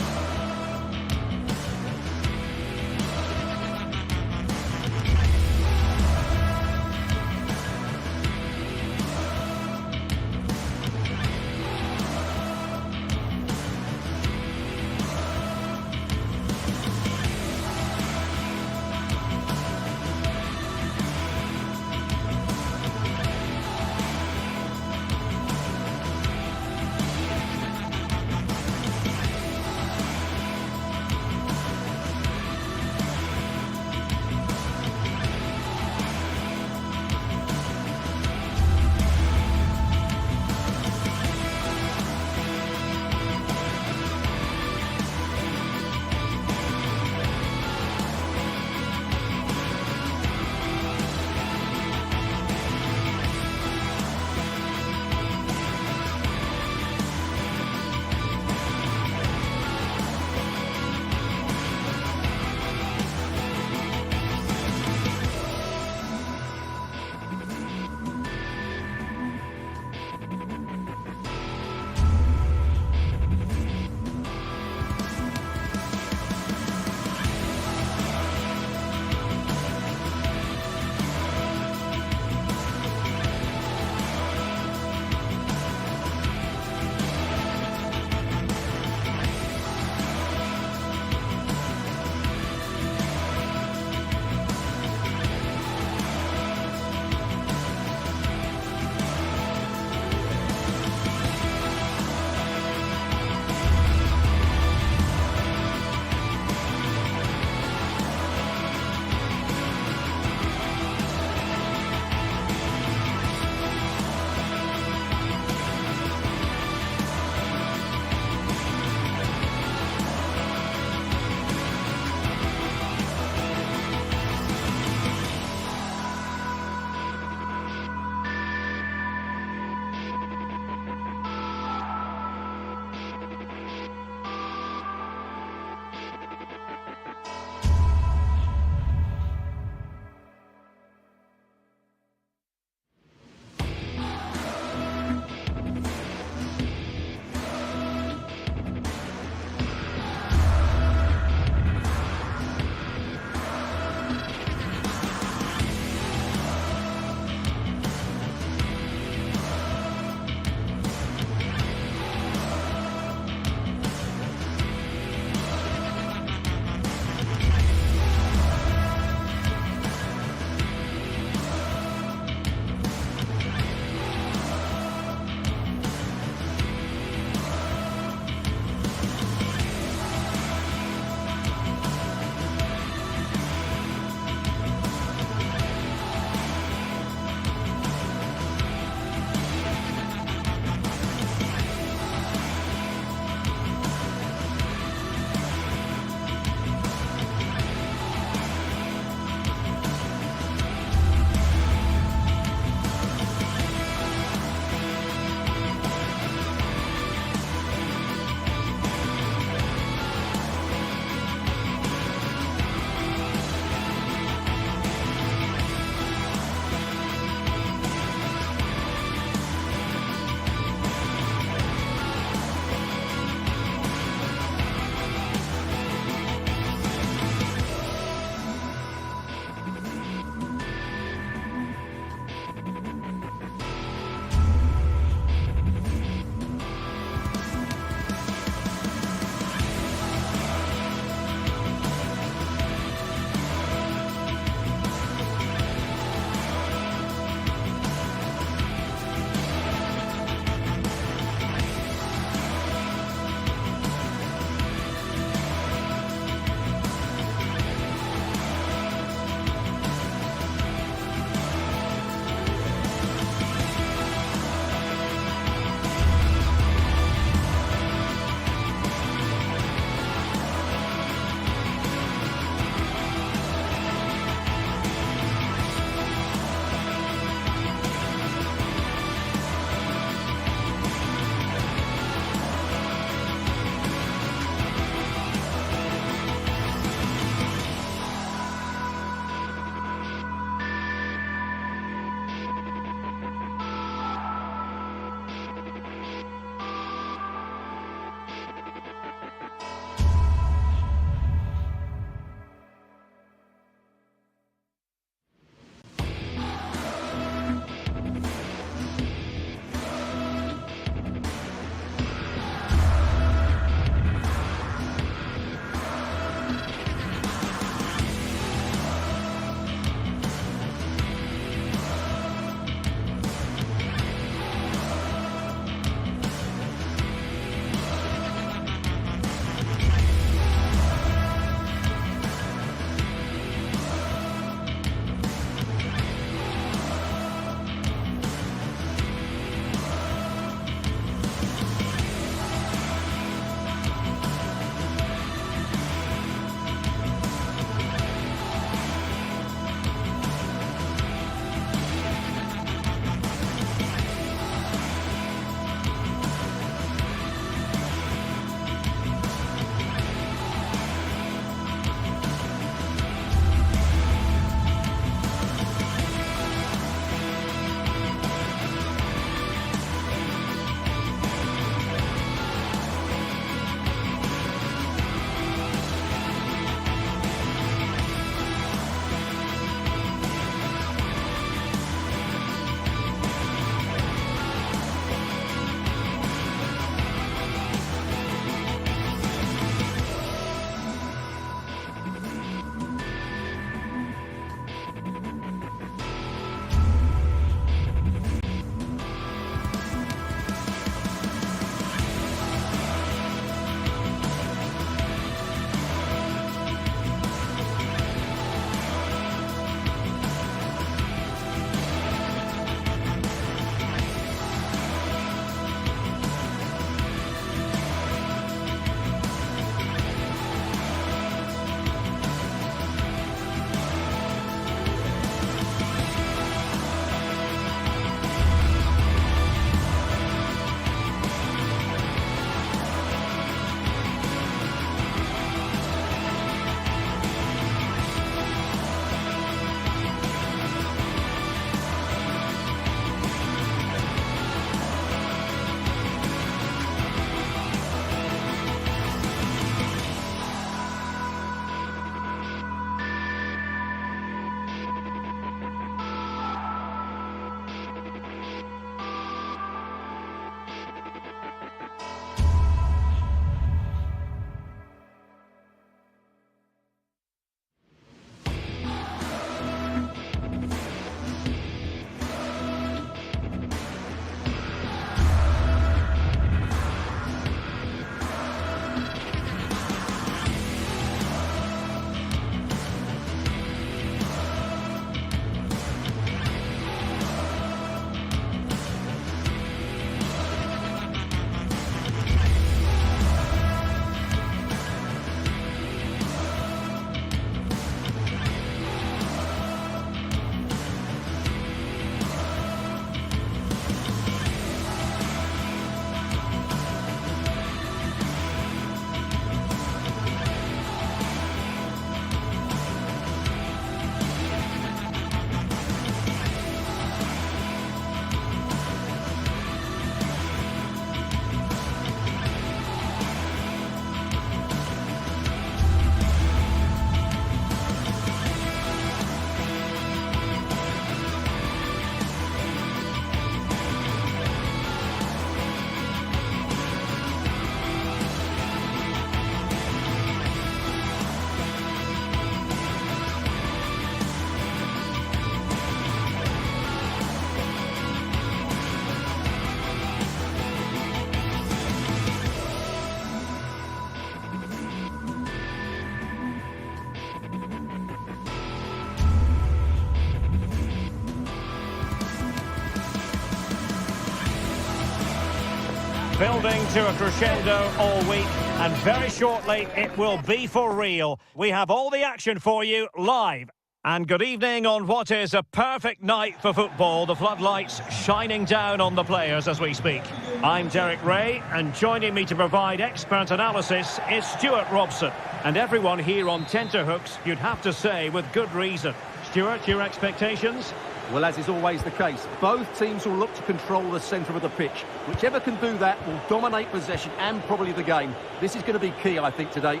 Building to a crescendo all week, and very shortly it will be for real. We have all the action for you live. And good evening on what is a perfect night for football. The floodlights shining down on the players as we speak. I'm Derek Ray, and joining me to provide expert analysis is Stuart Robson. And everyone here on tenterhooks, you'd have to say, with good reason. Stuart, your expectations? Well, as is always the case, both teams will look to control the centre of the pitch. Whichever can do that will dominate possession and probably the game. This is going to be key, I think, today.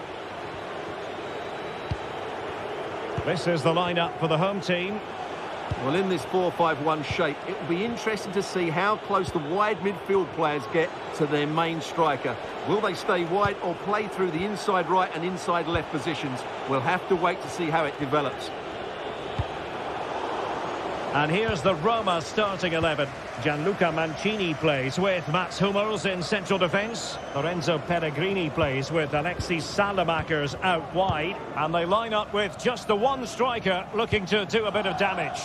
This is the lineup for the home team. Well, in this 4-5-1 shape, it will be interesting to see how close the wide midfield players get to their main striker. Will they stay wide or play through the inside right and inside left positions? We'll have to wait to see how it develops. And here's the Roma starting 11. Gianluca Mancini plays with Mats Hummels in central defence. Lorenzo Pellegrini plays with Alexis Salamakers out wide. And they line up with just the one striker looking to do a bit of damage.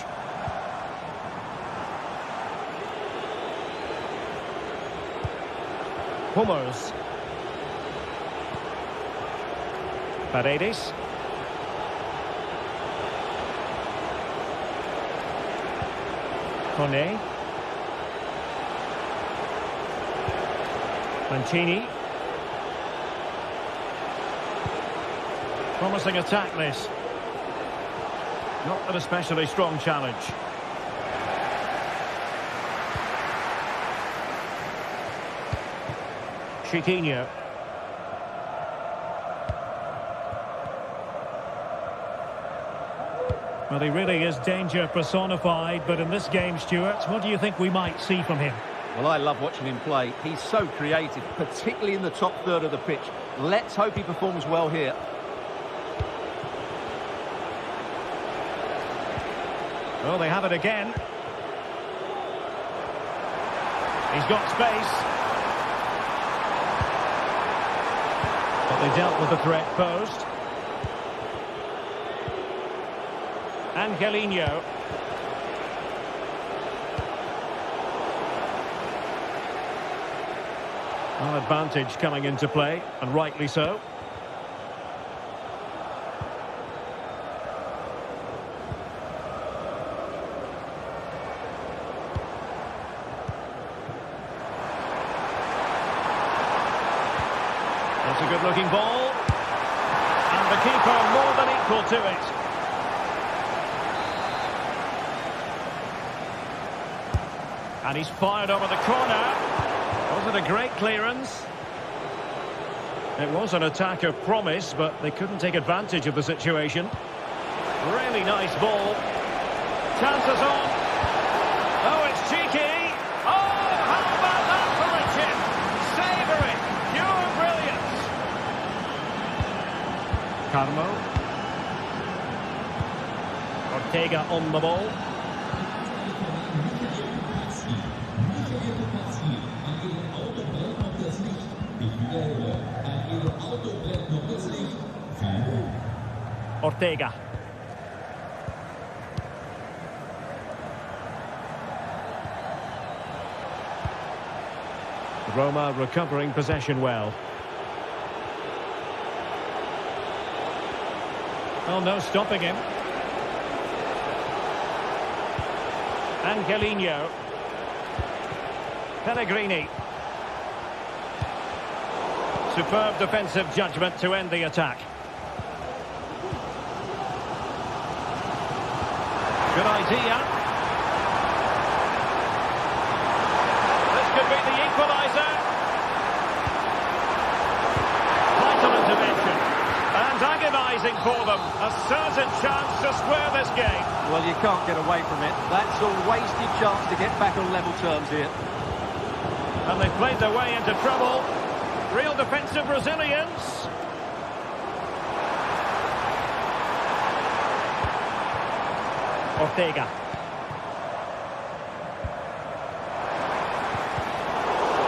Hummels. Paredes. Kone. Mancini. Promising attack this. Not an especially strong challenge. Chiquinho. Well, he really is danger personified, but in this game, Stuart, what do you think we might see from him? Well, I love watching him play. He's so creative, particularly in the top third of the pitch. Let's hope he performs well here. Well, they have it again. He's got space. But they dealt with the threat posed. Angelino. Well, advantage coming into play, and rightly so. That's a good-looking ball. And the keeper more than equal to it. And he's fired over the corner. Was it a great clearance? It was an attack of promise, but they couldn't take advantage of the situation. Really nice ball. Chances on. Oh, it's cheeky. Oh, how about that for a chip? Savoury. Pure brilliance. Carmo. Ortega on the ball. Ortega. Roma recovering possession well. Oh, no stopping him. Angelino. Pellegrini. Superb defensive judgment to end the attack. Good idea. This could be the equaliser. Vital intervention. And agonising for them. A certain chance to square this game. Well, you can't get away from it. That's a wasted chance to get back on level terms here. And they've played their way into trouble. Real defensive resilience. Ortega.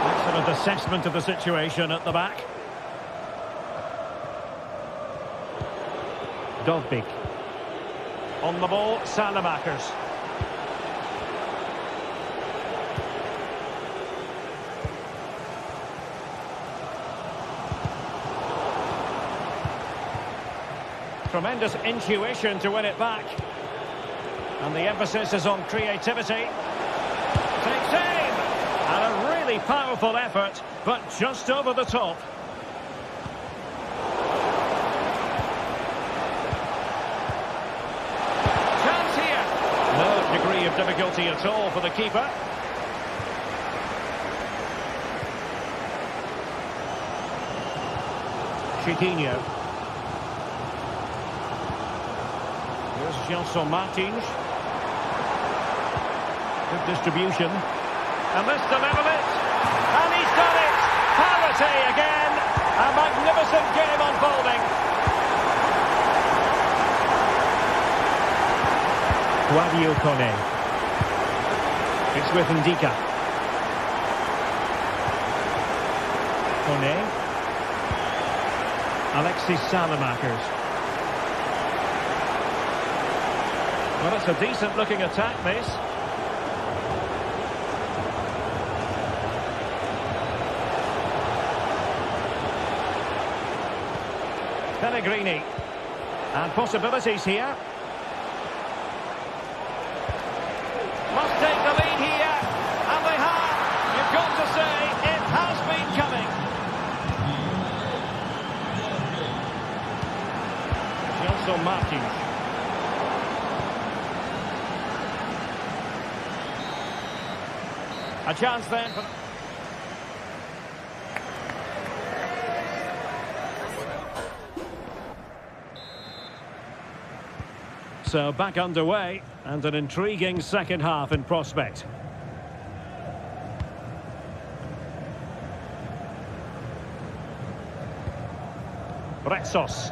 Excellent assessment of the situation at the back. Dovbik. On the ball, Salamakers. Tremendous intuition to win it back. And the emphasis is on creativity. Takes aim! And a really powerful effort, but just over the top. Chance here. No degree of difficulty at all for the keeper. Chiquinho. Here's Gelson Martins. Good distribution. And this to level it. And he's done it. Parity again. A magnificent game unfolding. Guadio Kone. It's with Ndika. Kone. Alexis Salamakers. Well, it's a decent-looking attack, this. Pellegrini. And possibilities here. Must take the lead here. And they have. You've got to say, it has been coming. Gelson Martins. A chance then for... So back underway, and an intriguing second half in prospect. Retsos.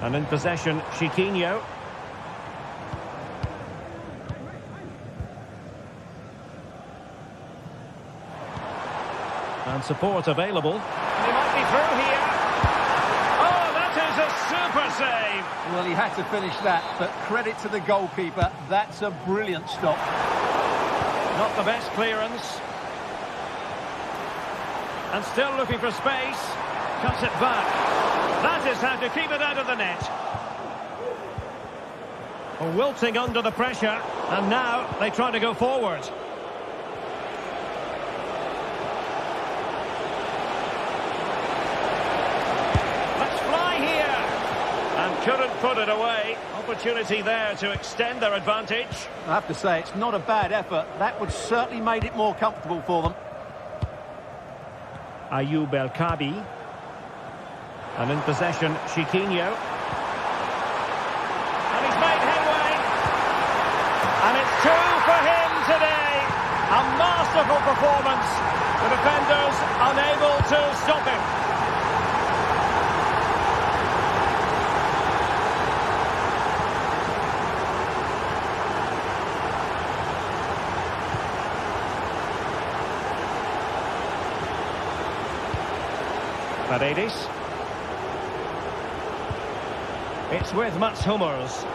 And in possession, Chiquinho. And support available. He might be through here. Oh, that is a super save. Well, he had to finish that, but credit to the goalkeeper. That's a brilliant stop. Not the best clearance. And still looking for space. Cuts it back. That is how to keep it out of the net. Wilting under the pressure. And now they try to go forward. Couldn't put it away. Opportunity there to extend their advantage. I have to say, it's not a bad effort. That would certainly made it more comfortable for them. Ayoub El Kabi. And in possession, Chiquinho. And he's made headway. And it's two for him today. A masterful performance. The defenders unable to stop him. Paredes. It's with Mats Hummels.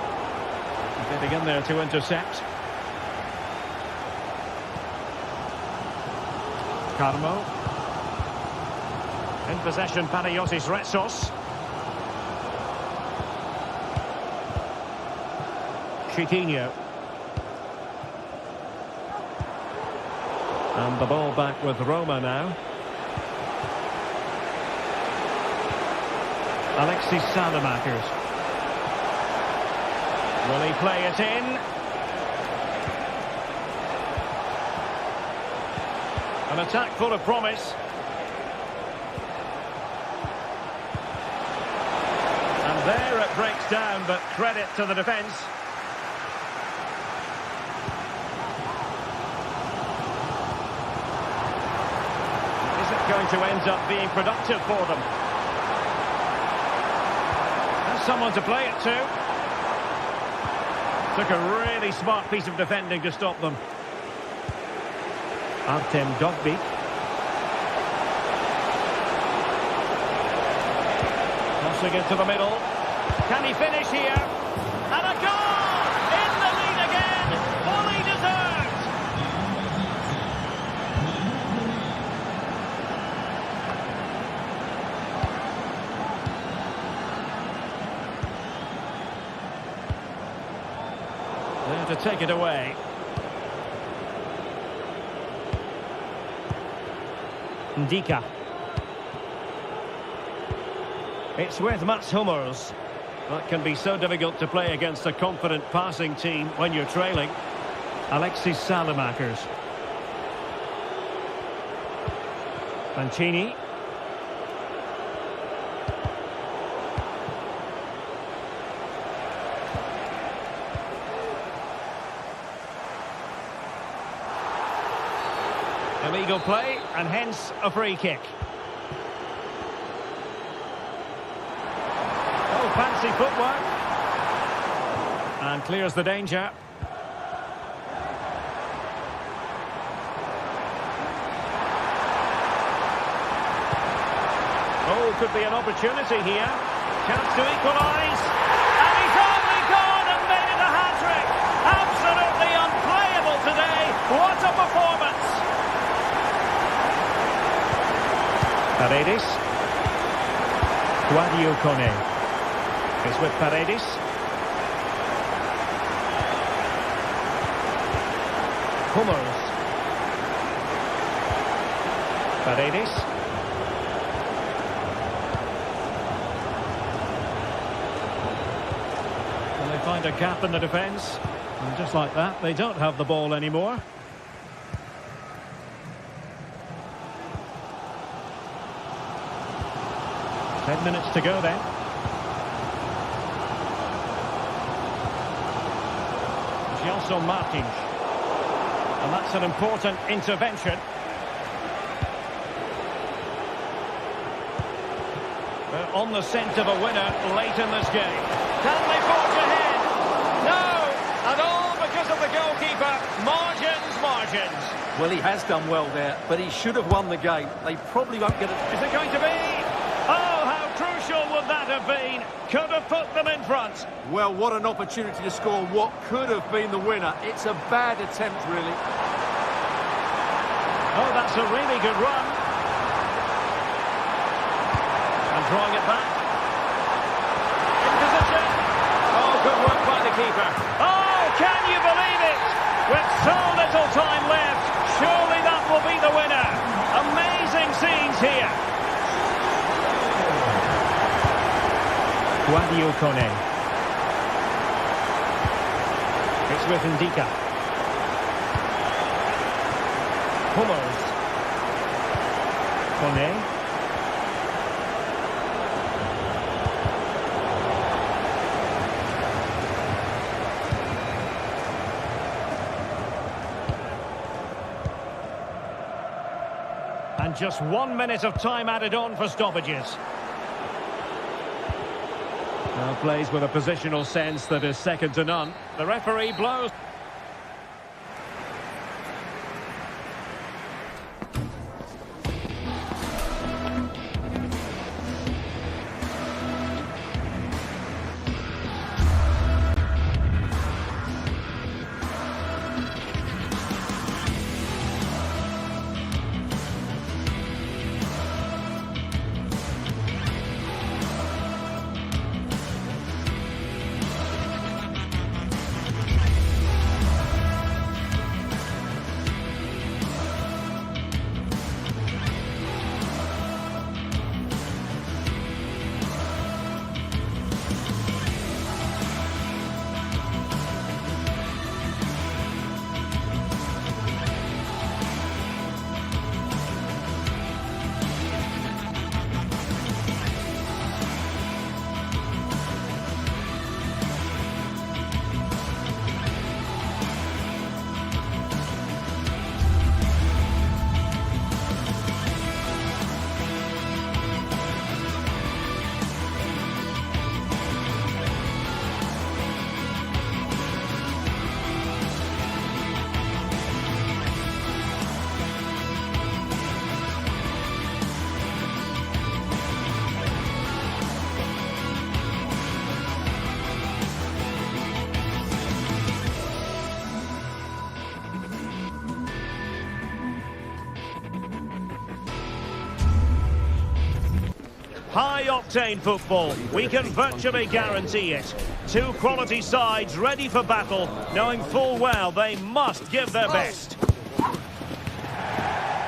Getting in there to intercept. Carmo. In possession, Panayotis Retsos. Chiquinho. And the ball back with Roma now. Alexis Salamakers. Will he play it in? An attack full of promise. And there it breaks down, but credit to the defence. Is it going to end up being productive for them? Someone to play it to. Took a really smart piece of defending to stop them. Artem Dovbyk. Crossing into the middle. Can he finish here? And a goal! In the lead again! Fully deserved! There to take it away. Ndika. It's with Mats Hummels. That can be so difficult to play against a confident passing team when you're trailing. Alexis Salamakers. Mancini. Illegal play, and hence a free kick. Oh, fancy footwork. And clears the danger. Oh, could be an opportunity here. Chance to equalise. And he's only gone and made it a hat-trick. Absolutely unplayable today. What a performance. Paredes. Guadio Kone is with Paredes. Hummels. Paredes. And they find a gap in the defence. And just like that, they don't have the ball anymore. Ten minutes to go then. Gelson Martins. And that's an important intervention. They're on the scent of a winner late in this game. Can they forge ahead? No! And all because of the goalkeeper. Margins. Well, he has done well there, but he should have won the game. They probably won't get it. Is it going to be? Oh, how crucial would that have been? Could have put them in front. Well, what an opportunity to score what could have been the winner. It's a bad attempt, really. Oh, that's a really good run. And drawing it back. In position. Oh, good work by the keeper. Oh, can you believe it? With so little time left, surely that will be the winner. Amazing scenes here. Guadio Kone. It's with Ndika. Hummels. Kone. And just 1 minute of time added on for stoppages. Now plays with a positional sense that is second to none. The referee blows. High-octane football. We can virtually guarantee it. two quality sides ready for battle, knowing full well they must give their best.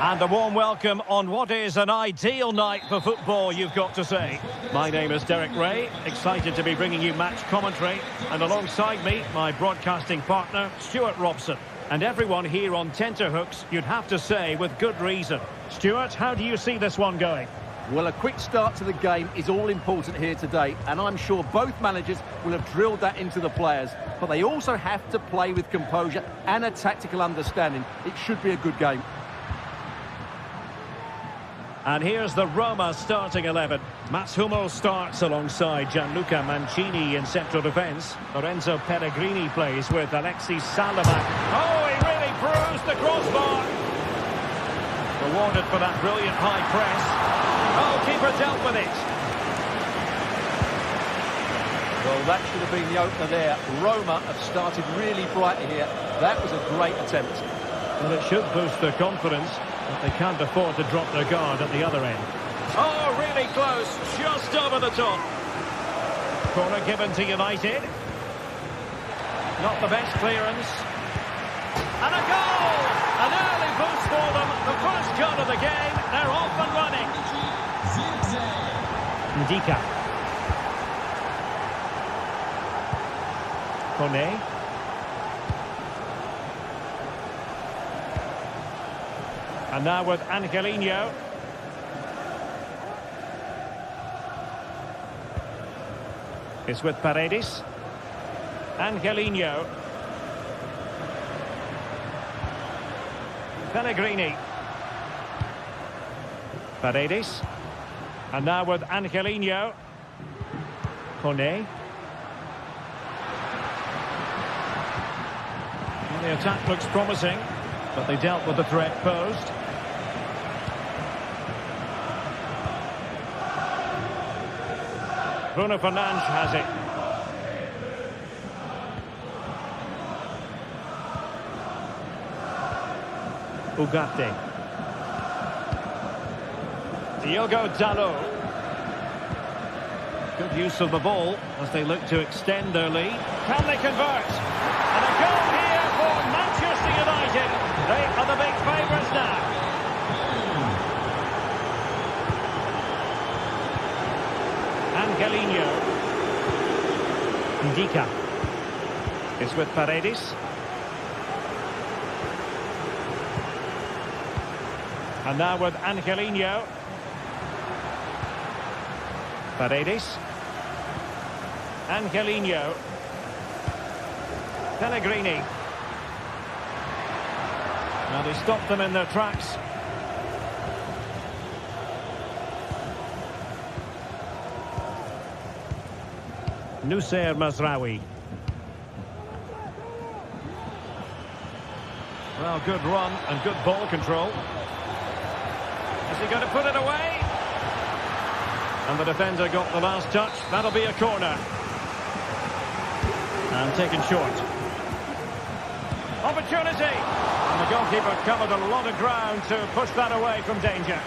And a warm welcome on what is an ideal night for football, you've got to say. My name is Derek Ray, excited to be bringing you match commentary. And alongside me, my broadcasting partner, Stuart Robson. And everyone here on tenterhooks, you'd have to say, with good reason. Stuart, how do you see this one going? Well, a quick start to the game is all important here today, and I'm sure both managers will have drilled that into the players. But they also have to play with composure and a tactical understanding. It should be a good game. And here's the Roma starting 11. Mats Hummels starts alongside Gianluca Mancini in central defence. Lorenzo Pellegrini plays with Alexis Salamak. Oh, he really bruised the crossbar. Rewarded for that brilliant high press. Oh, keeper dealt with it. Well, that should have been the opener there. Roma have started really brightly here. That was a great attempt. Well, it should boost their confidence. But they can't afford to drop their guard at the other end. Oh, really close, just over the top. Corner given to United. Not the best clearance. And a goal! An early boost for them. The first goal of the game. They're off and running. Ndika. Kone. And now with Angelino. It's with Paredes. Angelino. Pellegrini. Paredes. And now with Angelino. Kone. Well, the attack looks promising, but they dealt with the threat posed. Bruno Fernandes has it. Ugarte. Diogo Dalot. Good use of the ball as they look to extend their lead. Can they convert? And a goal here for Manchester United. They are the big favourites now. Angelino. Ndika. It's with Paredes. And now with Angelino. Paredes. Angelino. Pellegrini. Now they stopped them in their tracks. Nusayr Mazraoui. Well, good run and good ball control. Is he going to put it away? And the defender got the last touch. That'll be a corner. And taken short. Opportunity! And the goalkeeper covered a lot of ground to push that away from danger.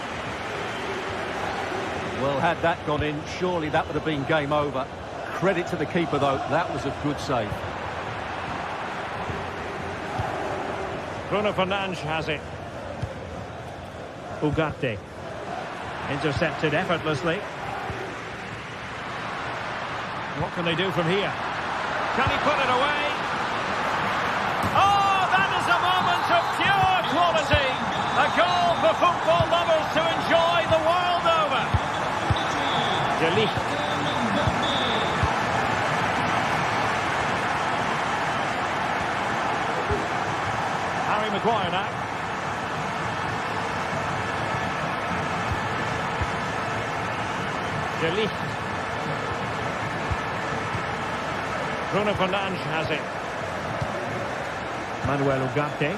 Well, had that gone in, surely that would have been game over. Credit to the keeper, though. That was a good save. Bruno Fernandes has it. Ugarte. Intercepted effortlessly. What can they do from here? Can he put it away? Oh, that is a moment of pure quality. A goal for football lovers to enjoy the world over. De Ligt. Harry Maguire now. De Ligt. Bruno Fernandes has it. Manuel Ugarte.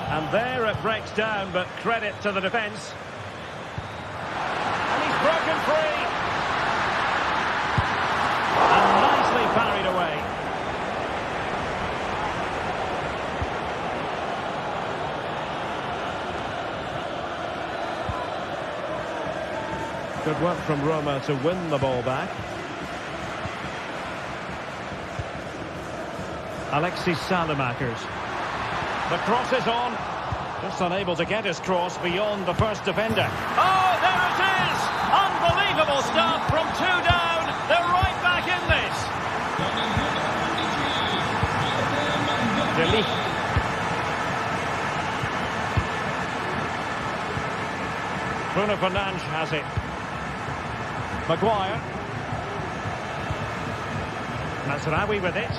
And there it breaks down, but credit to the defence. And he's broken free. And nicely parried away. Good work from Roma to win the ball back. Alexis Salamakers. The cross is on. Just unable to get his cross beyond the first defender. Oh, there it is! Unbelievable stuff from 2 down. They're right back in this. De Ligt. Bruno Fernandes has it. Maguire. Mazraoui with it.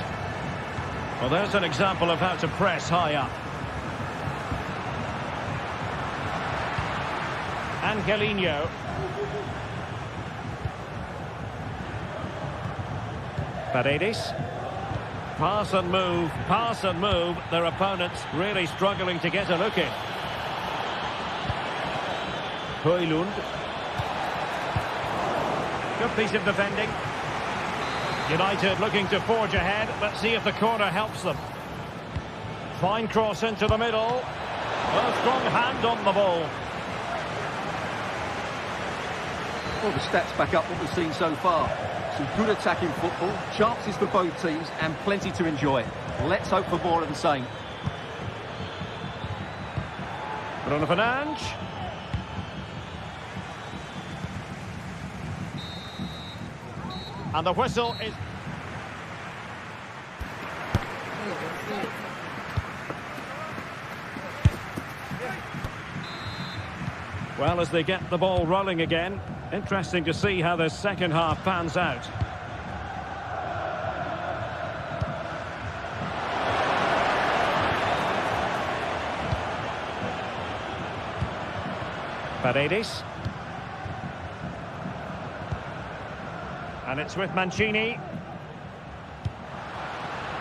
Well, there's an example of how to press high up. Angelino. Paredes. Pass and move, pass and move. Their opponents really struggling to get a look in. Højlund. Good piece of defending. United looking to forge ahead. Let's see if the corner helps them. Fine cross into the middle. A strong hand on the ball. Well, the stats back up what we've seen so far. Some good attacking football, chances for both teams, and plenty to enjoy. Let's hope for more of the same. Bruno Fernandes. And the whistle is... Well, as they get the ball rolling again, interesting to see how the second half pans out. Paredes. And it's with Mancini.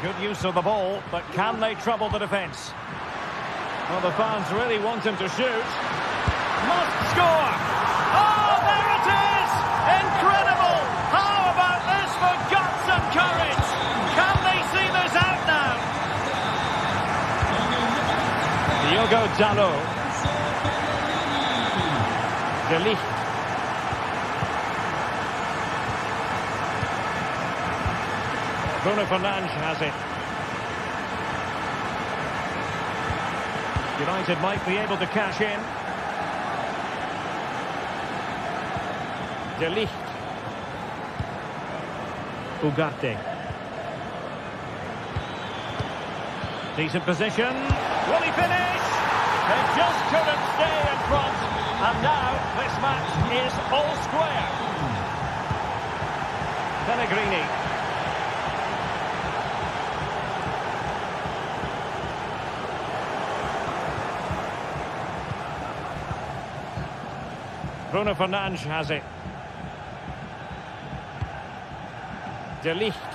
Good use of the ball, but can they trouble the defence? Well, the fans really want him to shoot. Must score! Oh, there it is! Incredible! How about this for guts and courage? Can they see this out now? Diogo Dalot. De Ligt. Bruno Fernandes has it. United might be able to cash in. De Ligt. Ugarte. Decent position. Will he finish? They just couldn't stay in front. And now this match is all square. Pellegrini. Bruno Fernandes has it. De Ligt.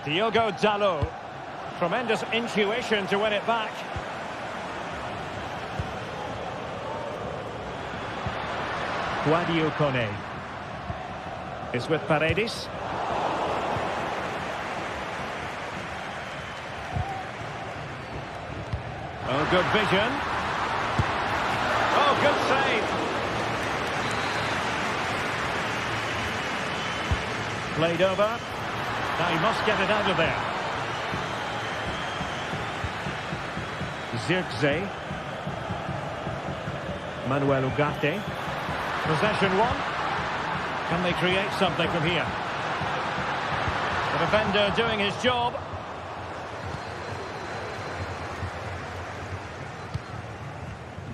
Diogo Dalot. Tremendous intuition to win it back. Guadio Kone is with Paredes. Oh, good vision. Oh, good save. Played over. Now he must get it out of there. Zirkzee. Manuel Ugarte. Possession one. Can they create something from here? The defender doing his job.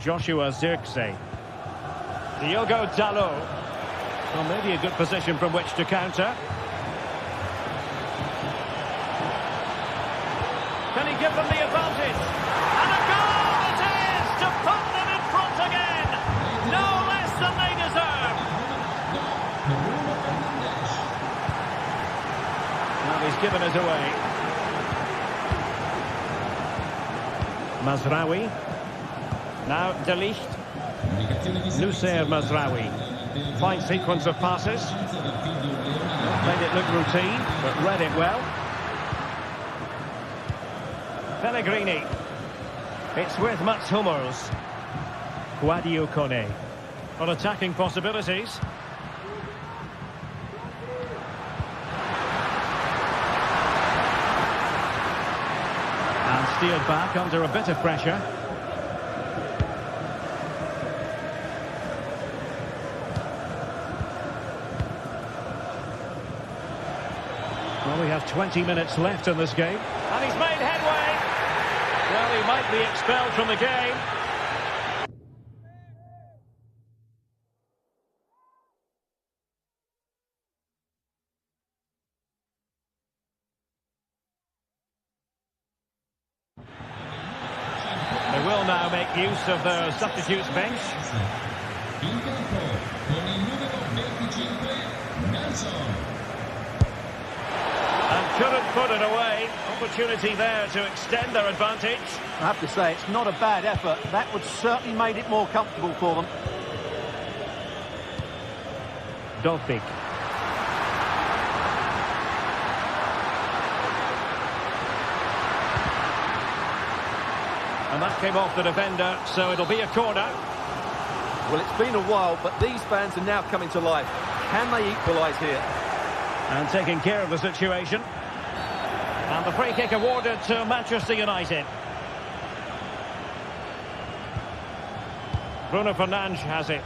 Joshua Zirkzee. Diogo Dalot. Well, maybe a good position from which to counter. Can he give them the advantage? And a goal it is to put them in front again. No less than they deserve. Well, he's given it away. Mazraoui. Now De Ligt. Noussair Mazraoui. Fine sequence of passes. Made it look routine, but read it well. Pellegrini. It's with Mats Hummels. Kone. On attacking possibilities. And steered back under a bit of pressure. Well, we have 20 minutes left in this game. And he's made headway. Well, he might be expelled from the game. They will now make use of their substitutes bench. And couldn't put it away. Opportunity there to extend their advantage. I have to say, it's not a bad effort. That would certainly made it more comfortable for them. Dolpik. And that came off the defender, so it'll be a corner. Well, it's been a while, but these fans are now coming to life. Can they equalise here? And taking care of the situation. And the free kick awarded to Manchester United. Bruno Fernandes has it.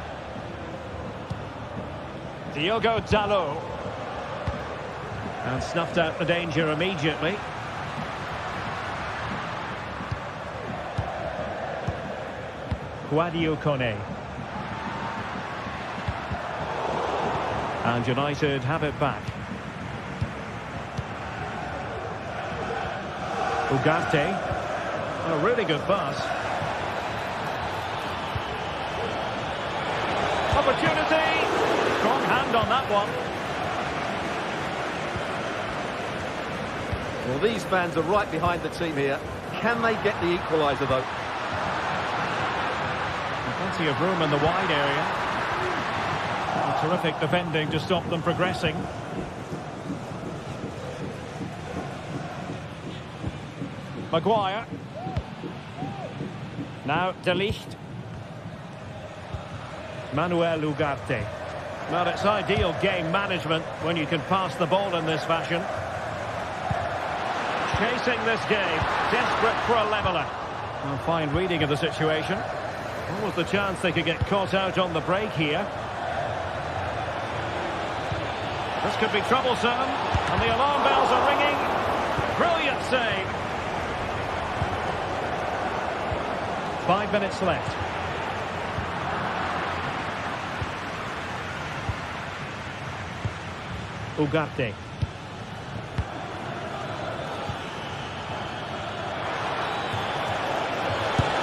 Diogo Dalot. And snuffed out the danger immediately. Kone. And United have it back. Ugarte. A really good pass. Opportunity. Strong hand on that one. Well, these fans are right behind the team here. Can they get the equaliser, though? Plenty of room in the wide area. And terrific defending to stop them progressing. Maguire. Now De Ligt. Manuel Ugarte. Well, it's ideal game management when you can pass the ball in this fashion. Chasing this game, desperate for a leveller. Well, fine reading of the situation. What was the chance they could get caught out on the break here? This could be troublesome, and the alarm bells are ringing. Brilliant save. 5 minutes left. Ugarte.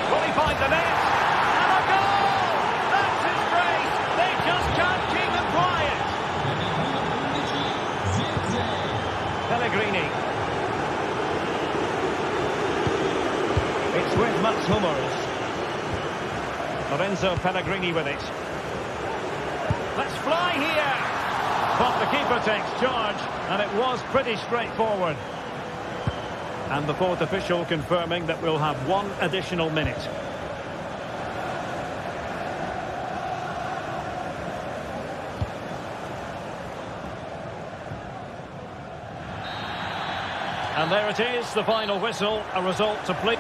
Will he find the net? And a goal! That's his grace! They just can't keep him quiet! Pellegrini. It's with Mats Hummels. Lorenzo Pellegrini with it. Let's fly here! But the keeper takes charge, and it was pretty straightforward. And the fourth official confirming that we'll have one additional minute. And there it is, the final whistle, a result to play.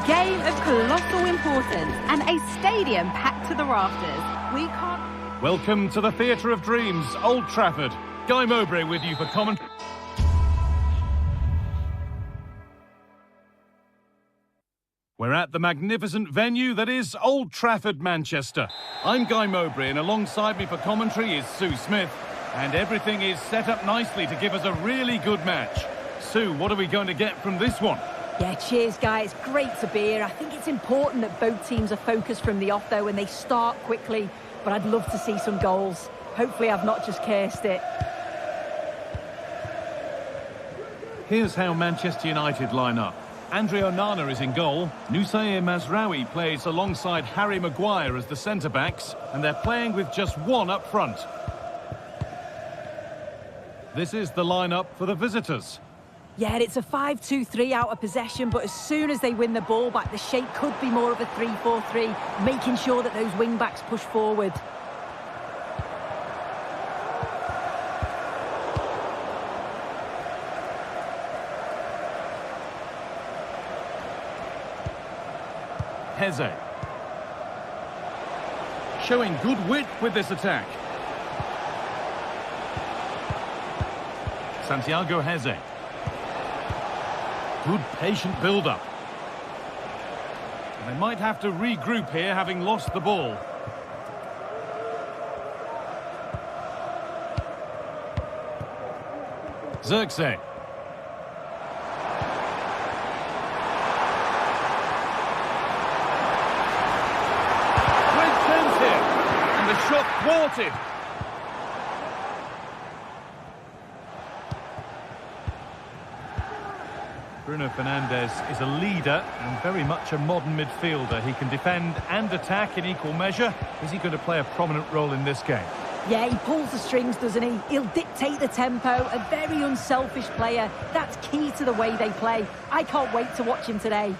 game of colossal importance and a stadium packed to the rafters. We can't... Welcome to the Theatre of Dreams, Old Trafford. Guy Mowbray with you for commentary. We're at the magnificent venue that is Old Trafford, Manchester. I'm Guy Mowbray, and alongside me for commentary is Sue Smith. And everything is set up nicely to give us a really good match. Sue, what are we going to get from this one? Yeah, cheers, guys. It's great to be here. I think it's important that both teams are focused from the off, though, and they start quickly. But I'd love to see some goals. Hopefully I've not just cursed it. Here's how Manchester United line up. Andre Onana is in goal. Nusayr Mazraoui plays alongside Harry Maguire as the centre-backs, and they're playing with just one up front. This is the lineup for the visitors. Yeah, it's a 5-2-3 out of possession, but as soon as they win the ball back, the shape could be more of a 3-4-3, making sure that those wing-backs push forward. Heze. Showing good wit with this attack. Santiago Heze. Good patient build-up. They might have to regroup here, having lost the ball. Zirkzee. Great chance here. And the shot thwarted. Bruno Fernandes is a leader and very much a modern midfielder. He can defend and attack in equal measure. Is he going to play a prominent role in this game? Yeah, he pulls the strings, doesn't he? He'll dictate the tempo. A very unselfish player. That's key to the way they play. I can't wait to watch him today.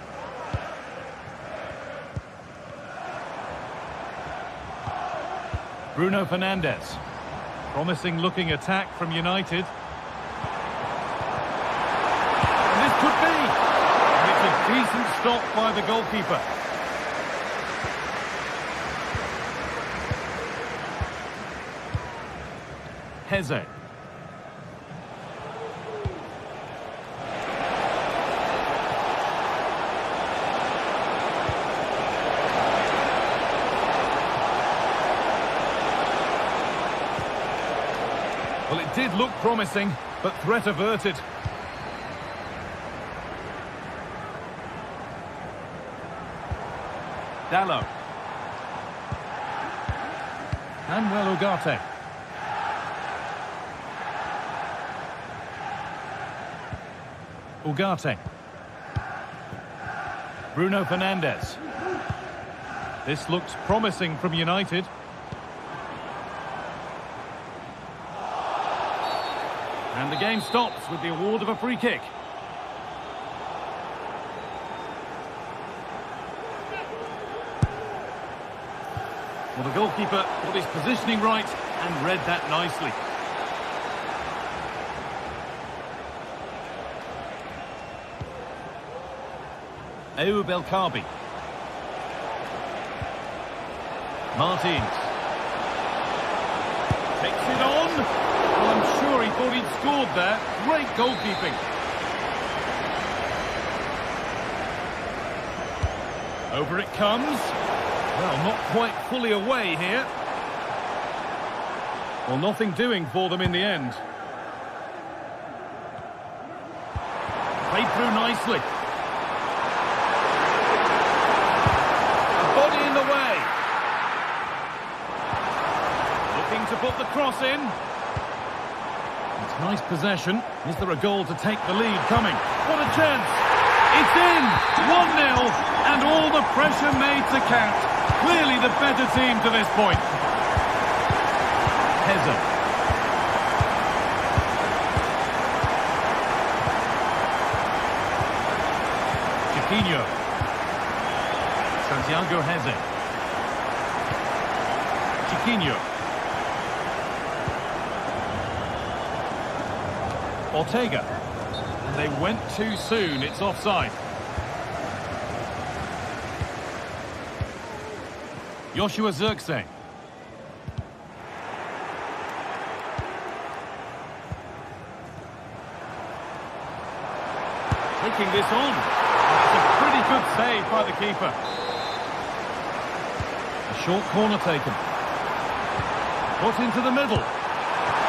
Bruno Fernandes. Promising looking attack from United. Could be. And it's a decent stop by the goalkeeper. Heze. Well, it did look promising, but threat averted. Dallo. Manuel Ugarte. Ugarte. Bruno Fernandes. This looks promising from United. And the game stops with the award of a free kick. Well, the goalkeeper got his positioning right and read that nicely. Ayoub El Kaabi. Martins. Takes it on. Well, I'm sure he thought he'd scored there. Great goalkeeping. Over it comes. Well, not quite fully away here. Well, nothing doing for them in the end. Played through nicely. A body in the way. Looking to put the cross in. It's nice possession. Is there a goal to take the lead coming? What a chance! It's in! 1-0, and all the pressure made to count. Clearly the better team to this point. Heze. Chiquinho. Santiago Heze. Chiquinho. Ortega. And they went too soon. It's offside. Joshua Zirkzee. Taking this on. It's a pretty good save by the keeper. A short corner taken. Put into the middle.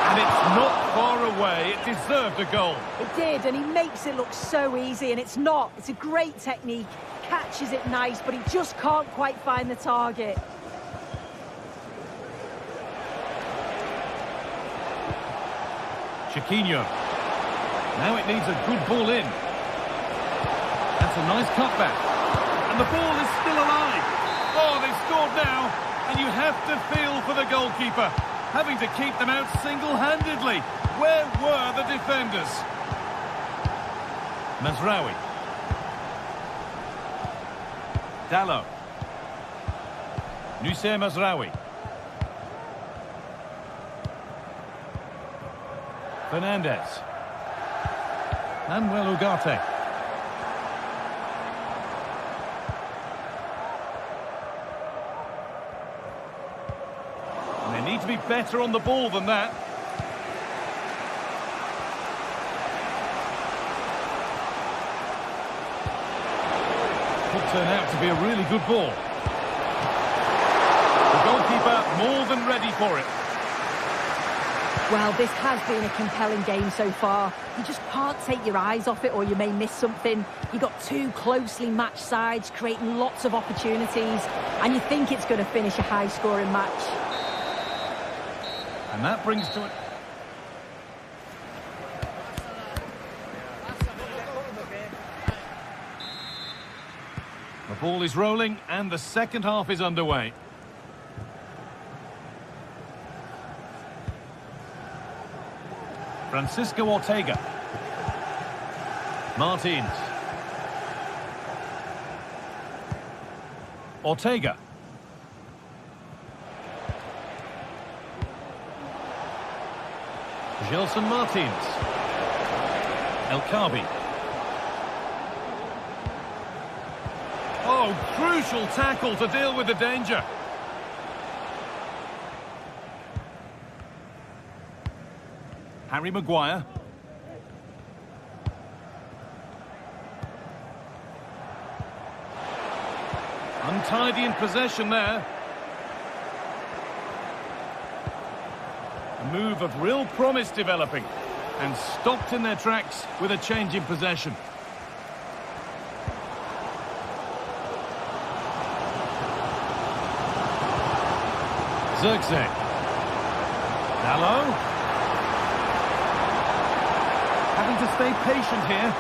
And it's not far away. It deserved a goal. It did, and he makes it look so easy, and it's not. It's a great technique. Catches it nice, but he just can't quite find the target. Chiquinho. Now it needs a good ball in. That's a nice cutback. And the ball is still alive. Oh, they've scored now. And you have to feel for the goalkeeper, having to keep them out single-handedly. Where were the defenders? Mazraoui. Dalot. Noussair Mazraoui. Fernandez. Manuel Ugarte. And they need to be better on the ball than that. Could turn out to be a really good ball. The goalkeeper more than ready for it. Well, this has been a compelling game so far. You just can't take your eyes off it or you may miss something. You've got two closely matched sides creating lots of opportunities, and you think it's going to finish a high-scoring match. And that brings to it. The ball is rolling and the second half is underway. Francisco Ortega. Martins. Ortega. Gelson Martins. El Khabi. Oh, crucial tackle to deal with the danger. Harry Maguire. Untidy in possession there. A move of real promise developing and stopped in their tracks with a change in possession. Zirkzee. Dalot. Having to stay patient here.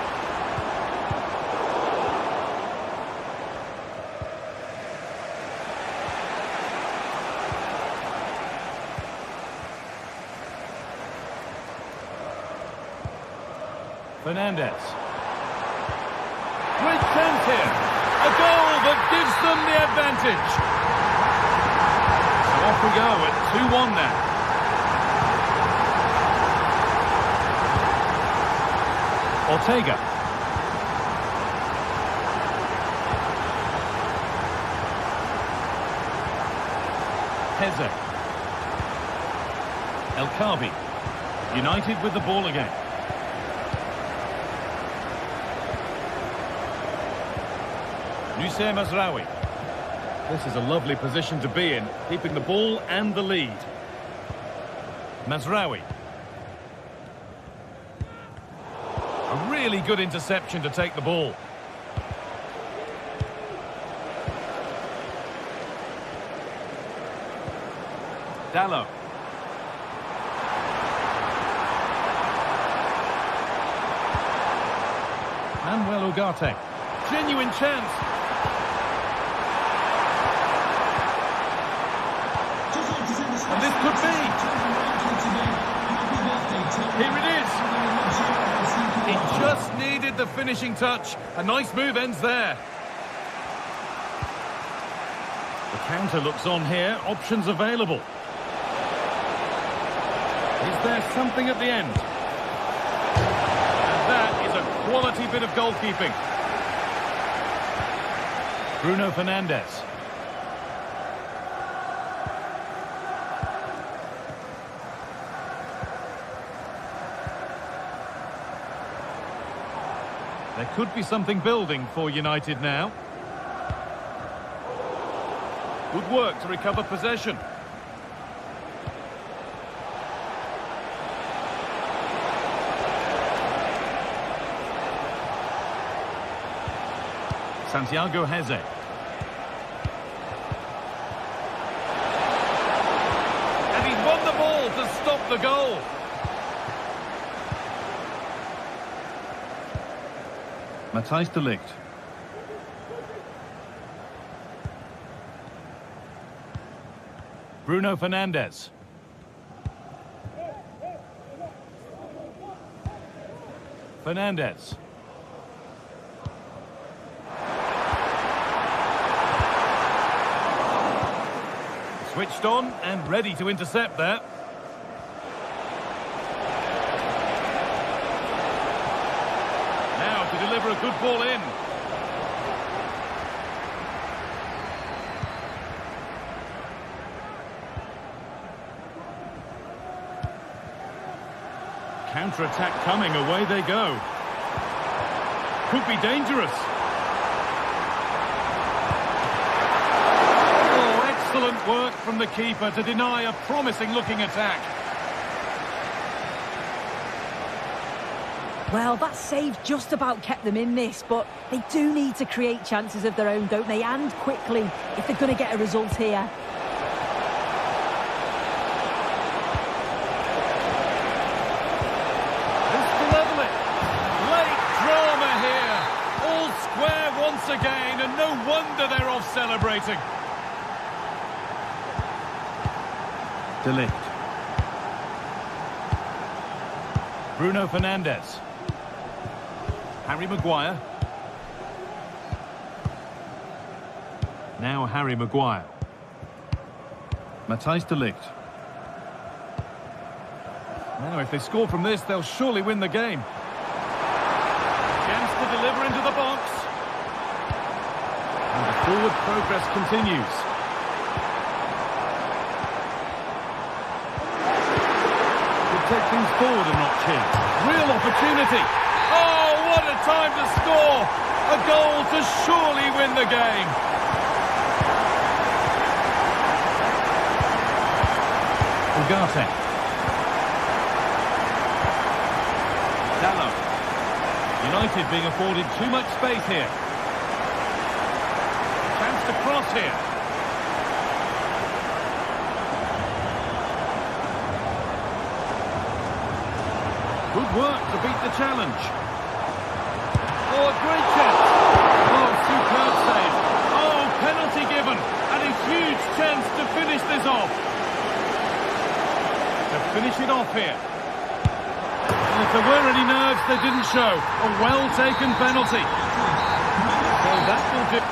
Fernandez. Great chance here. A goal that gives them the advantage. So off we go at 2-1 now. Ortega. Heze. El Khabi. United with the ball again. Noussair Mazraoui. This is a lovely position to be in, keeping the ball and the lead. Mazraoui. A really good interception to take the ball. Dalot. Manuel Ugarte. Genuine chance. And this could be. Here it is. It just needed the finishing touch. A nice move ends there. The counter looks on here. Options available. Is there something at the end? And that is a quality bit of goalkeeping. Bruno Fernandes. There could be something building for United now. Good work to recover possession. Santiago Heze. And he's won the ball to stop the goal. Matthijs de Ligt. Bruno Fernandes. Fernandes. Switched on and ready to intercept there. Now to deliver a good ball in. Counter-attack coming, away they go. Could be dangerous. Oh, excellent work from the keeper to deny a promising-looking attack. Well, that save just about kept them in this, but they do need to create chances of their own, don't they? And quickly, if they're going to get a result here. Again, and no wonder they're off celebrating. De Ligt. Bruno Fernandes. Harry Maguire. Now Harry Maguire. Matthijs de Ligt. Now if they score from this, they'll surely win the game. Chance to deliver into the box. And the forward progress continues. Could take things forward a notch here. Real opportunity. Oh, what a time to score! A goal to surely win the game. Ugarte. Dallo. United being afforded too much space here. To cross here. Good work to beat the challenge. Oh, a great chance. Oh, superb save. Oh, penalty given. And a huge chance to finish this off. To finish it off here. And if there were any nerves, they didn't show. A well-taken penalty. So that will do.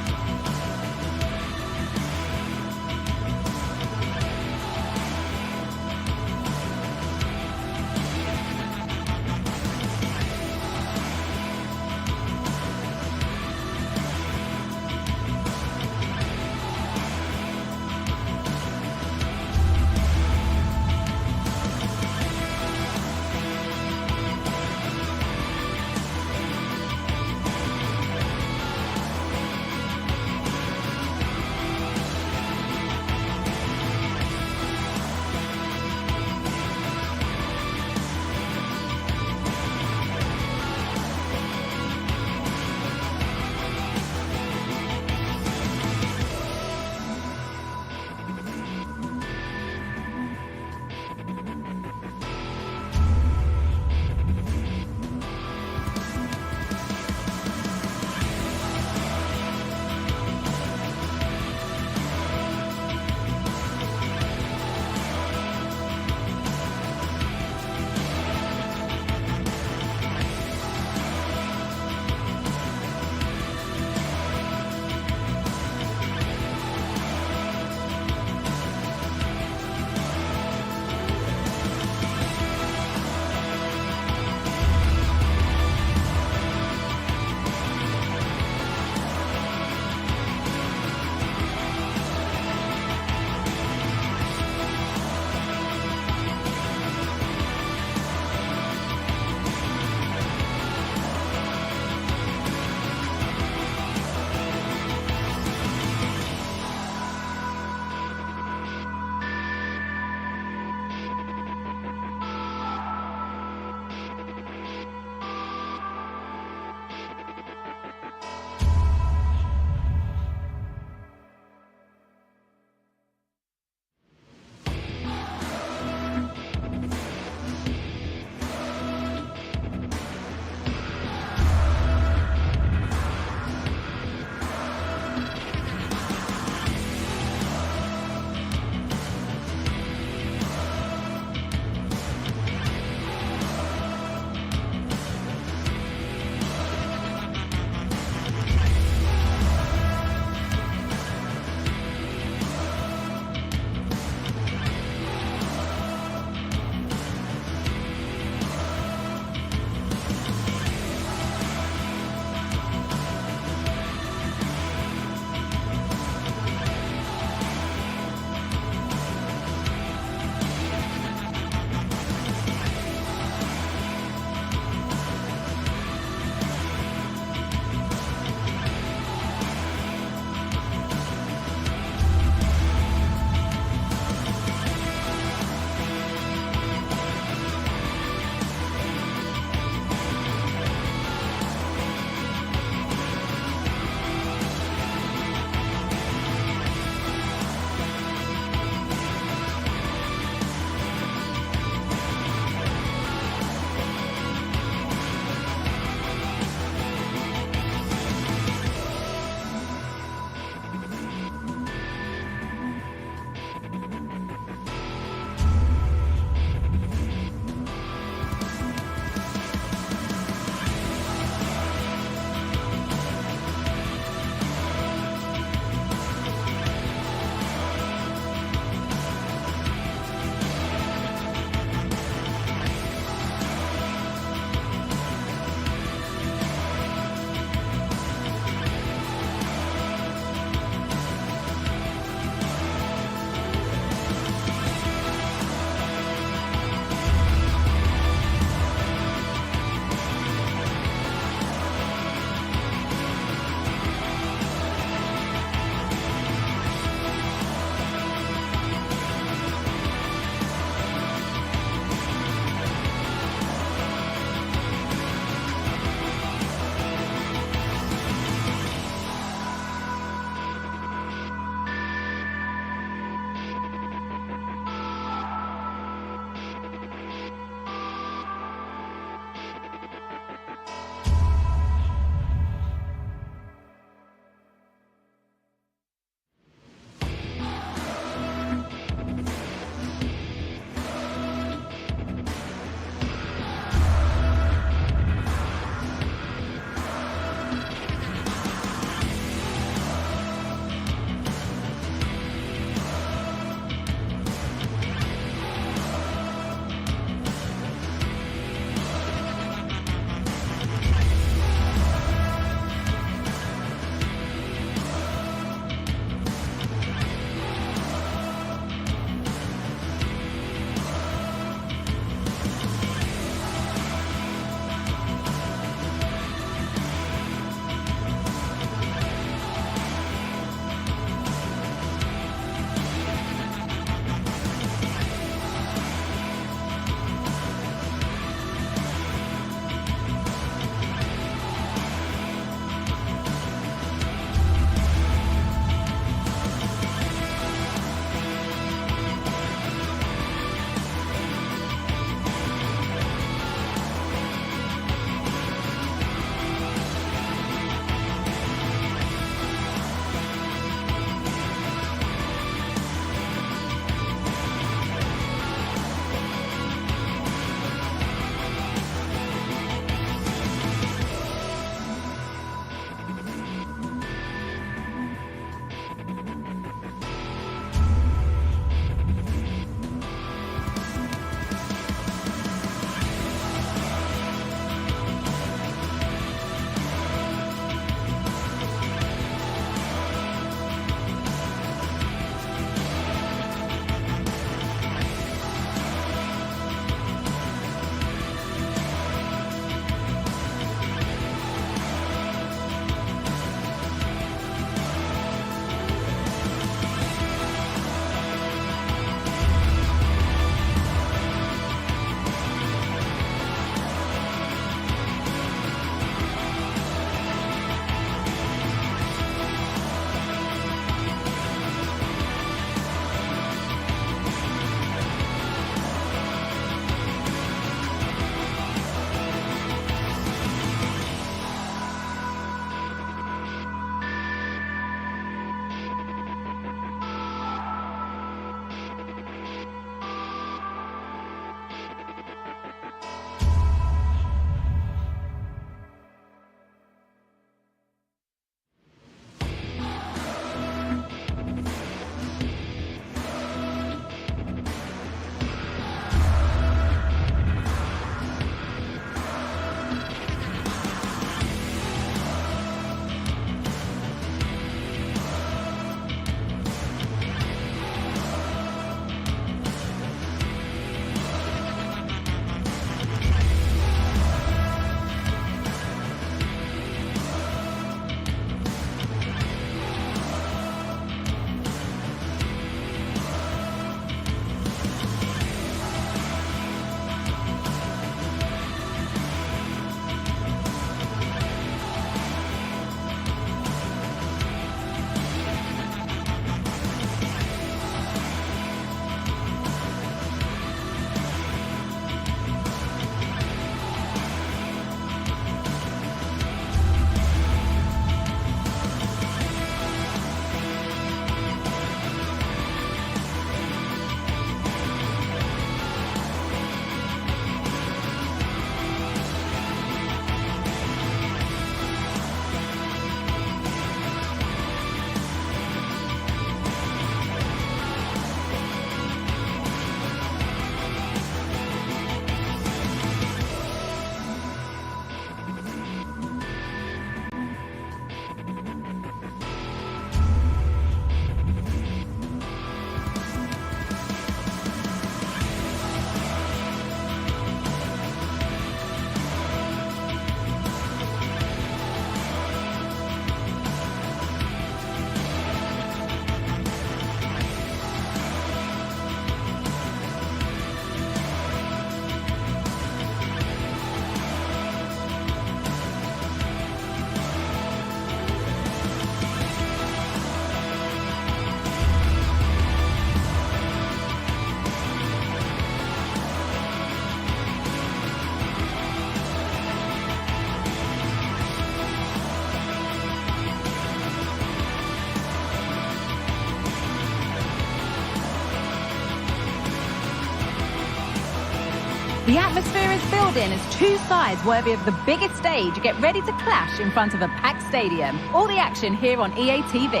The atmosphere is building as two sides worthy of the biggest stage get ready to clash in front of a packed stadium. All the action here on EA TV.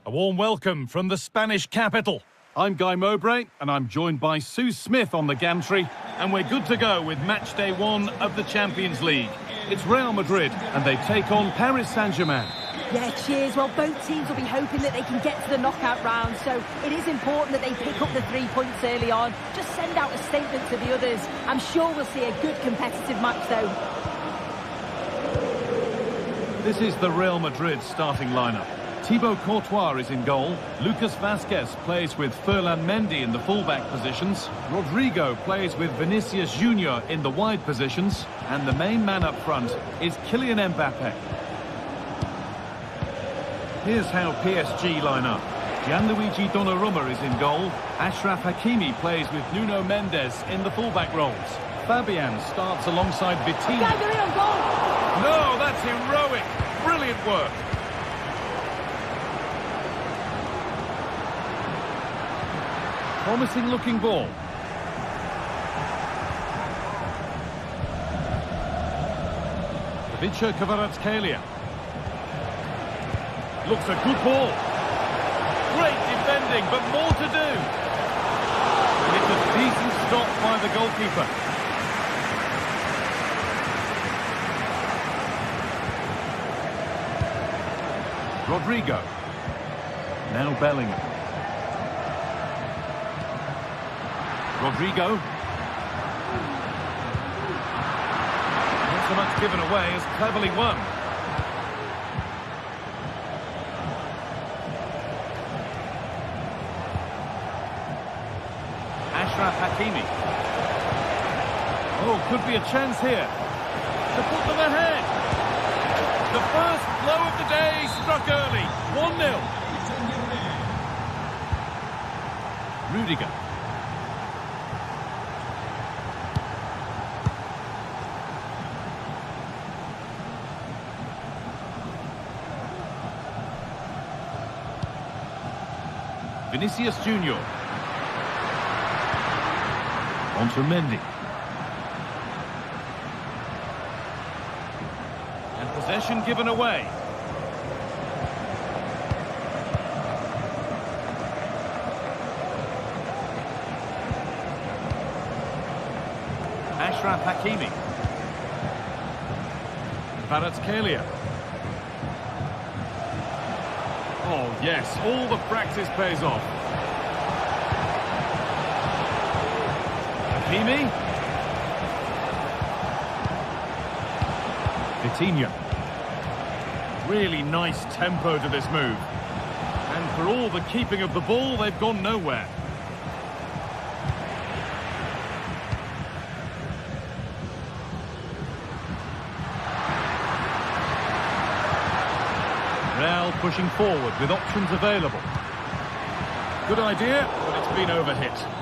A warm welcome from the Spanish capital. I'm Guy Mowbray, and I'm joined by Sue Smith on the gantry, and we're good to go with match day 1 of the Champions League. It's Real Madrid, and they take on Paris Saint-Germain. Yeah, cheers. Well, both teams will be hoping that they can get to the knockout round, so it is important that they pick up the 3 points early on. Just send out a statement to the others. I'm sure we'll see a good competitive match, though. This is the Real Madrid starting lineup. Thibaut Courtois is in goal. Lucas Vazquez plays with Ferland Mendy in the fullback positions. Rodrigo plays with Vinicius Junior in the wide positions. And the main man up front is Kylian Mbappe. Here's how PSG line up. Gianluigi Donnarumma is in goal. Achraf Hakimi plays with Nuno Mendes in the fullback roles. Fabian starts alongside Vitinha. On goal. No, that's heroic. Brilliant work. Promising looking ball. Ivica Kvaratskhelia. Looks a good ball. Great defending, but more to do. And it's a decent stop by the goalkeeper. Rodrigo. Now Bellingham. Rodrigo. Not so much given away as cleverly won. Achraf Hakimi. Oh, could be a chance here to put them ahead. The first blow of the day struck early. 1-0. Rudiger. Vinicius Junior. On to Mendy. And possession given away. Achraf Hakimi. Kvaratskhelia. Oh, yes, all the practice pays off. Hakimi. Vitinha. Really nice tempo to this move. And for all the keeping of the ball, they've gone nowhere. Real pushing forward with options available. Good idea, but it's been overhit.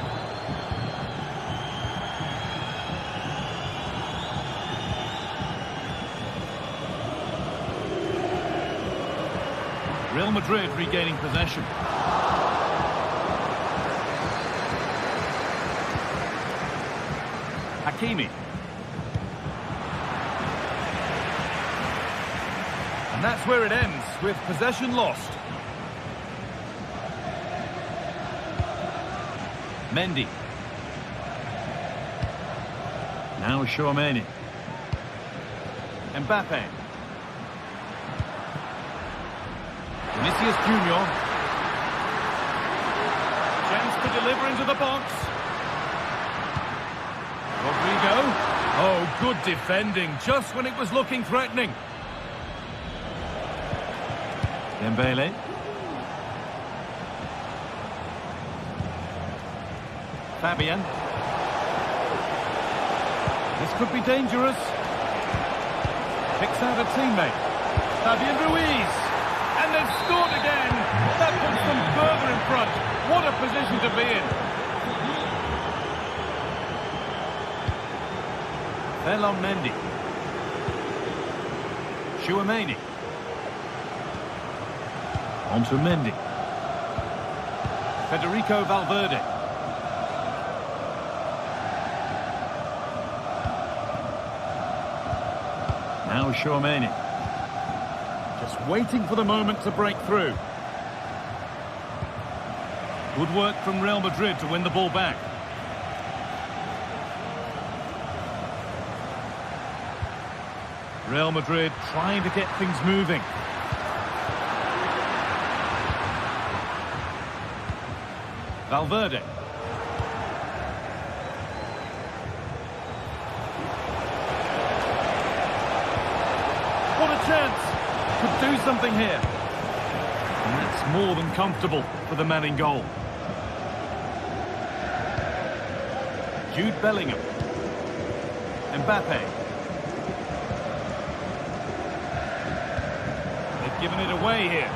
Real Madrid regaining possession. Hakimi. And that's where it ends, with possession lost. Mendy. Now Chouameni. Mbappe. Vinicius Junior. Chance to deliver into the box. Rodrigo. Oh, good defending, just when it was looking threatening. Dembele. Fabian. This could be dangerous. Picks out a teammate. Fabian Ruiz. And they've scored again. That puts them further in front. What a position to be in. Ferland Mendy. Chouameni. On to Mendy. Federico Valverde. Now Tchouaméni. Just waiting for the moment to break through. Good work from Real Madrid to win the ball back. Real Madrid trying to get things moving. Valverde. What a chance! Could do something here. And that's more than comfortable for the man in goal. Jude Bellingham. Mbappe. They've given it away here.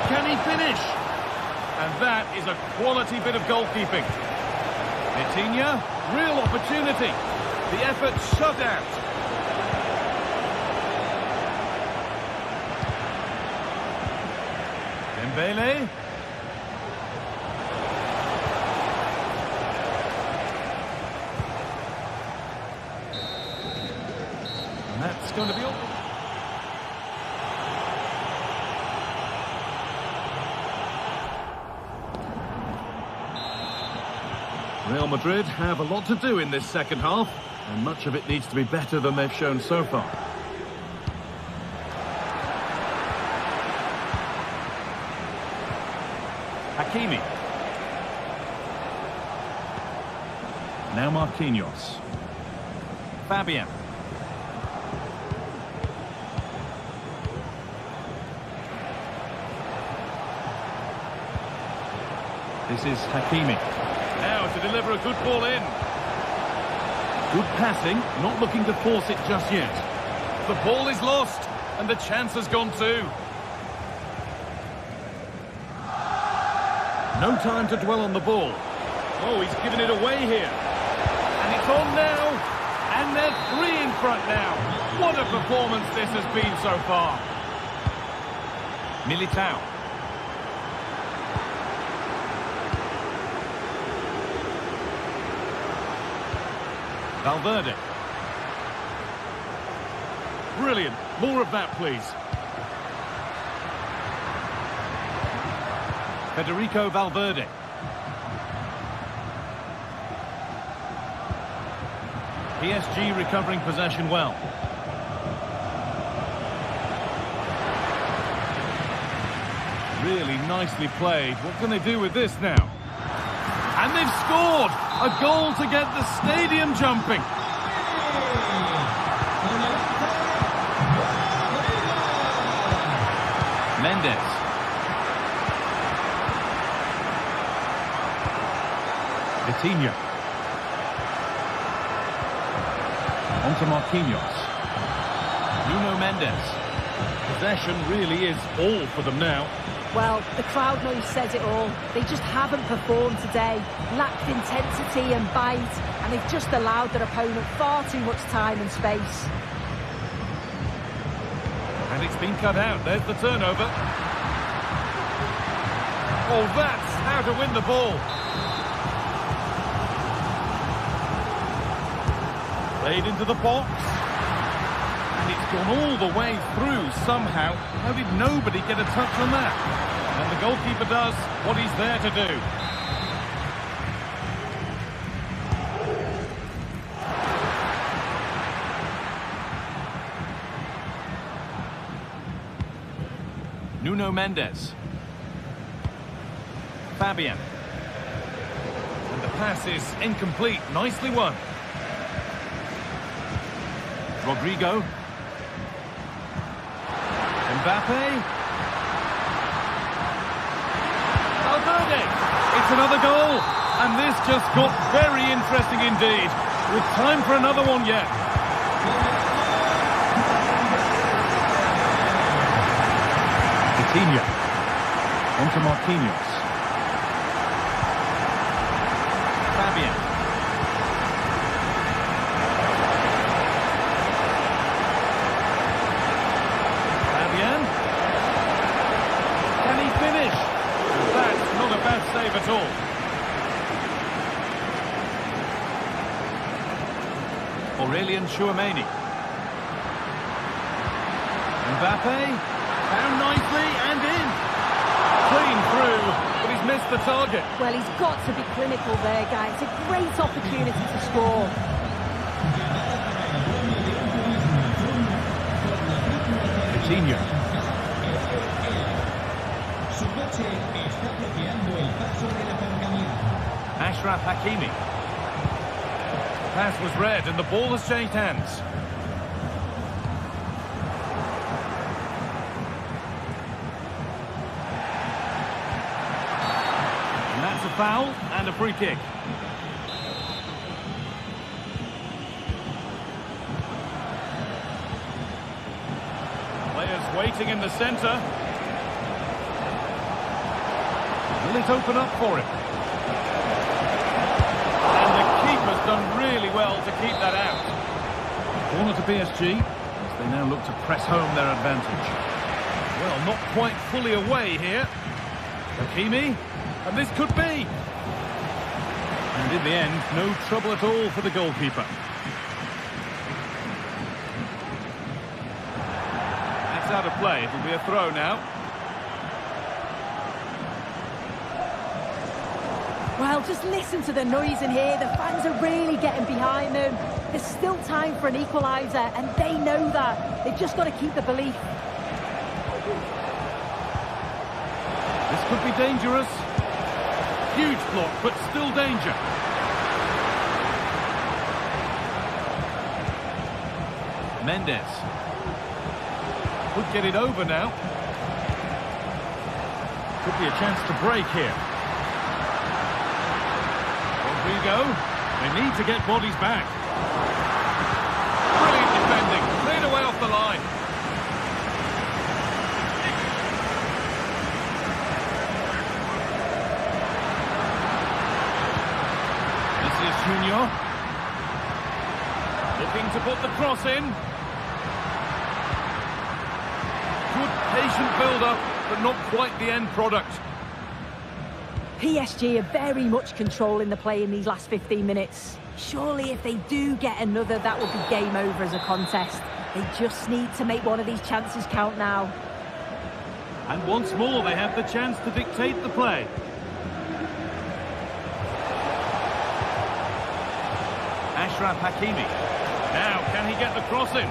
Can he finish? And that is a quality bit of goalkeeping. Vitinha, real opportunity. The effort shut out. Dembele. And that's going to be all. Real Madrid have a lot to do in this second half, and much of it needs to be better than they've shown so far. Hakimi. Now Marquinhos. Fabian. This is Hakimi. Now to deliver a good ball in. Good passing, not looking to force it just yet. The ball is lost, and the chance has gone too. No time to dwell on the ball. Oh, he's given it away here. And it's on now, and they're 3 in front now. What a performance this has been so far. Militao. Valverde. Brilliant. More of that, please. Federico Valverde. PSG recovering possession well. Really nicely played. What can they do with this now? And they've scored! A goal to get the stadium jumping. Mendes. Vitinha. On to Marquinhos. Nuno Mendes. Possession really is all for them now. Well, the crowd noise says it all. They just haven't performed today. Lacked intensity and bite, and they've just allowed their opponent far too much time and space. And it's been cut out. There's the turnover. Oh, that's how to win the ball. Played into the box. And it's gone all the way through somehow. How did nobody get a touch on that? And the goalkeeper does what he's there to do. Nuno Mendes. Fabian. And the pass is incomplete. Nicely won. Rodrigo. Mbappe. Valverde. It's another goal. And this just got very interesting indeed. With time for another one yet. Vitinha. On to Marquinhos. Aurelian Chouameni. Mbappe, down nicely and in. Clean through, but he's missed the target. Well, he's got to be clinical there, guys. It's a great opportunity to score. Coutinho. Achraf Hakimi. Pass was read and the ball has changed hands. And that's a foul and a free kick. Players waiting in the centre. Will it open up for him? Keeper's done really well to keep that out. Corner to PSG as they now look to press home their advantage. Well, not quite fully away here. Hakimi, and this could be. And in the end, no trouble at all for the goalkeeper. That's out of play. It'll be a throw now. Well, just listen to the noise in here. The fans are really getting behind them. There's still time for an equaliser, and they know that. They've just got to keep the belief. This could be dangerous. Huge block, but still danger. Mendes. Could get it over now. Could be a chance to break here. Rodrigo. They need to get bodies back. Brilliant defending. Cleared away off the line. This is Junior. Looking to put the cross in. Good patient build-up, but not quite the end product. PSG are very much controlling the play in these last 15 minutes. Surely if they do get another, that will be game over as a contest. They just need to make one of these chances count now. And once more, they have the chance to dictate the play. Achraf Hakimi. Now, can he get the cross in?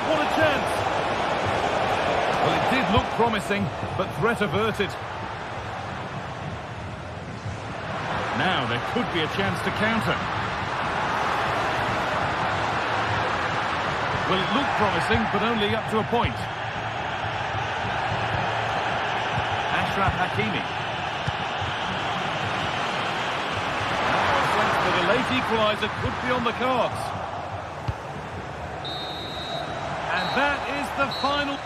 What a chance! Well, it did look promising, but threat averted. Now there could be a chance to counter. Well, it looked promising, but only up to a point. Achraf Hakimi. Now a sense that a late equaliser could be on the cards. And that is the final...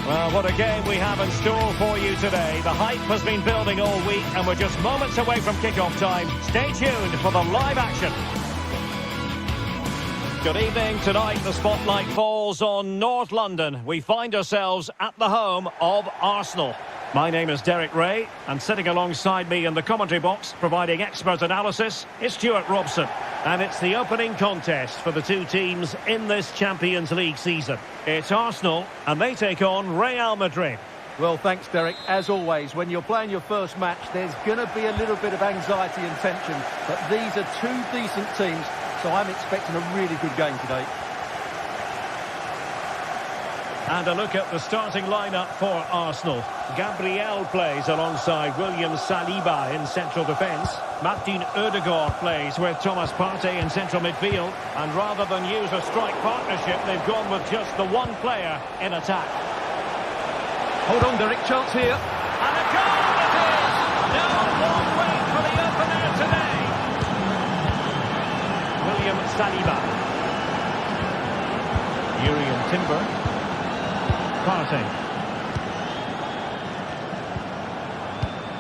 Well, what a game we have in store for you today. The hype has been building all week and we're just moments away from kickoff time. Stay tuned for the live action. Good evening. Tonight the spotlight falls on North London. We find ourselves at the home of Arsenal. My name is Derek Ray, and sitting alongside me in the commentary box, providing expert analysis, is Stuart Robson. And it's the opening contest for the two teams in this Champions League season. It's Arsenal, and they take on Real Madrid. Well, thanks, Derek. As always, when you're playing your first match, there's going to be a little bit of anxiety and tension. But these are two decent teams, so I'm expecting a really good game today. And a look at the starting lineup for Arsenal. Gabriel plays alongside William Saliba in central defence. Martin Ødegaard plays with Thomas Partey in central midfield. And rather than use a strike partnership, they've gone with just the one player in attack. Hold on, Derek. Chance here. And a goal it is! No long wait for the opener today. William Saliba. Urian Timber. Partey.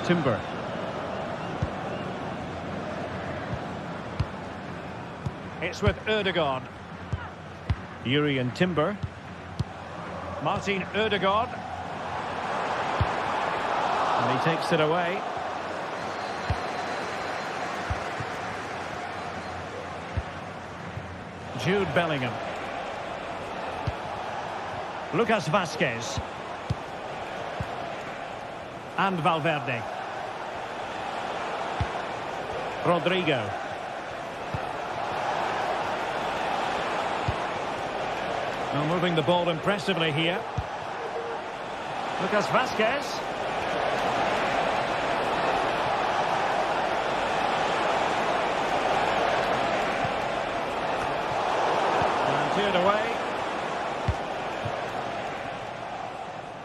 Timber. It's with Ødegaard. Urian Timber. Martin Ødegaard. And he takes it away. Jude Bellingham. Lucas Vazquez. And Valverde. Rodrigo. Now moving the ball impressively here. Lucas Vazquez. And cleared away.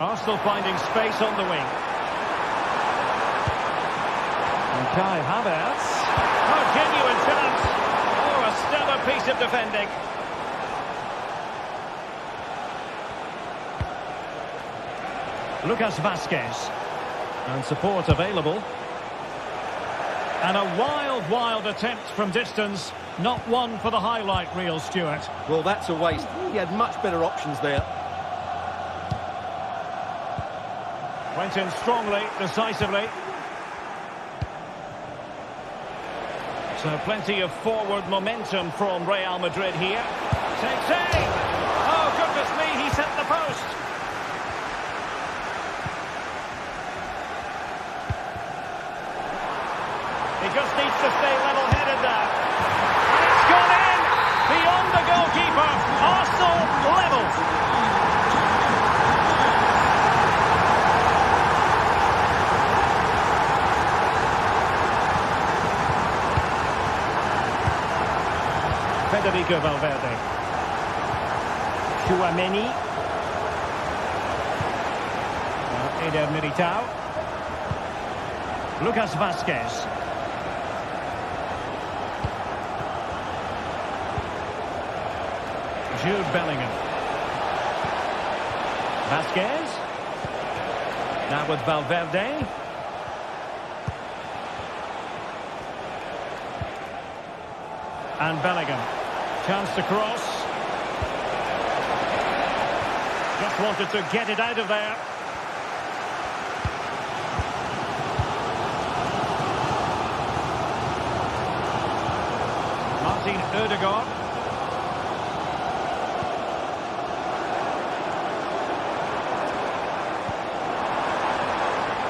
Arsenal finding space on the wing. And Kai Havertz. Oh, genuine chance. Oh, a stellar piece of defending. Lucas Vazquez. And support available. And a wild attempt from distance. Not one for the highlight reel, Stuart. Well, that's a waste. He had much better options there. Went in strongly, decisively. So plenty of forward momentum from Real Madrid here. Takes aim! Oh, goodness me, he set the post. He just needs to stay level-headed there. And it's gone in! Beyond the goalkeeper. Arsenal level. Federico Valverde. Chouameni. Eder Militao. Lucas Vazquez. Jude Bellingham. Vazquez. Now with Valverde. And Bellingham. Chance to cross. Just wanted to get it out of there. Martin Ødegaard.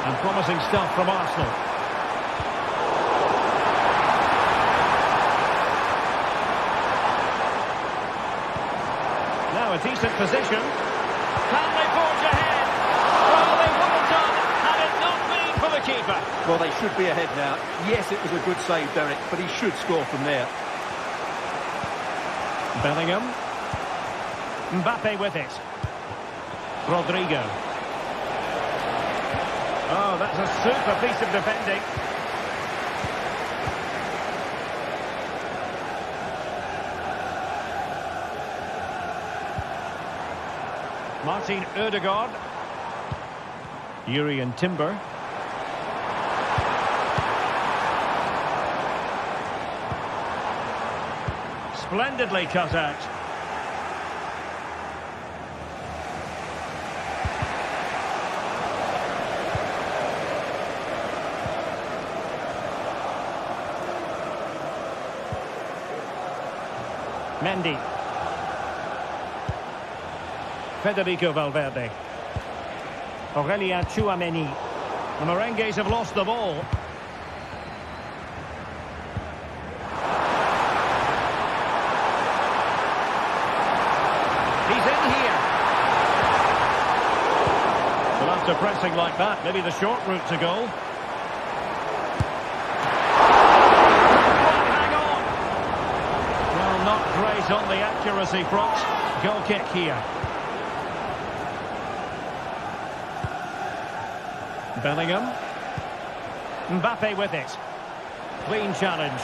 And promising stuff from Arsenal. A decent position. Can they forge ahead? Well, they would have done had it not been for the keeper. Well, they should be ahead now. Yes, it was a good save, Derek, but he should score from there. Bellingham. Mbappe with it. Rodrigo. Oh, that's a super piece of defending. Martin Ødegaard. Urian Timber. Splendidly cut out. Mendy. Federico Valverde. Aurelien. The Merengues have lost the ball. He's in here. Well, after pressing like that, maybe the short route to goal. Hang on. Well, not great on the accuracy front. Goal kick here. Bellingham. Mbappe with it. Clean challenge.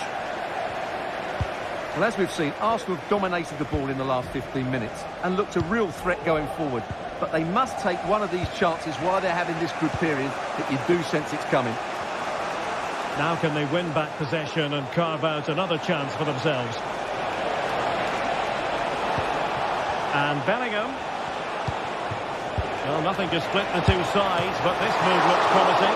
Well, as we've seen, Arsenal have dominated the ball in the last 15 minutes and looked a real threat going forward. But they must take one of these chances while they're having this good period that you do sense it's coming. Now can they win back possession and carve out another chance for themselves? And Bellingham. Well, nothing to split the two sides, but this move looks promising.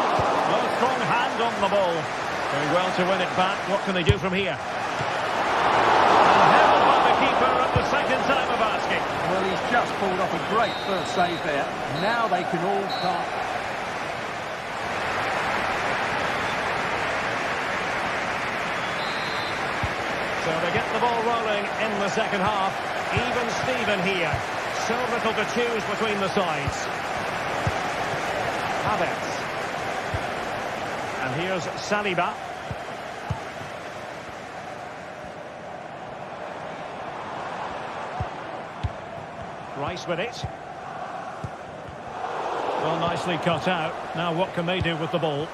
Well, a strong hand on the ball. Very well to win it back. What can they do from here? And held by the keeper at the second time of asking. Well, he's just pulled off a great first save there. Now they can all start. So they get the ball rolling in the second half. Even Steven here. So little to choose between the sides. Havertz. And here's Saliba. Rice with it. Well, nicely cut out. Now what can they do with the ball?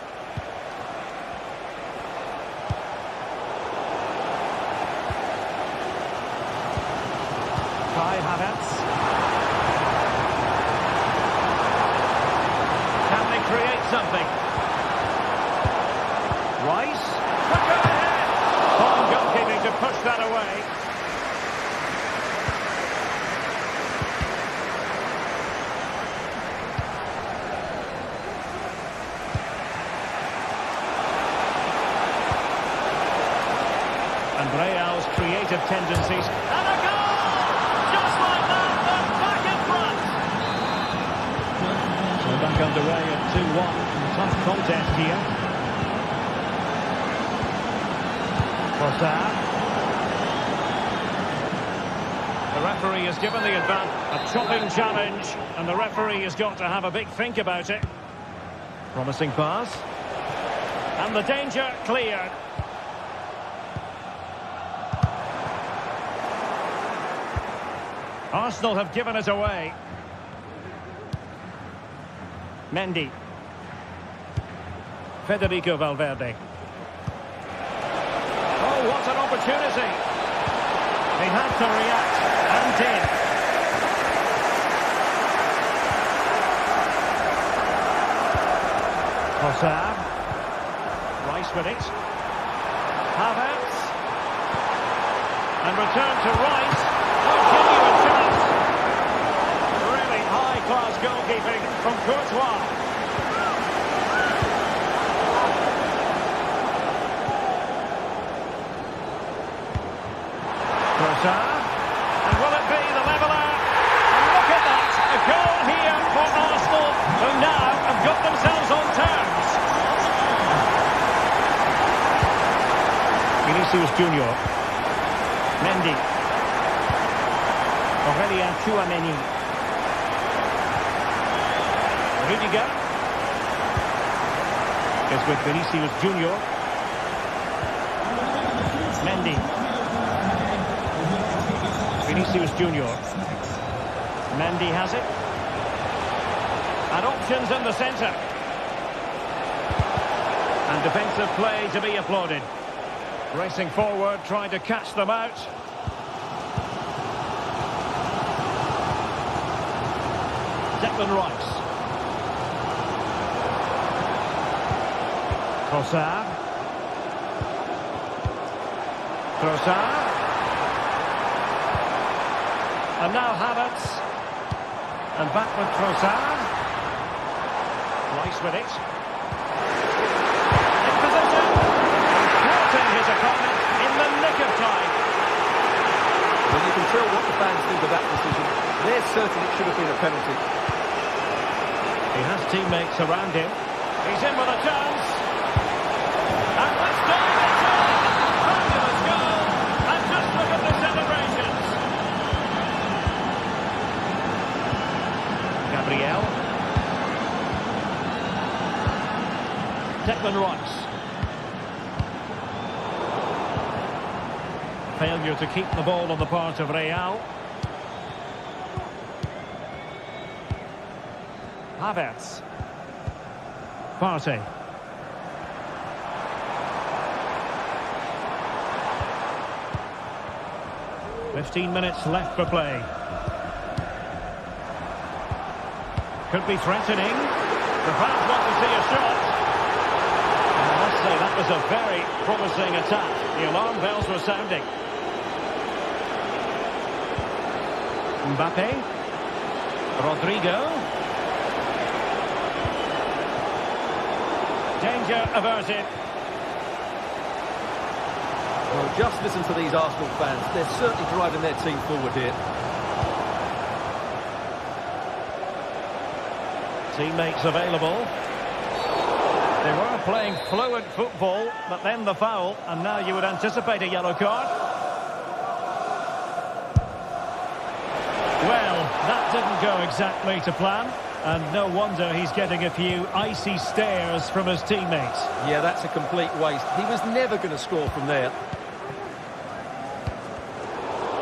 Kai Havertz. Can they create something? Rice. Look ahead. Fine goalkeeping to push that away. And Real's creative tendencies. And a goal! Just like that, they're back in front. So back underway at 2-1. Tough contest here. Trossard. The referee has given the advance. A chopping challenge. And the referee has got to have a big think about it. Promising pass. And the danger cleared. Arsenal have given it away. Mendy. Federico Valverde. Oh, what an opportunity. They had to react and did. Trossard. Rice with it. Havertz. And return to Rice. Oh, genuine chance. Really high-class goalkeeping from Courtois. Trossard. And will it be the leveller? And look at that. A goal here for Arsenal, who now have got themselves on terms. Vinicius Junior. Mendy. Aurelien. Liga is with Vinicius Junior. Mendy. Vinicius Junior. Mendy has it. And options in the centre. And defensive play to be applauded. Racing forward, trying to catch them out. Declan Rice. Trossard. And now Havertz. And back with Trossard. Rice with it. In position. Thwarting his opponent in the nick of time. Well, They're certain it should have been a penalty. He has teammates around him. He's in with a chance. And let's dive into it. Fabulous goal. And just look at the celebrations. Gabriel. Declan Rice. Failure to keep the ball on the part of Real. Havertz. Partey. "15 minutes left for play. Could be threatening. The fans want to see a shot. And I must say, that was a very promising attack. The alarm bells were sounding. Mbappe. Rodrigo. Danger averted. Well, just listen to these Arsenal fans. They're certainly driving their team forward here. Teammates available. They were playing fluent football, but then the foul, and now you would anticipate a yellow card. Well, that didn't go exactly to plan, and no wonder he's getting a few icy stares from his teammates. Yeah, that's a complete waste. He was never going to score from there.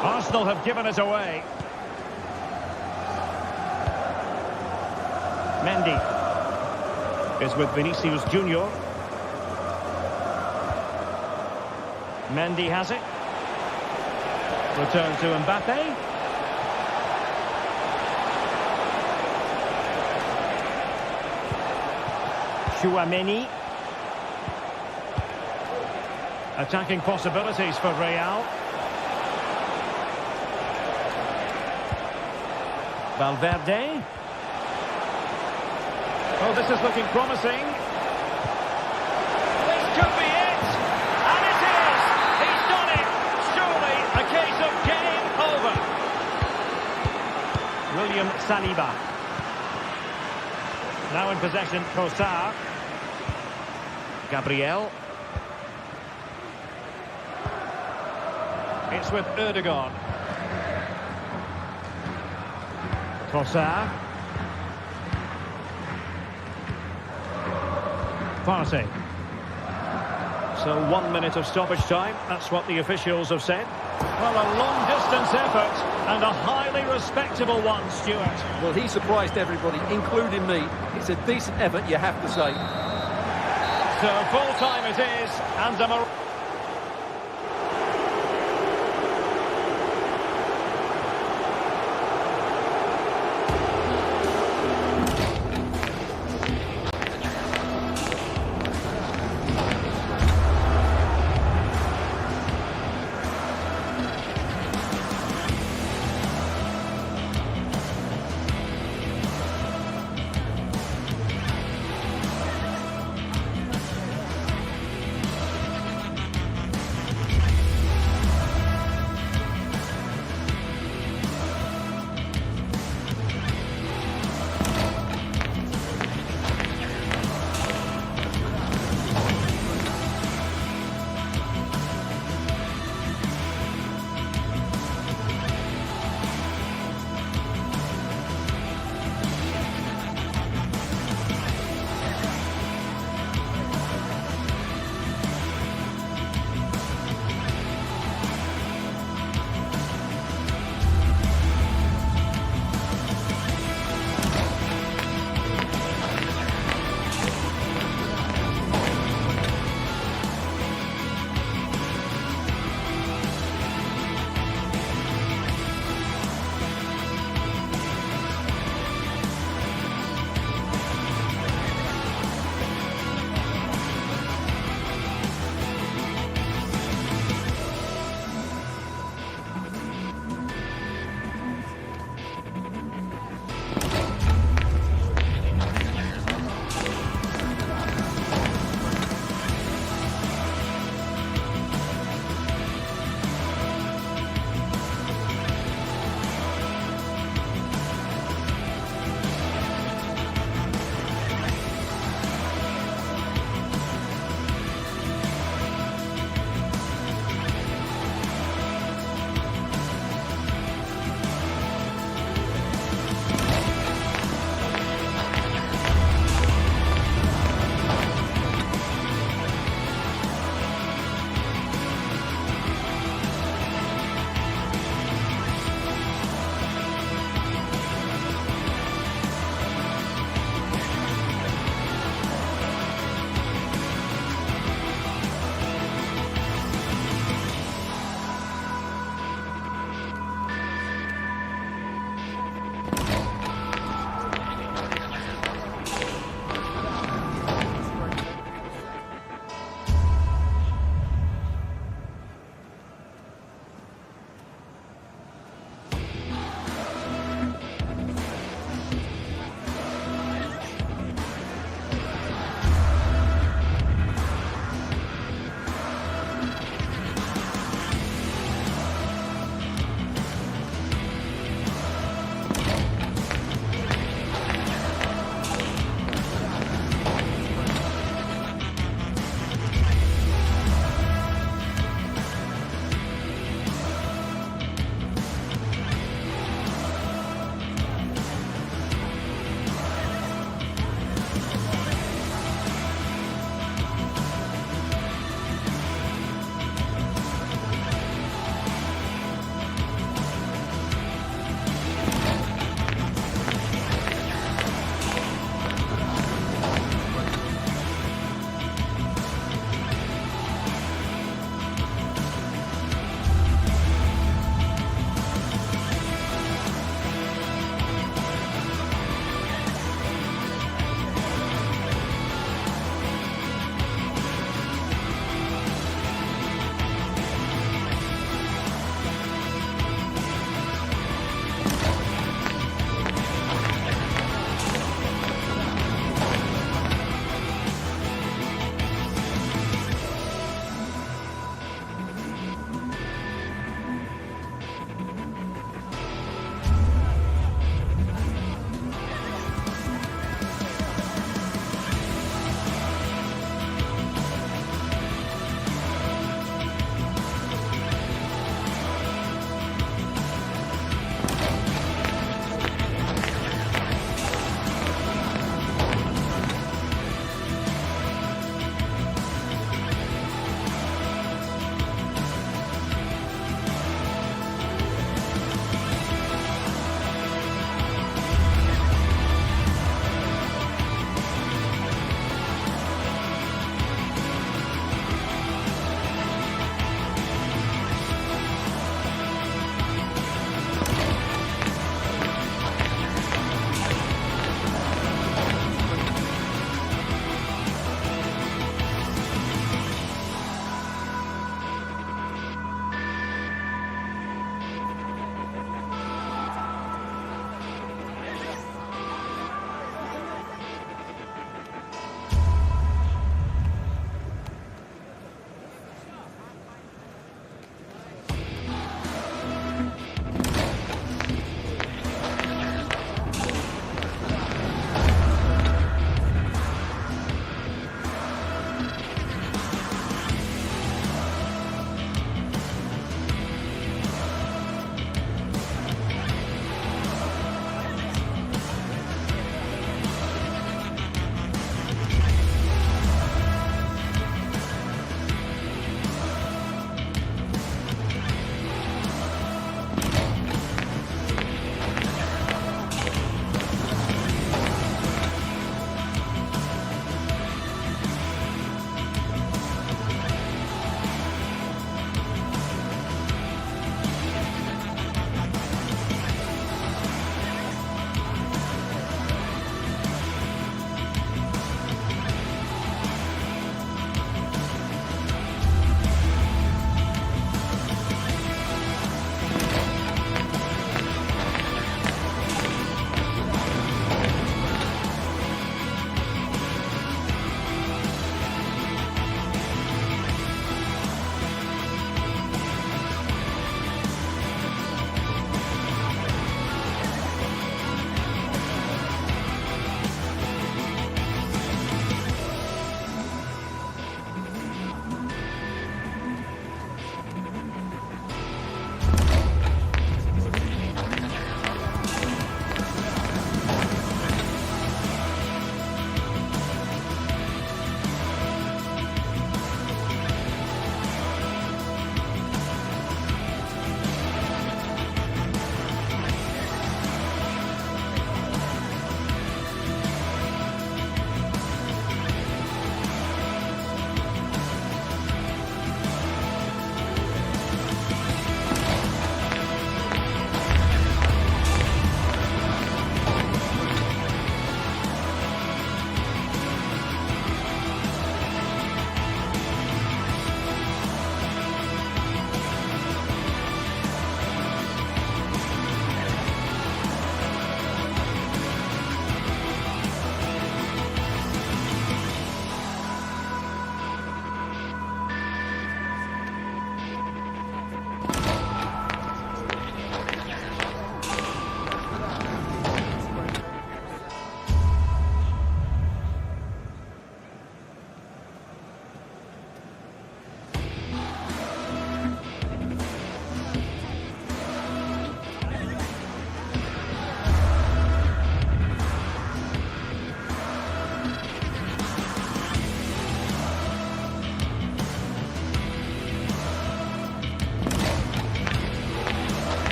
Arsenal have given it away. Mendy is with Vinicius Junior. Mendy has it. Return to Mbappe. Chouameni. Attacking possibilities for Real. Valverde. Oh, this is looking promising. This could be it. And it is. He's done it. Surely a case of game over. William Saliba. Now in possession, Trossard. Gabriel. It's with Ødegaard. Trossard. Partey. So 1 minute of stoppage time. That's what the officials have said. Well, a long-distance effort and a highly respectable one, Stuart. Well, he surprised everybody, including me. It's a decent effort, you have to say. So full-time it is, and a...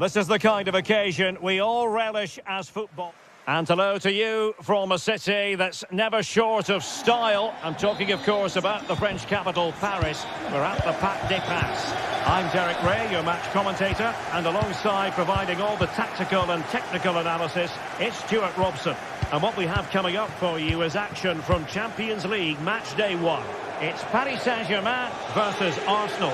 This is the kind of occasion we all relish as football. And hello to you from a city that's never short of style. I'm talking, of course, about the French capital, Paris. We're at the Parc des Princes. I'm Derek Ray, your match commentator, and alongside providing all the tactical and technical analysis, it's Stuart Robson. And what we have coming up for you is action from Champions League Match Day 1. It's Paris Saint-Germain versus Arsenal.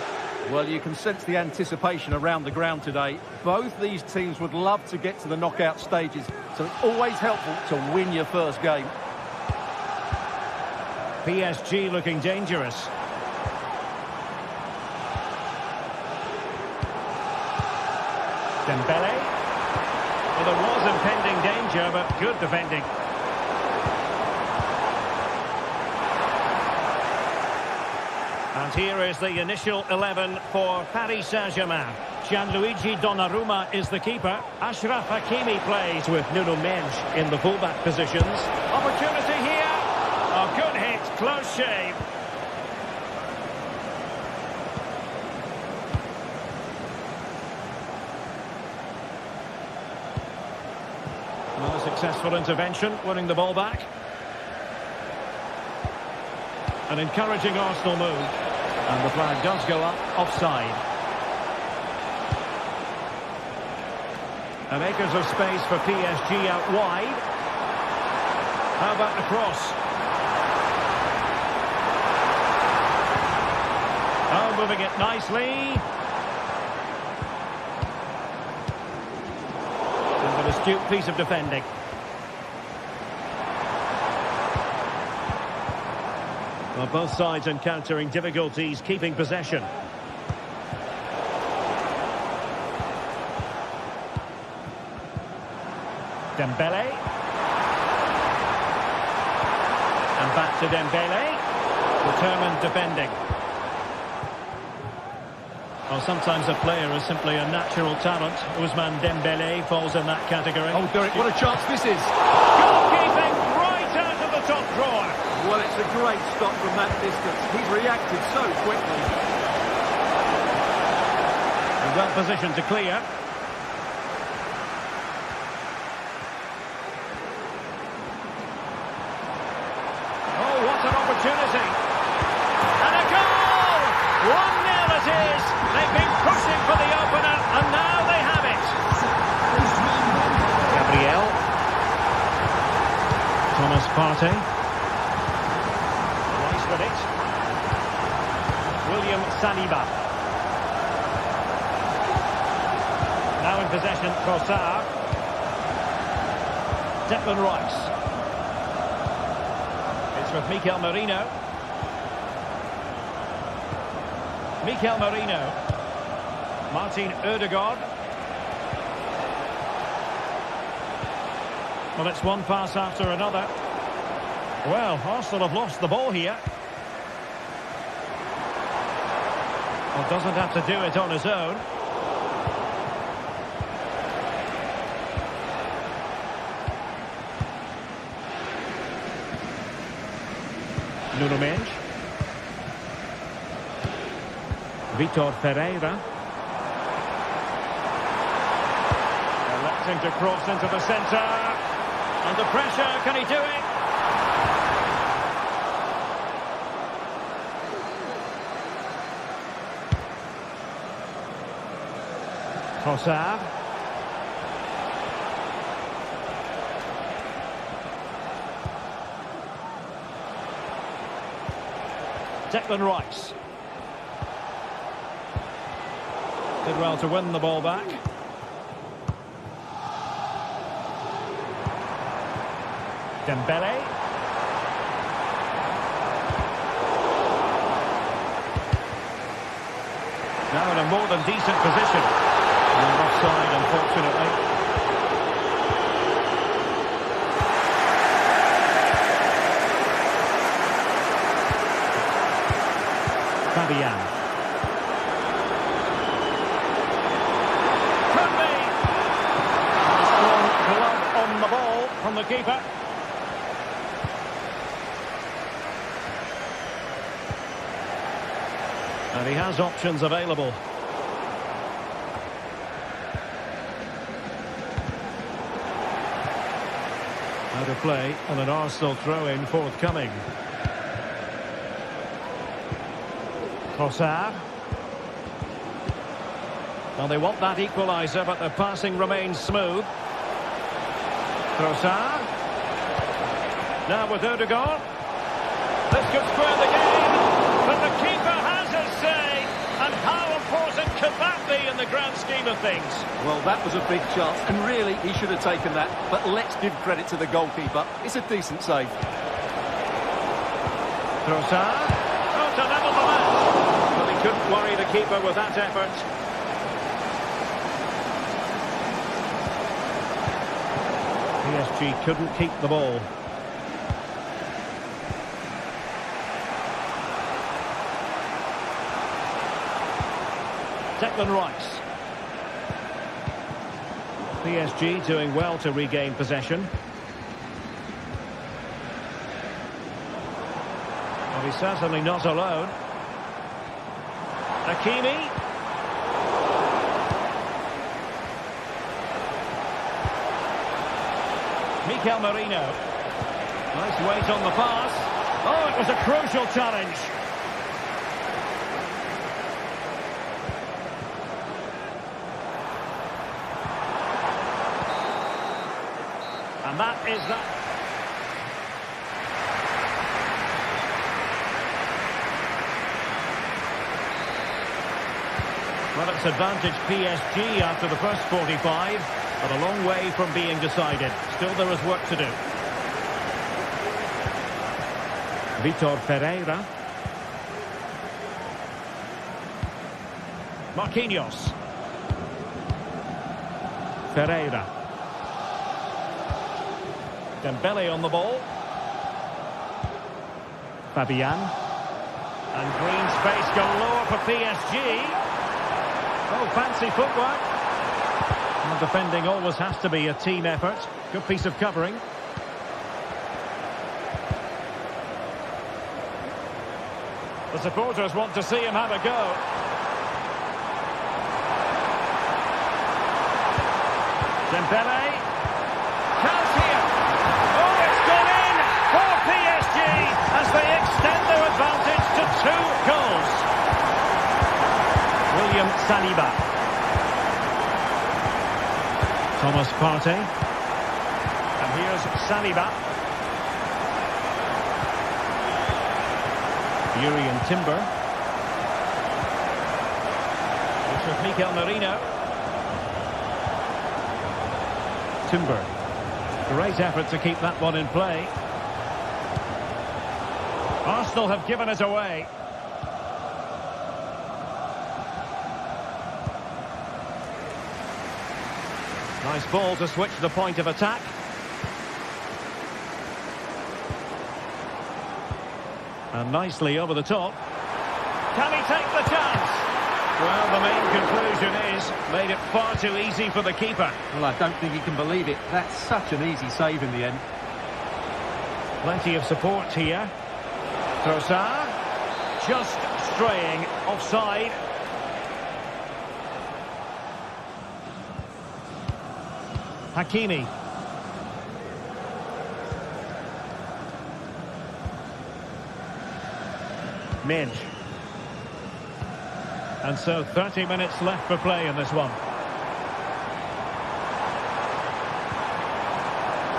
Well, you can sense the anticipation around the ground today. Both these teams would love to get to the knockout stages, so it's always helpful to win your first game. PSG looking dangerous. Dembele. Well, there was impending danger, but good defending. And here is the initial 11 for Paris Saint-Germain. Gianluigi Donnarumma is the keeper. Achraf Hakimi plays with Nuno Mendes in the fullback positions. Opportunity here. A good hit, close shave. Another successful intervention, winning the ball back. An encouraging Arsenal move. And the flag does go up, offside. And acres of space for PSG out wide. How about the cross? Oh, moving it nicely. And an astute piece of defending. Well, both sides encountering difficulties keeping possession. Dembele. And back to Dembele. Determined defending. Well, sometimes a player is simply a natural talent. Ousmane Dembele falls in that category. Oh, Derek, what a chance this is. Goalkeeping right out of the top drawer. Well, it's a great stop from that distance. He's reacted so quickly. And well positioned to clear. Oh, what an opportunity. And a goal! 1-0 it is. They've been pushing for the opener, and now they have it. Gabriel. Thomas Partey. With it. William Saliba. Now in possession, Trossard. Declan Rice. It's with Mikel Merino. Mikel Merino. Martin Ødegaard. Well, it's one pass after another. Well, Arsenal have lost the ball here. Well, doesn't have to do it on his own. Nuno Mendes. Vitor Ferreira. Electing to cross into the centre. Under pressure, can he do it? Trossard. Declan Rice. Did well to win the ball back. Dembele. Now in a more than decent position. And offside, unfortunately. Fabian. Could be. A strong glove on the ball from the keeper. And he has options available. Out of play and an Arsenal throw-in forthcoming. Trossard. Well, they want that equaliser, but the passing remains smooth. Trossard. Now with Odegaard. This could square the game, but the keeper has his say. And how important could that be in the grand scheme of things? Well, that was a big chance, and really, he should have taken that. But let's give credit to the goalkeeper. It's a decent save. Trossard. Oh, to level the match. But he couldn't worry the keeper with that effort. PSG couldn't keep the ball. Declan Rice. PSG doing well to regain possession. Well, he's certainly not alone. Hakimi. Mikel Merino. Nice weight on the pass. Oh, it was a crucial challenge. And that is that. Well, it's advantage PSG after the first 45, but a long way from being decided. Still there is work to do. Vitor Pereira. Marquinhos. Pereira. Dembele on the ball. Fabian. And green space galore for PSG. Oh, fancy footwork. And defending always has to be a team effort. Good piece of covering. The supporters want to see him have a go. Dembele. Chance here. Oh, it's gone in for PSG as they extend their advantage to 2 goals. William Saliba. Thomas Partey. And here's Saliba. Urian Timber. It's with Mikel Merino. Timber. Great effort to keep that one in play. Arsenal have given it away. Nice ball to switch the point of attack. And nicely over the top. Can he take the chance? Well, the main conclusion is made it far too easy for the keeper. Well, I don't think he can believe it. That's such an easy save in the end. Plenty of support here. Trossard. Just straying offside. Hakimi. Minge. And so 30 minutes left for play in this one.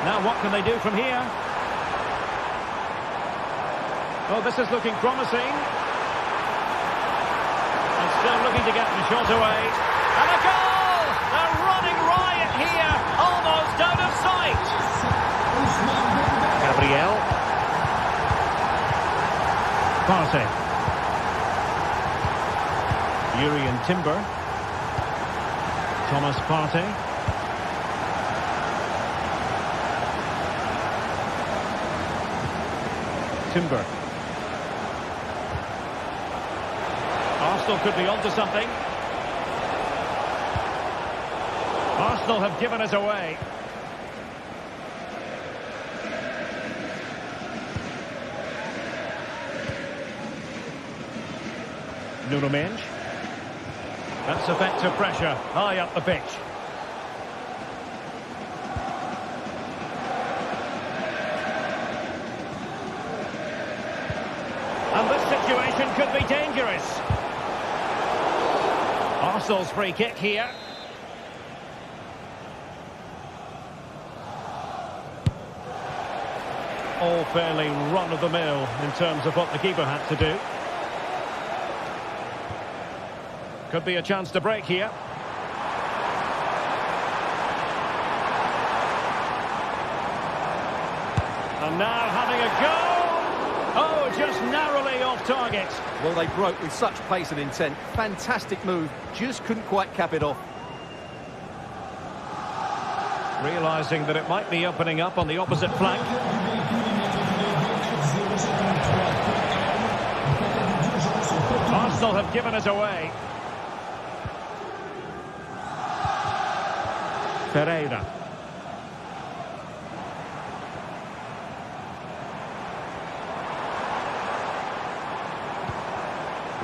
Now what can they do from here? Oh, this is looking promising. And still looking to get the shot away. And a goal! A running riot here, almost out of sight. Gabriel. Partey. Urian Timber. Thomas Partey. Timber. Arsenal could be onto something. Arsenal have given it away. Nuno Mendes. That's effective pressure high up the pitch. this. Arsenal's free kick here. All fairly run-of-the-mill in terms of what the keeper had to do. Could be a chance to break here. And now having a go. Oh, just narrowly off target. Well, they broke with such pace and intent. Fantastic move. Just couldn't quite cap it off. Realising that it might be opening up on the opposite flank. Arsenal have given it away. Ferreira.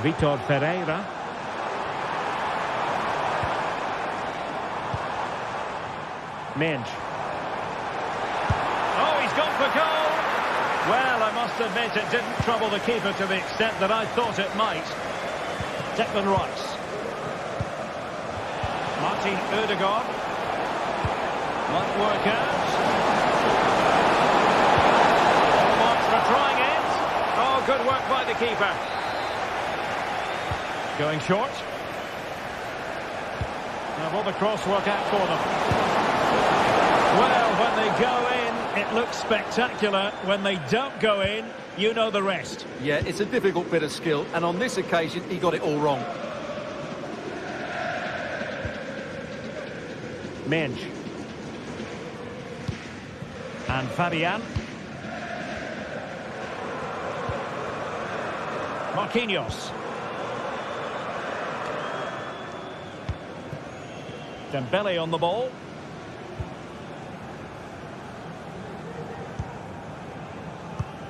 Vitor Ferreira. Minge. Oh, he's gone for goal. Well, I must admit it didn't trouble the keeper to the extent that I thought it might. Declan Rice. Martin Ødegaard. Might work out. Marks for trying it. Oh, good work by the keeper. Going short. Now will the cross work out for them? Well, when they go in, it looks spectacular. When they don't go in, you know the rest. Yeah, it's a difficult bit of skill, and on this occasion, he got it all wrong. Minge. And Fabian. Marquinhos. Dembele on the ball.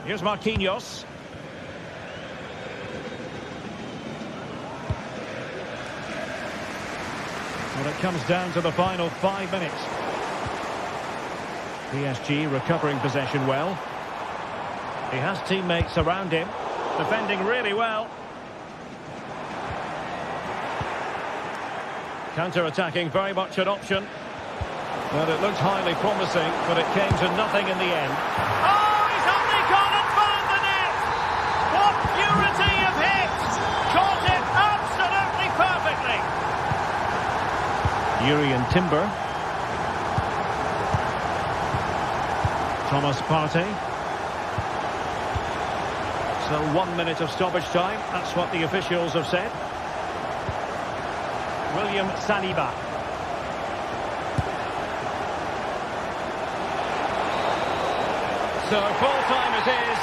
Here's Marquinhos. Well, it comes down to the final 5 minutes. PSG recovering possession well. He has teammates around him, defending really well. Counter-attacking, very much an option. Well, it looked highly promising, but it came to nothing in the end. Oh, he's only gone and found the net! What purity of hit! Caught it absolutely perfectly! Urian Timber. Thomas Partey. So 1 minute of stoppage time, that's what the officials have said. William Saliba. So full time it is.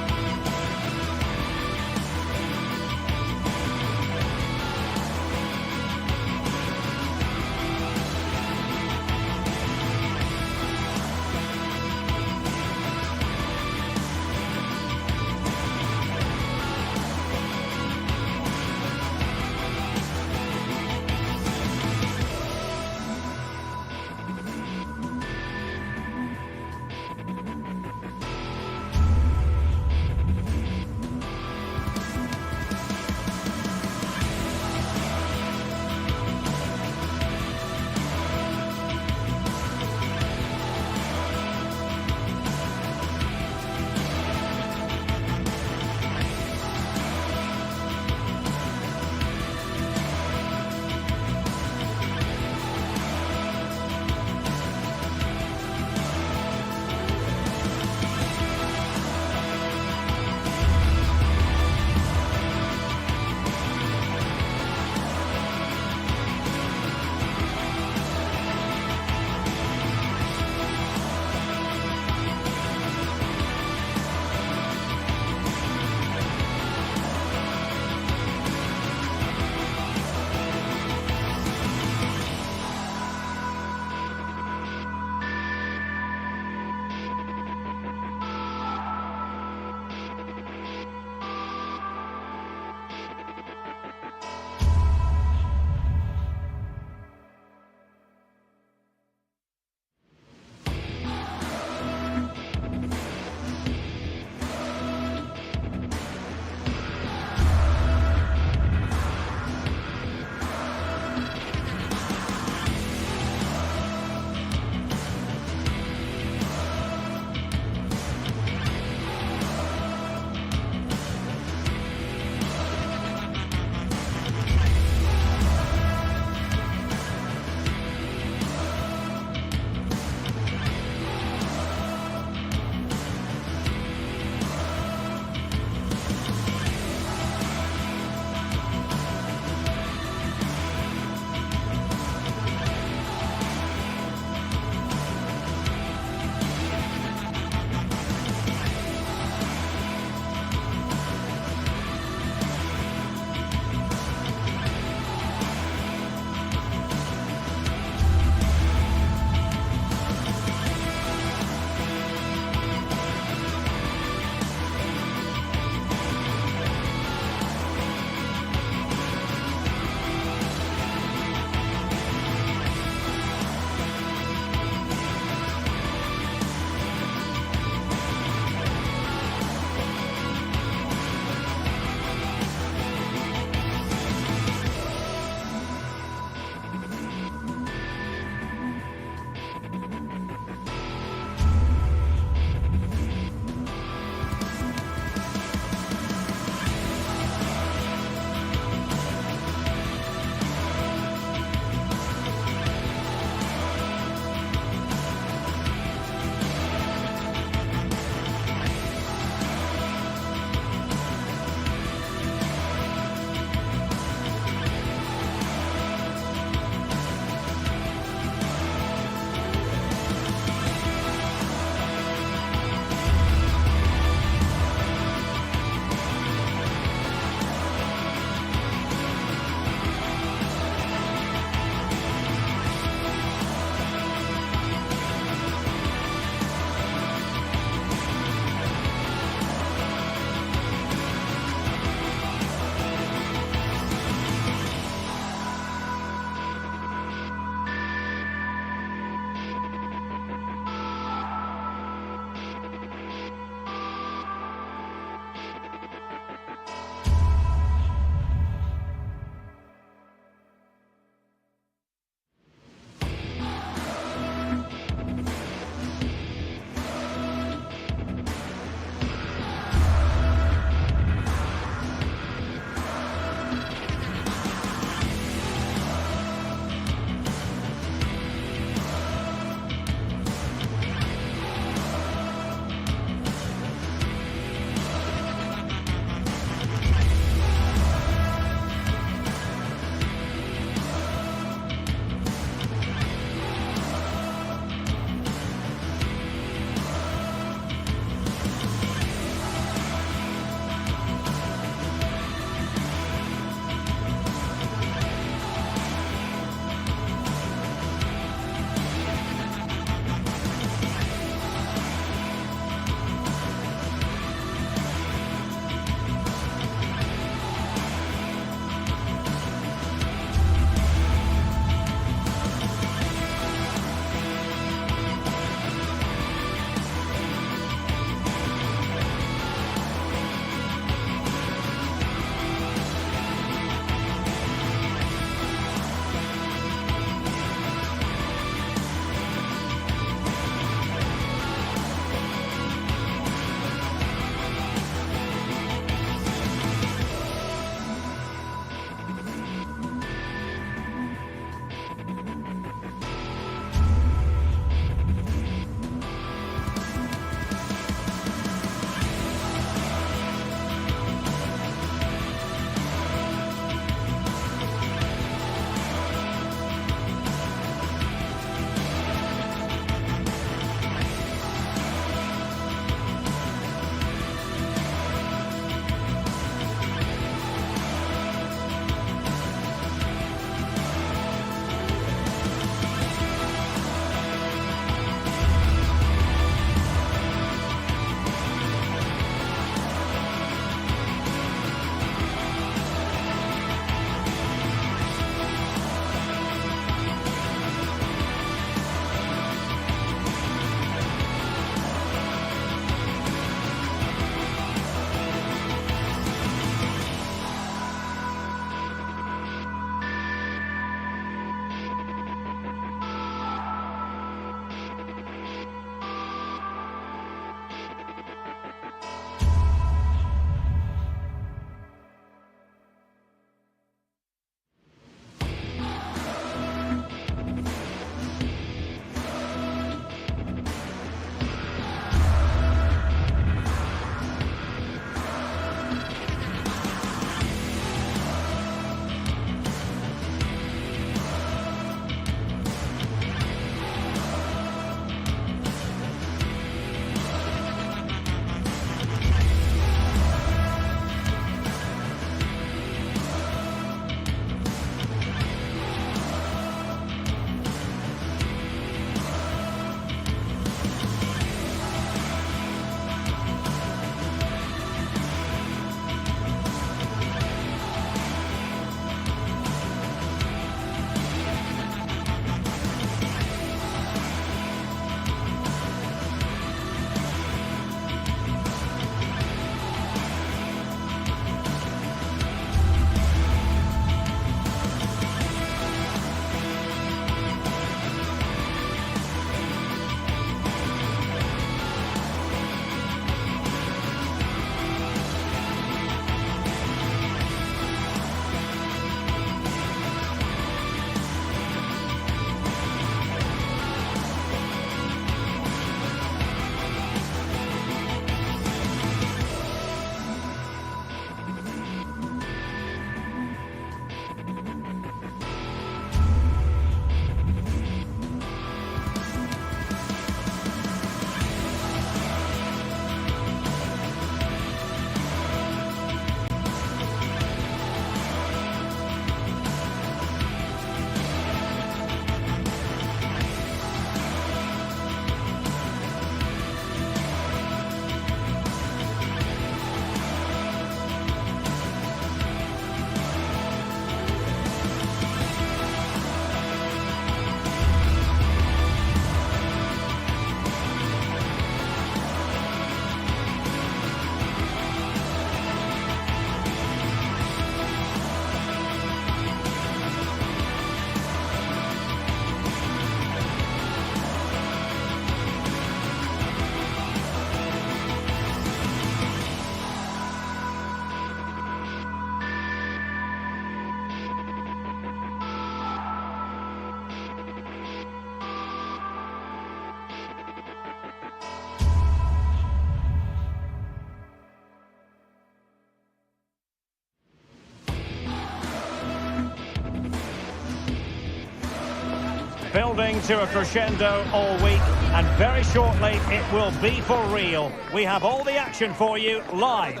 building to a crescendo all week, and very shortly it will be for real. We have all the action for you live.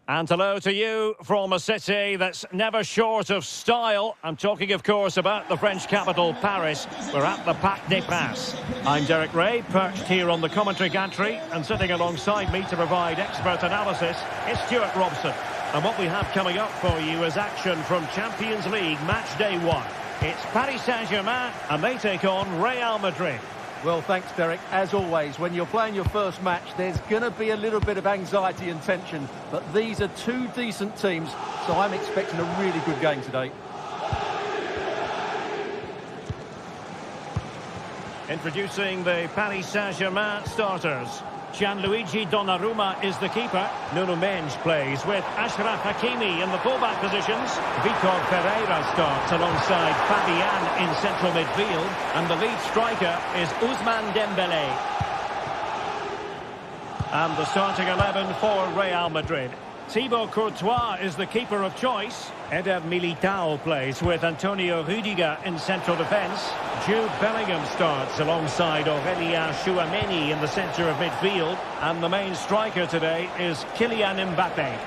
And hello to you from a city that's never short of style. I'm talking, of course, about the French capital, Paris. We're at the Parc des Princes. I'm Derek Ray, perched here on the commentary gantry, and sitting alongside me to provide expert analysis is Stuart Robson. And what we have coming up for you is action from Champions League Matchday 1. It's Paris Saint-Germain, and they take on Real Madrid. Well, thanks, Derek. As always, when you're playing your first match, there's going to be a little bit of anxiety and tension. But these are two decent teams, so I'm expecting a really good game today. Introducing the Paris Saint-Germain starters. Gianluigi Donnarumma is the keeper. Nuno Mendes plays with Achraf Hakimi in the fullback positions. Vitor Pereira starts alongside Fabian in central midfield. And the lead striker is Ousmane Dembélé. And the starting 11 for Real Madrid. Thibaut Courtois is the keeper of choice. Eder Militao plays with Antonio Rüdiger in central defence. Jude Bellingham starts alongside Aurélien Tchouameni in the centre of midfield. And the main striker today is Kylian Mbappe.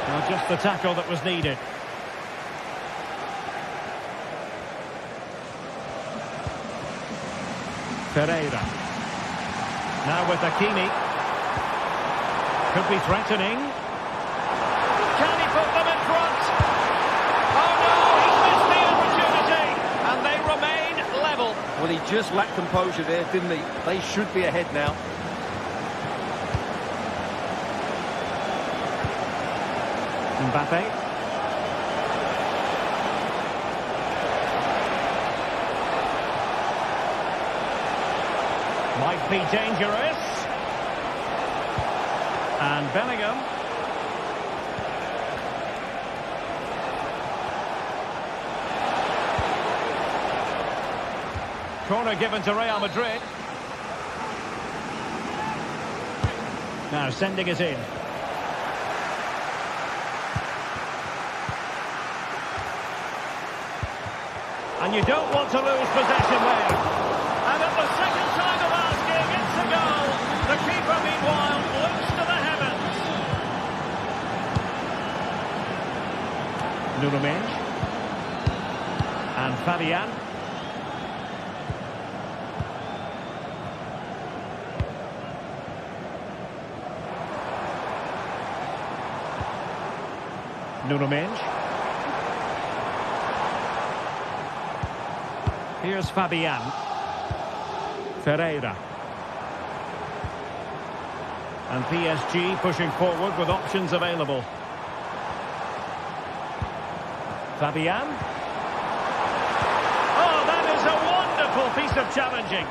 Now just the tackle that was needed. Pereira. Now with Hakimi. Could be threatening. Can he put them in front? Oh no, he's missed the opportunity. And they remain level. Well, he just lacked composure there, didn't he? They should be ahead now. Mbappe. Might be dangerous. And Bellingham. Corner given to Real Madrid. Now sending it in. And you don't want to lose possession there. And at the second time of asking, it's a goal. The keeper, meanwhile, looks to the heavens. Nuno Mendes. And Fabian. Nuno Mendes. Here's Fabian. Pereira. And PSG pushing forward with options available. Fabian. Oh, that is a wonderful piece of challenging.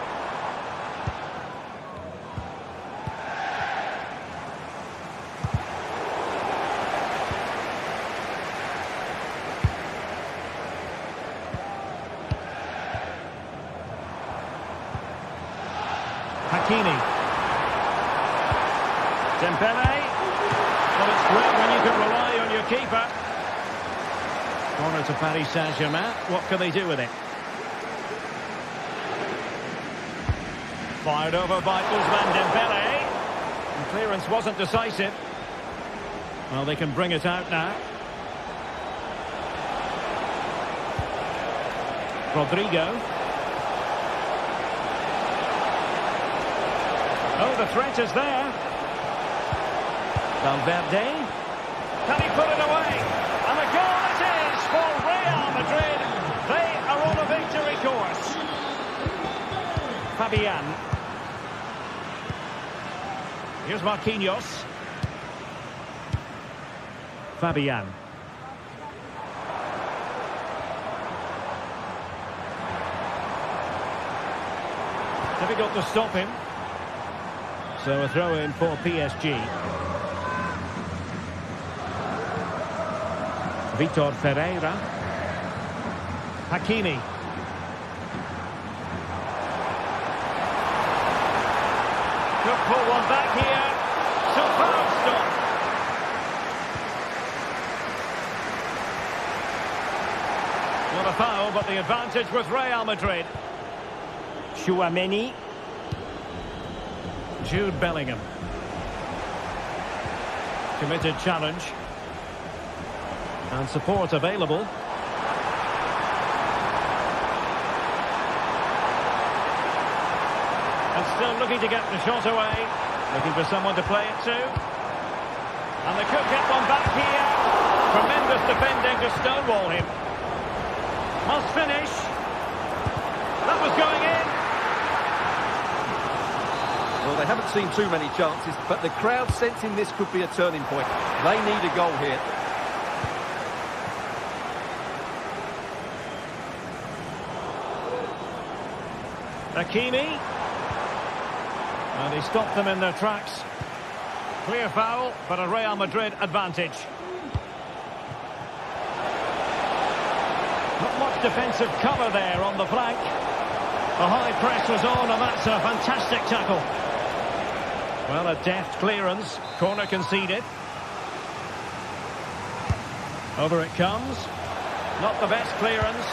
Hakimi. Dembélé. Well, it's great when you can rely on your keeper. Corner to Paris Saint-Germain. What can they do with it? Fired over by Ousmane Dembélé. And clearance wasn't decisive. Well, they can bring it out now. Rodrigo. Oh, the threat is there. Valverde. Can he put it away? And a goal it is for Real Madrid. They are on a victory course. Fabian. Here's Marquinhos. Fabian. Difficult to stop him. So a throw in for PSG. Vitor Pereira. Hakimi. Could pull one back here. Superb stop. Not a foul, but the advantage with Real Madrid. Tchouaméni. Jude Bellingham. Committed challenge. And support available. And still looking to get the shot away. Looking for someone to play it to. And they could get one back here. Tremendous defending to stonewall him. Must finish. That was going in. Well, they haven't seen too many chances, but the crowd sensing this could be a turning point. They need a goal here. Hakimi. And he stopped them in their tracks. Clear foul, but a Real Madrid advantage. Not much defensive cover there on the flank. The high press was on, and that's a fantastic tackle. Well, a deft clearance. Corner conceded. Over it comes. Not the best clearance.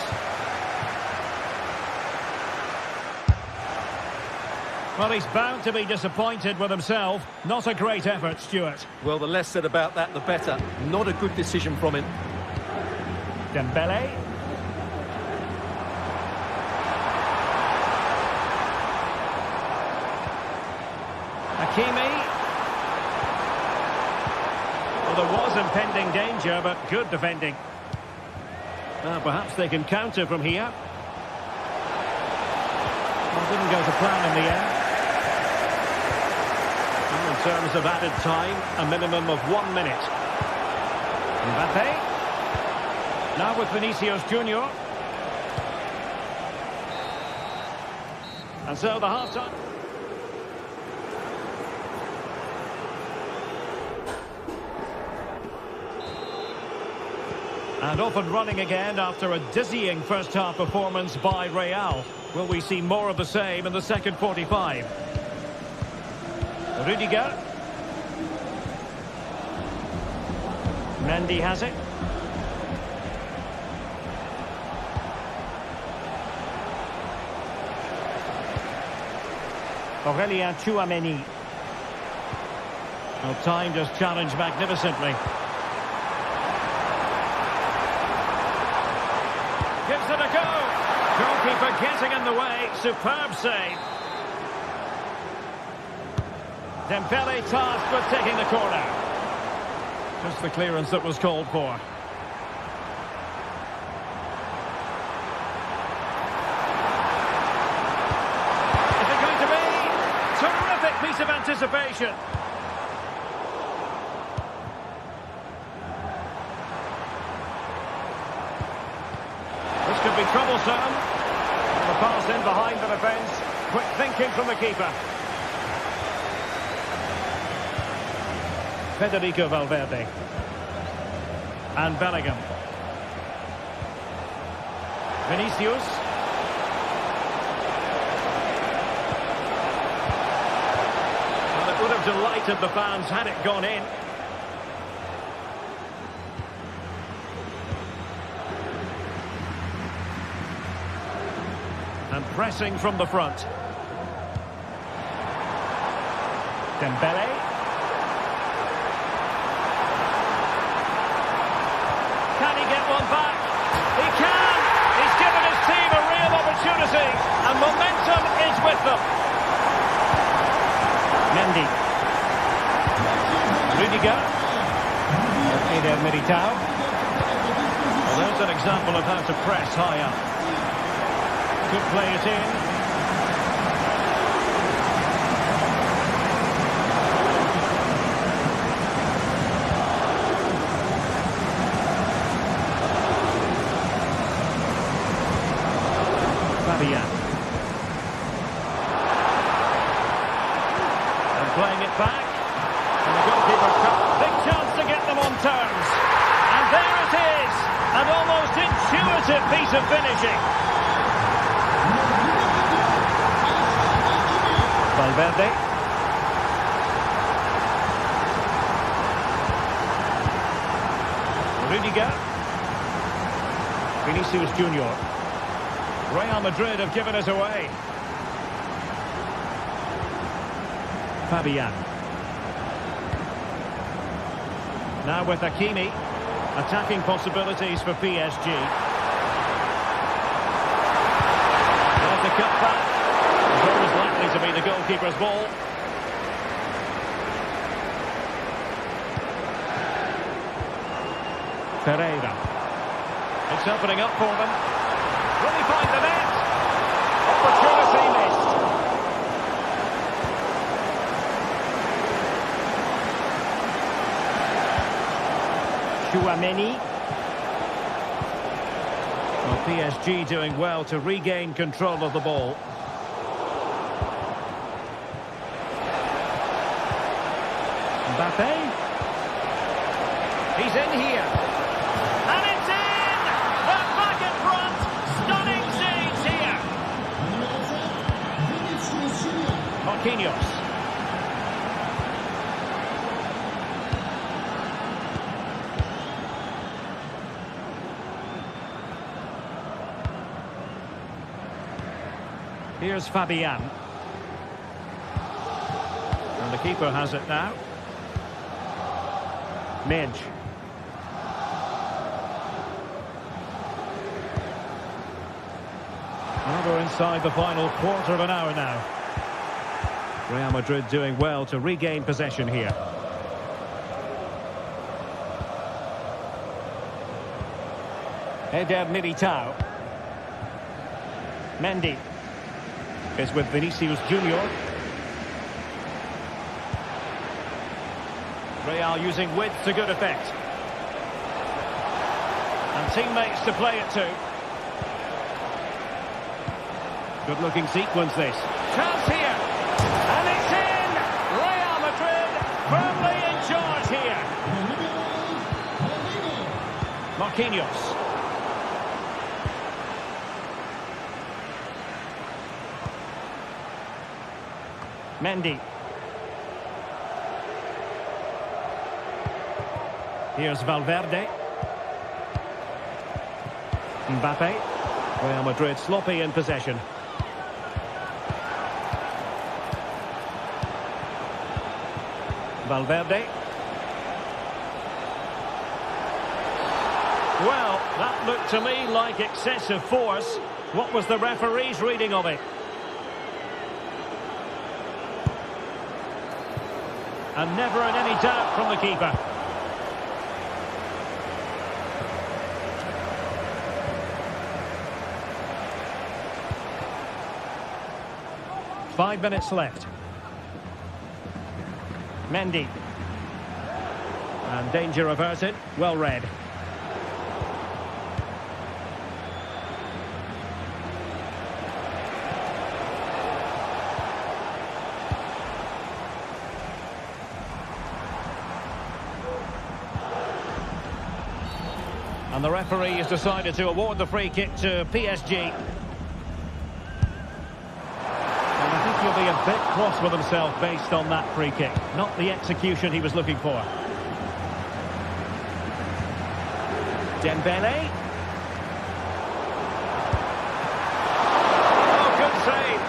Well, he's bound to be disappointed with himself. Not a great effort, Stuart. Well, the less said about that, the better. Not a good decision from him. Dembele. Hakimi. Well, there was impending danger, but good defending. Perhaps they can counter from here. Well, didn't go to plan in the end. In terms of added time, a minimum of 1 minute. Mbappe. Now with Vinicius Junior. And so the half-time. And off and running again after a dizzying first-half performance by Real. Will we see more of the same in the second 45? Rudiger. Mendy has it. Tchouaméni. Well, timed his challenge magnificently. Gives it a go. Goalkeeper getting in the way. Superb save. Dembele tasked with taking the corner. Just the clearance that was called for. Is it going to be? Terrific piece of anticipation. This could be troublesome. The pass in behind the defence. Quick thinking from the keeper. Federico Valverde. And Bellingham. Vinicius. Well, it would have delighted the fans had it gone in. And pressing from the front. Dembele. Can he get one back? He can! He's given his team a real opportunity, and momentum is with them. Mendy. Rudiger. Eder Militao. Well, there's an example of how to press high up. Could play it in. And playing it back. And the goalkeeper cut. Big chance to get them on terms. And there it is. An almost intuitive piece of finishing. Valverde. Rudiger. Vinicius Junior. Real Madrid have given us away. Fabian. Now with Hakimi. Attacking possibilities for PSG. There's the cutback. It's always likely to be the goalkeeper's ball. Pereira. It's opening up for them. Will he find the net? Opportunity missed. Chouameni. Well, PSG doing well to regain control of the ball. Mbappe. He's in here. And it's in! They're back in front. Stunning scenes here. Marquinhos. Here's Fabian. And the keeper has it now. Midge. Well, we're inside the final quarter of an hour now. Real Madrid doing well to regain possession here. Eder Militao. Mendy is with Vinicius Junior. Real using width to good effect. And teammates to play it to. Good looking sequence this. Chance here. And it's in! Real Madrid firmly in charge here. Marquinhos. Mendy. Here's Valverde. Mbappe. Real Madrid sloppy in possession. Valverde. Well, that looked to me like excessive force. What was the referee's reading of it? And never in any doubt from the keeper. Five minutes left. Mendy. And danger averted. Well read. And the referee has decided to award the free kick to PSG. And I think he'll be a bit cross with himself based on that free kick. Not the execution he was looking for. Dembele. Oh, good save.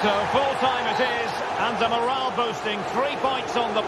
So full time it is. And a morale boosting 3 points on the...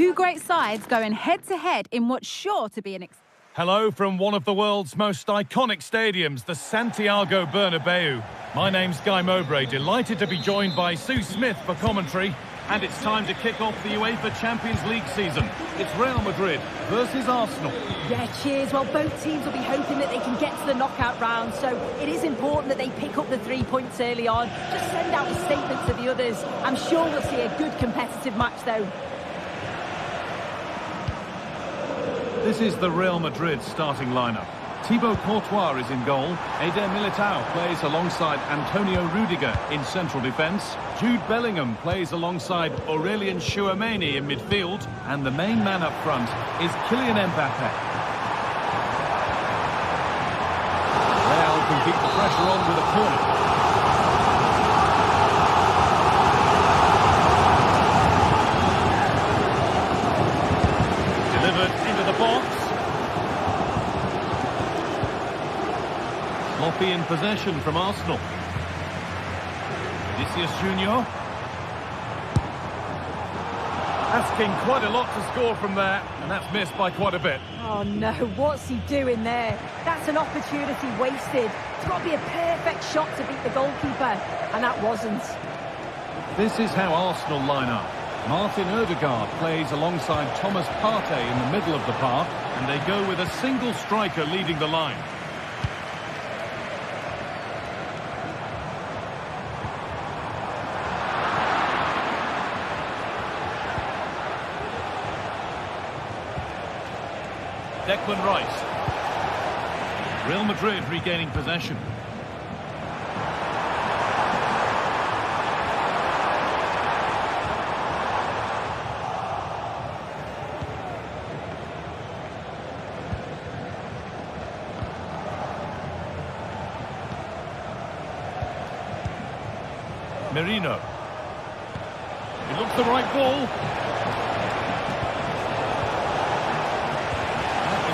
Two great sides going head-to-head in what's sure to be an... Hello from one of the world's most iconic stadiums, the Santiago Bernabeu. My name's Guy Mowbray, delighted to be joined by Sue Smith for commentary. And it's time to kick off the UEFA Champions League season. It's Real Madrid versus Arsenal. Yeah, cheers. Well, both teams will be hoping that they can get to the knockout round, so it is important that they pick up the 3 points early on. Just send out a statement to the others. I'm sure we'll see a good competitive match, though. This is the Real Madrid starting lineup. Thibaut Courtois is in goal. Eder Militao plays alongside Antonio Rudiger in central defence. Jude Bellingham plays alongside Aurelien Tchouameni in midfield. And the main man up front is Kylian Mbappe. Real can keep the pressure on with a corner. Delivered into the box. Sloppy in possession from Arsenal. Vinicius Junior. Asking quite a lot to score from there, and that's missed by quite a bit. Oh no, what's he doing there? That's an opportunity wasted. It's got to be a perfect shot to beat the goalkeeper, and that wasn't. This is how Arsenal line up. Martin Odegaard plays alongside Thomas Partey in the middle of the park, and they go with a single striker leading the line. Declan Rice. Real Madrid regaining possession. Merino. It looks the right ball.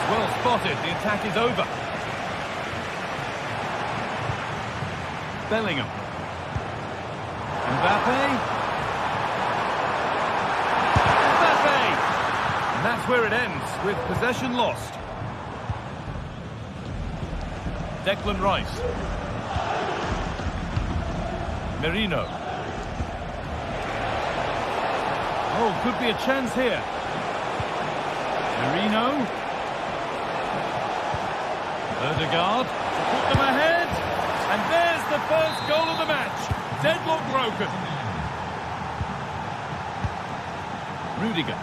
Well spotted, the attack is over. Bellingham. Mbappe. And that's where it ends, with possession lost. Declan Rice. Merino. Oh, could be a chance here. Merino. Odegaard to put them ahead, and there's the first goal of the match. Deadlock broken. Rudiger.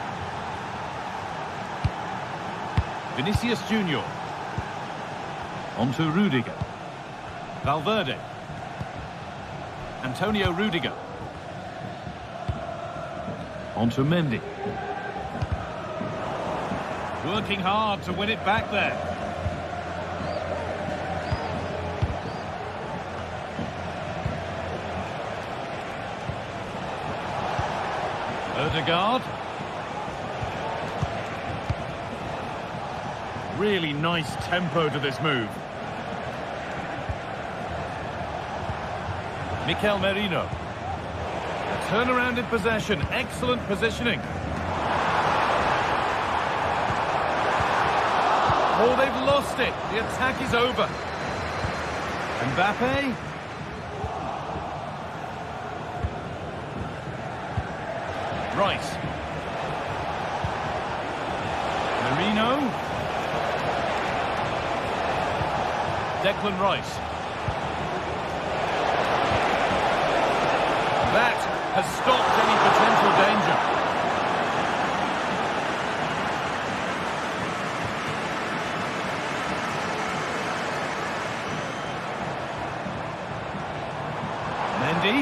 Vinicius Junior. Onto Rudiger. Valverde. Antonio Rudiger. Onto Mendy. Working hard to win it back there. Odegaard. Really nice tempo to this move. Mikel Merino. A turnaround in possession. Excellent positioning. Oh, they've lost it. The attack is over. Mbappe. Rice. Merino. Declan Rice. That has stopped any potential danger. Mendy.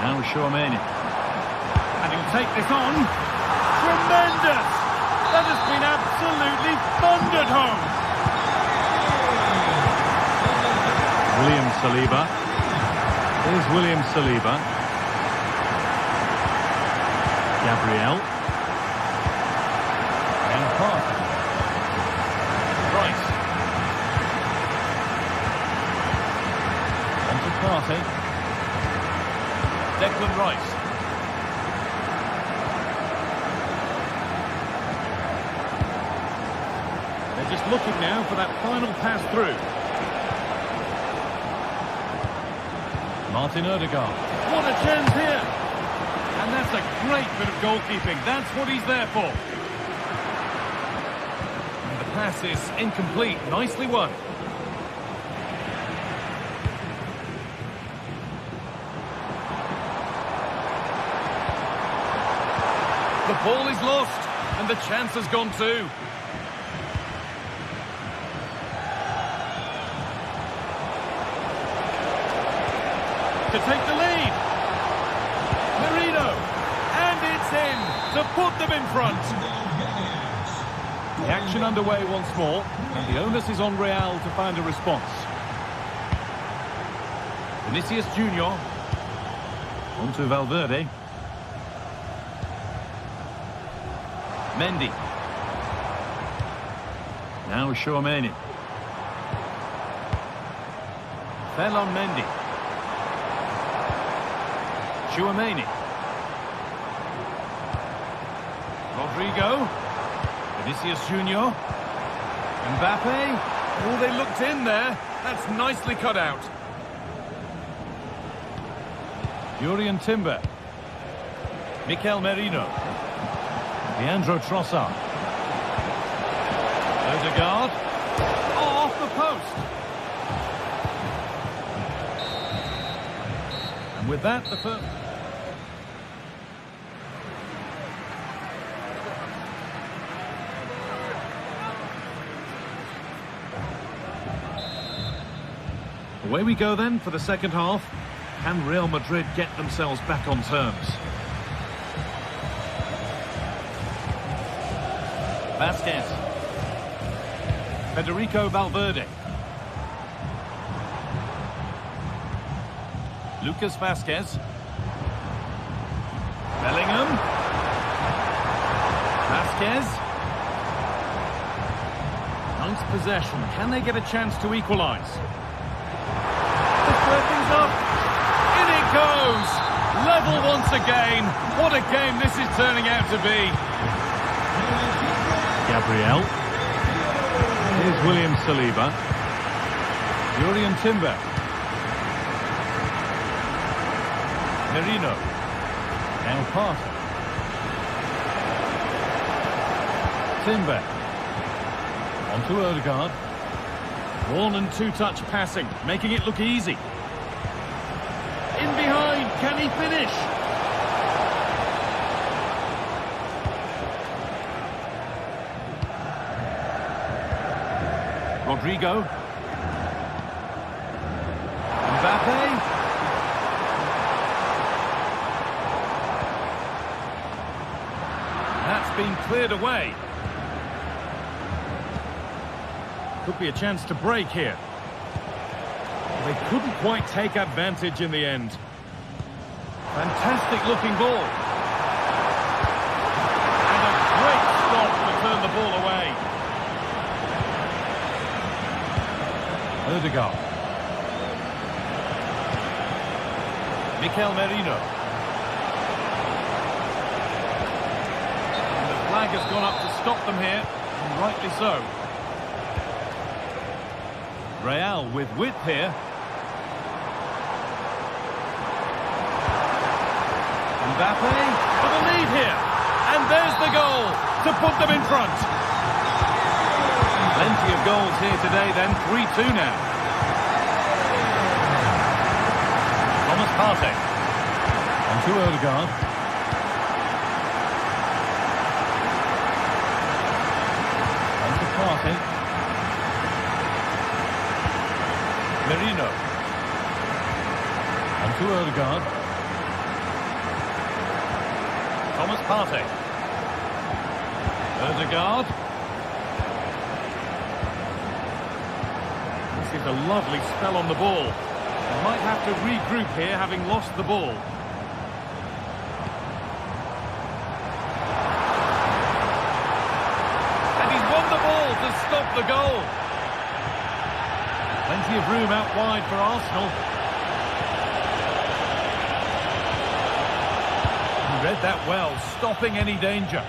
Now Tchouameni. And he'll take this on. Tremendous! That has been absolutely thundered home. William Saliba. Here's William Saliba. Gabriel. And Partey. Rice. On to Partey. Declan Rice. looking now for that final pass through. Martin Odegaard. What a chance here! And that's a great bit of goalkeeping. That's what he's there for. And the pass is incomplete. Nicely won. The ball is lost, and the chance has gone too. To take the lead. Merino. And it's in to put them in front. The action underway once more, and the onus is on Real to find a response. Vinicius Junior. On to Valverde. Mendy. Now Chouameni. Fell on Mendy. Chouameni. Rodrigo. Vinicius Junior. Mbappe. Oh, they looked in there. That's nicely cut out. Jurriën Timber. Mikel Merino. Leandro Trossard. Odegaard. Oh, off the post. And with that, the first... Away we go then for the second half. Can Real Madrid get themselves back on terms? Vasquez. Federico Valverde. Lucas Vasquez. Bellingham. Vasquez. Nice possession. Can they get a chance to equalise? Let's square things up. In it goes. Level once again. What a game this is turning out to be. Gabriel. Here's William Saliba. Jurriën Timber. Merino. Now Partey. Timber. On to Odegaard. One and two-touch passing, making it look easy. In behind, can he finish? Rodrigo. Mbappe. That's been cleared away. Could be a chance to break here. They couldn't quite take advantage in the end. Fantastic looking ball. And a great stop to turn the ball away. Odegaard. Mikel Merino. And the flag has gone up to stop them here, and rightly so. Real with width here. Mbappe for the lead here. And there's the goal to put them in front. Plenty of goals here today then. 3-2 now. Thomas Partey. On to Odegaard. On to Partey. Merino. On to Odegaard. Thomas Partey. Odegaard. This is a lovely spell on the ball. They might have to regroup here, having lost the ball. And he's won the ball to stop the goal. Plenty of room out wide for Arsenal. He read that well, stopping any danger.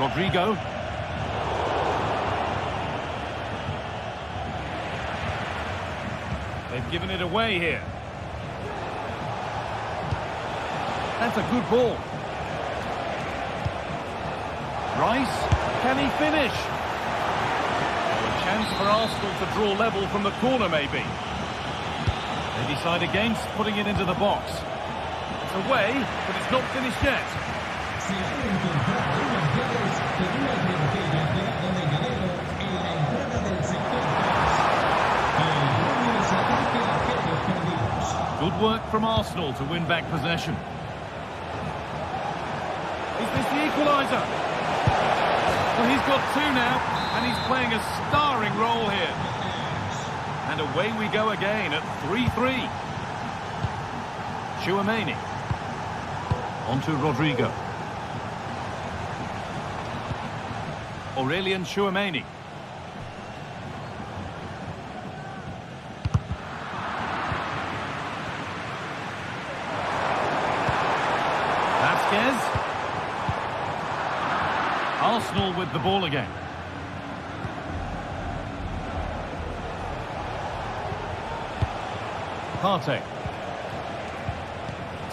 Rodrigo. They've given it away here. That's a good ball. Rice, can he finish? Oh, a chance for Arsenal to draw level from the corner, maybe. They decide against putting it into the box. It's away, but it's not finished yet. Good work from Arsenal to win back possession. Is this the equaliser? Well, he's got two now, and he's playing a starring role here. And away we go again at 3-3. Tchouaméni. On to Rodrigo. Aurélien Tchouaméni. Vasquez. Arsenal with the ball again. Partey.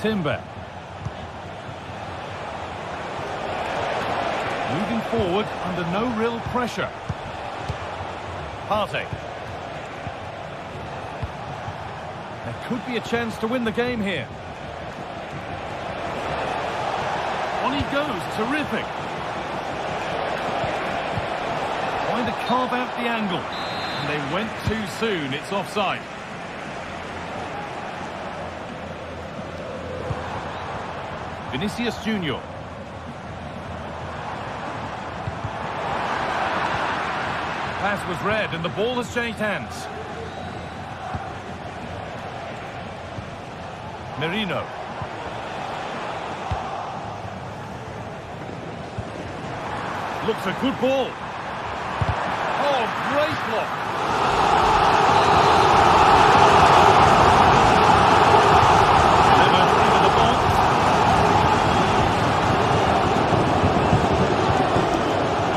Timber. Moving forward under no real pressure. Partey. There could be a chance to win the game here. On he goes, terrific. Trying to carve out the angle. And they went too soon, it's offside. Vinicius Junior. Pass was read and the ball has changed hands. Merino. Looks a good ball. Oh, great block. Delivered into the box.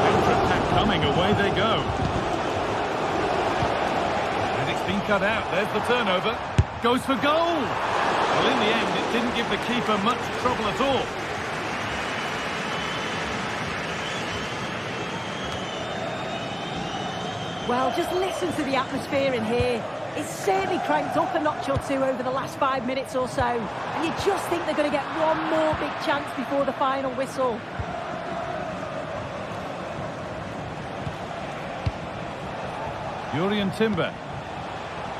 Counter-attack coming, away they go. And it's been cut out. There's the turnover. Goes for goal. Well, in the end, it didn't give the keeper much trouble at all. Well, just listen to the atmosphere in here. It's certainly cranked up a notch or two over the last 5 minutes or so. And you just think they're going to get one more big chance before the final whistle. Jurrien Timber.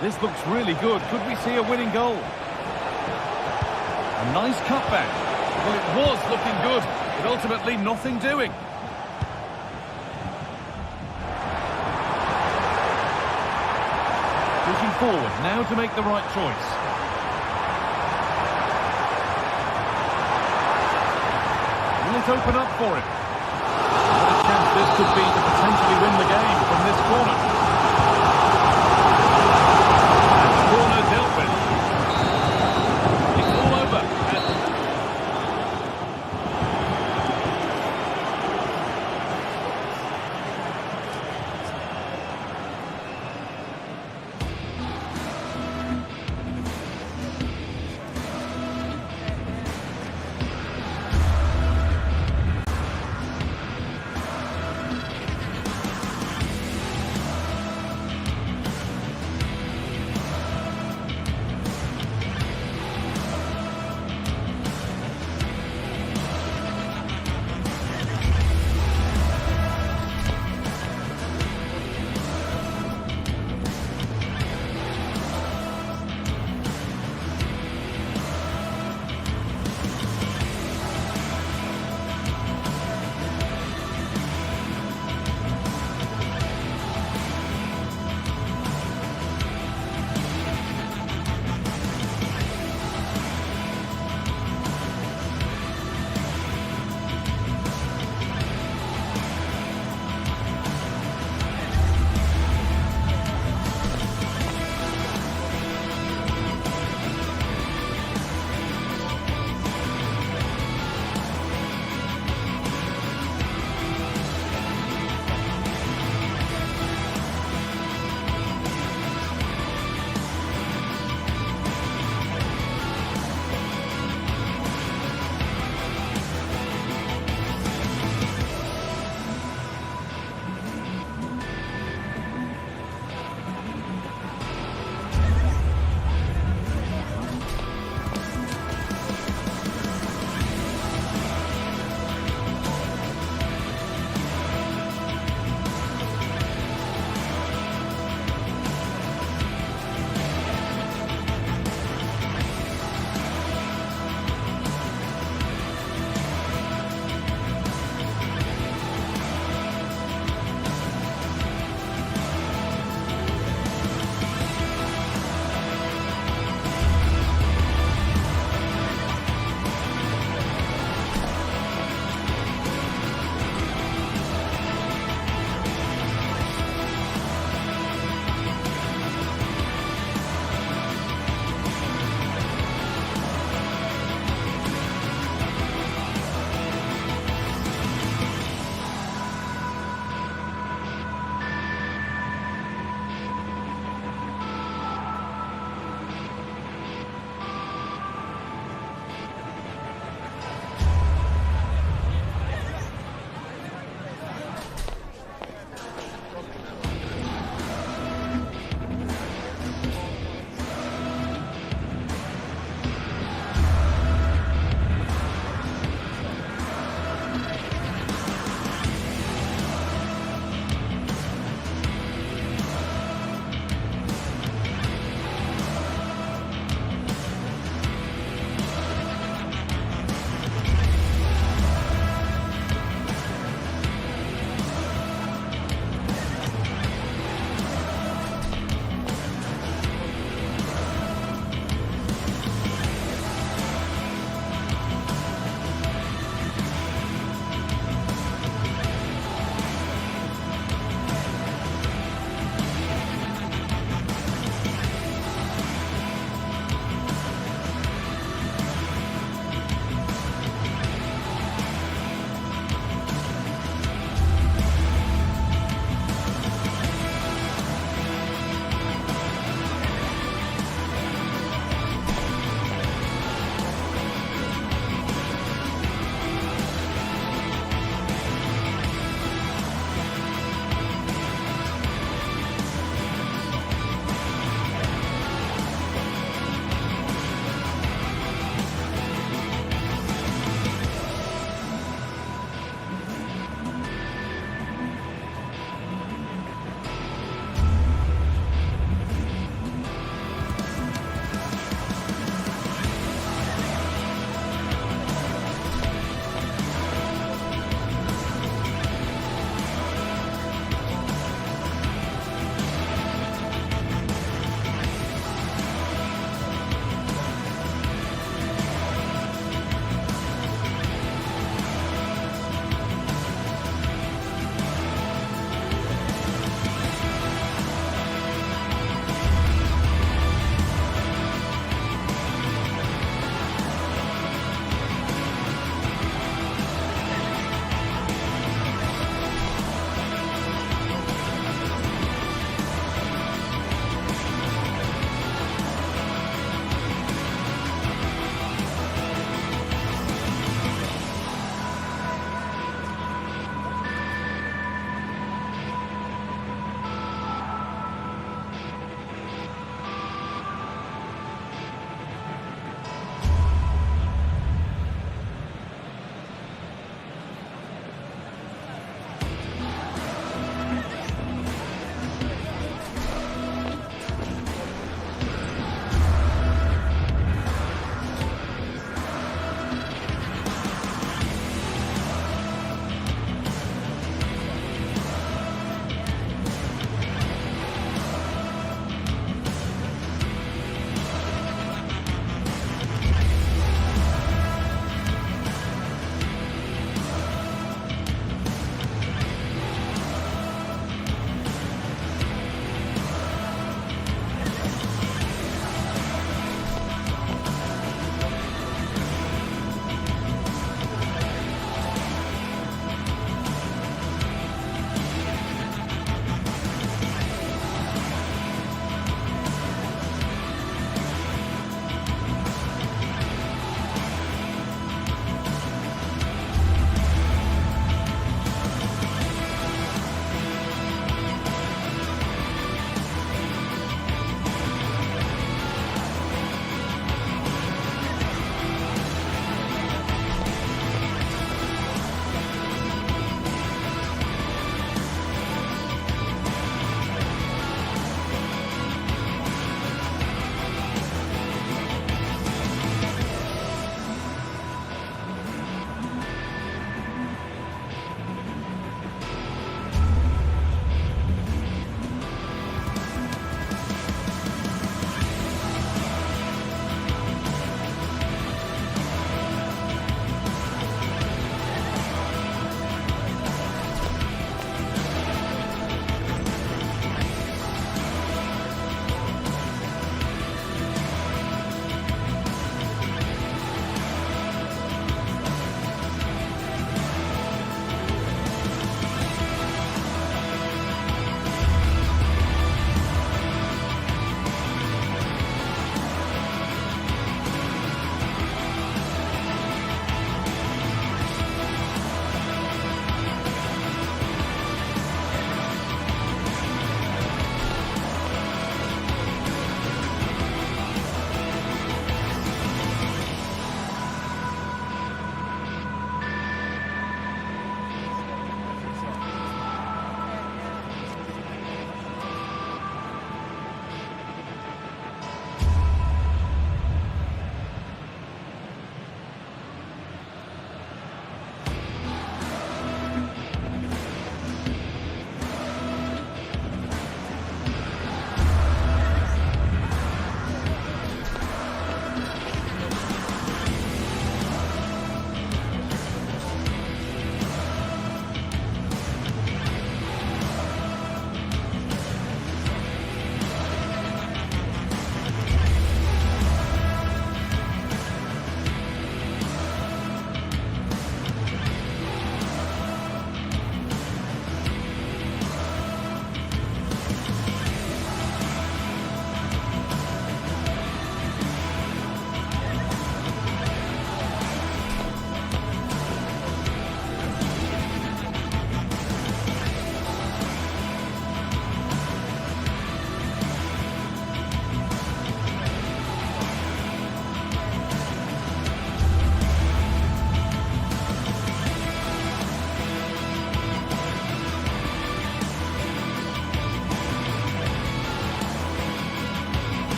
This looks really good. Could we see a winning goal? A nice cutback. Well, it was looking good, but ultimately nothing doing. Pushing forward now to make the right choice. Will it open up for him? What a chance this could be to potentially win the game from this corner. Corner dealt with. It's all over.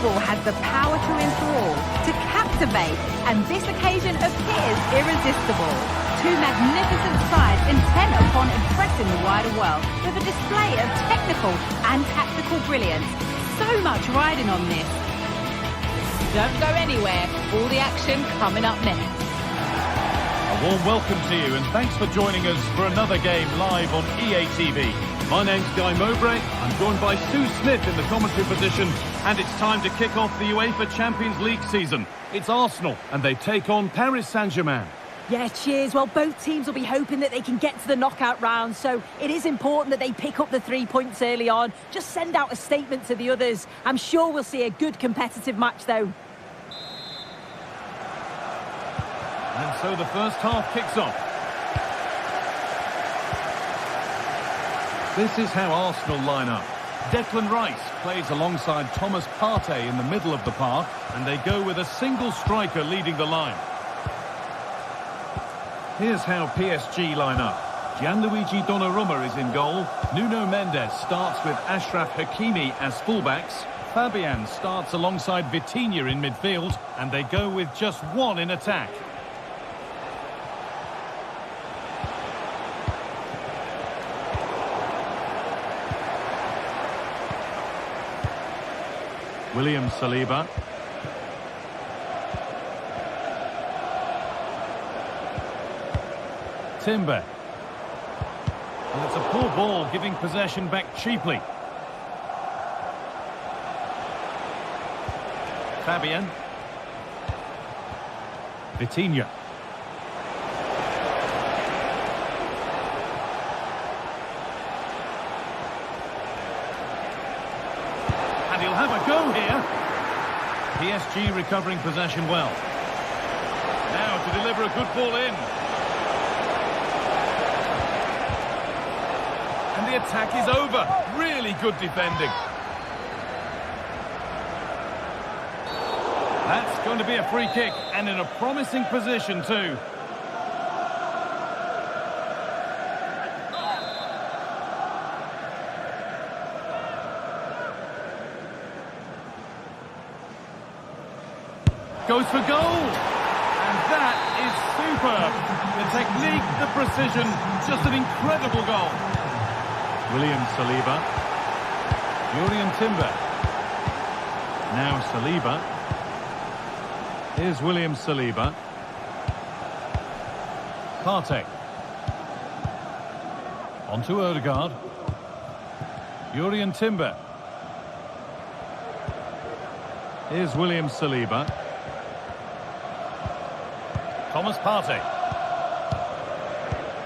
football has the power to enthrall, to captivate, and this occasion appears irresistible. Two magnificent sides intent upon impressing the wider world with a display of technical and tactical brilliance. So much riding on this. Don't go anywhere. All the action coming up next. A warm welcome to you and thanks for joining us for another game live on EA TV. My name's Guy Mowbray. I'm joined by Sue Smith in the commentary position, and it's time to kick off the UEFA Champions League season. It's Arsenal and they take on Paris Saint-Germain. Yeah, cheers. Well, both teams will be hoping that they can get to the knockout round, so it is important that they pick up the 3 points early on. Just send out a statement to the others. I'm sure we'll see a good competitive match, though. And so the first half kicks off. This is how Arsenal line up. Declan Rice plays alongside Thomas Partey in the middle of the park, and they go with a single striker leading the line. Here's how PSG line up. Gianluigi Donnarumma is in goal. Nuno Mendes starts with Achraf Hakimi as fullbacks. Fabian starts alongside Vitinha in midfield, and they go with just one in attack. William Saliba. Timber. And it's a poor ball, giving possession back cheaply. Fabian. Vitinha. And he'll have a go here. PSG recovering possession well. Now to deliver a good ball in. And the attack is over. Really good defending. That's going to be a free kick, and in a promising position too. Goes for goal. And that is superb. The technique, the precision, just an incredible goal. William Saliba. Jurrien Timber. Now Saliba. Here's William Saliba. Partey. On to Odegaard. Jurrien Timber. Here's William Saliba. Thomas Partey.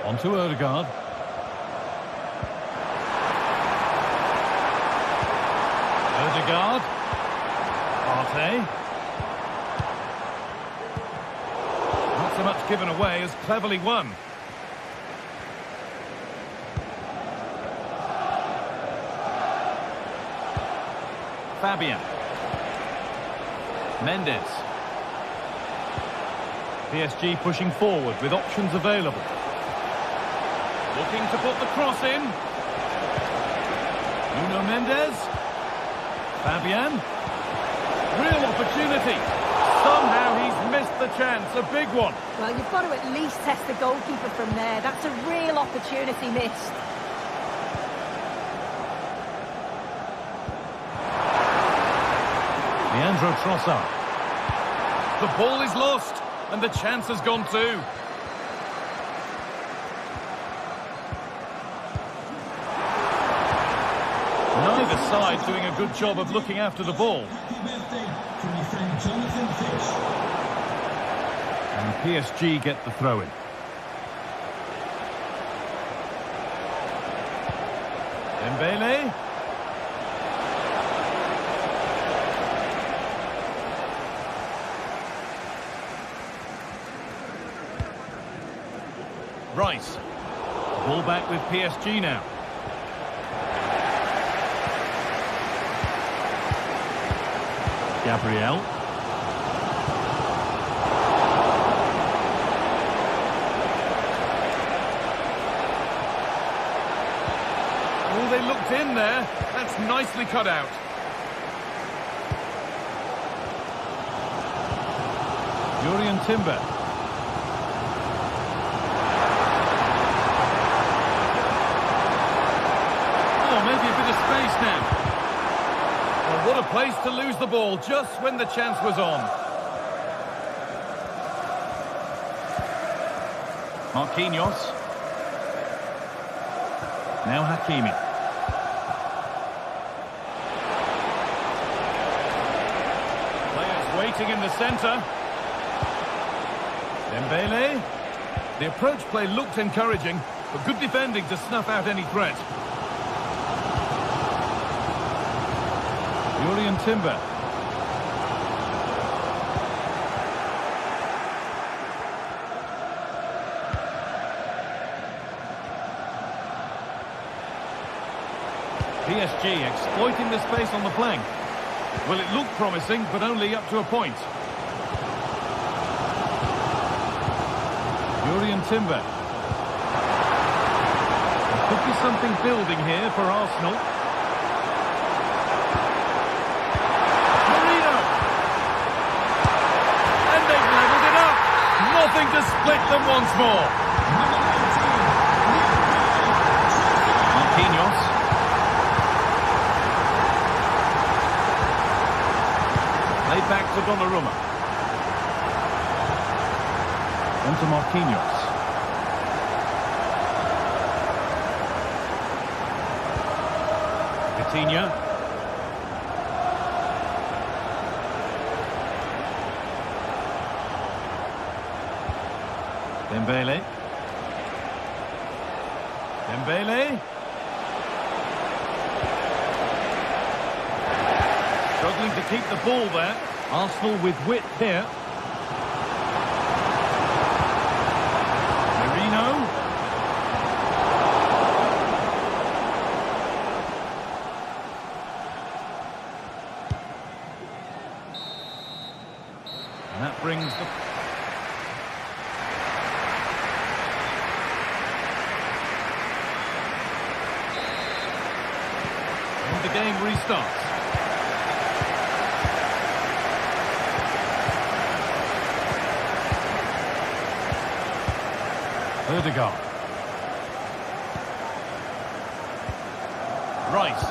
On to Odegaard. Odegaard. Partey. Not so much given away as cleverly won. Fabian. Mendes. PSG pushing forward with options available. Looking to put the cross in. Nuno Mendes. Fabian. Real opportunity. Somehow he's missed the chance. A big one. Well, you've got to at least test the goalkeeper from there. That's a real opportunity missed. Leandro Trossard. The ball is lost. And the chance has gone too. Neither side doing a good job of looking after the ball. And PSG get the throw-in. Dembele. Rice. Ball back with PSG now. Gabriel. Oh, they looked in there. That's nicely cut out. Jurriën Timber. Oh, maybe a bit of space now. Well, what a place to lose the ball just when the chance was on. Marquinhos. Now Hakimi. Players waiting in the centre. Dembele. The approach play looked encouraging, but good defending to snuff out any threat. Jurriën Timber. PSG exploiting the space on the flank. Well, it looked promising, but only up to a point. Jurriën Timber. There could be something building here for Arsenal. Marino! And they've levelled it up! Nothing to split them once more. Marquinhos. Played back to Donnarumma. On to Marquinhos. Coutinho. Dembele. Dembele. Struggling to keep the ball there. Arsenal with width here. Marino. And that brings the... And the game restarts. Odegaard. Rice.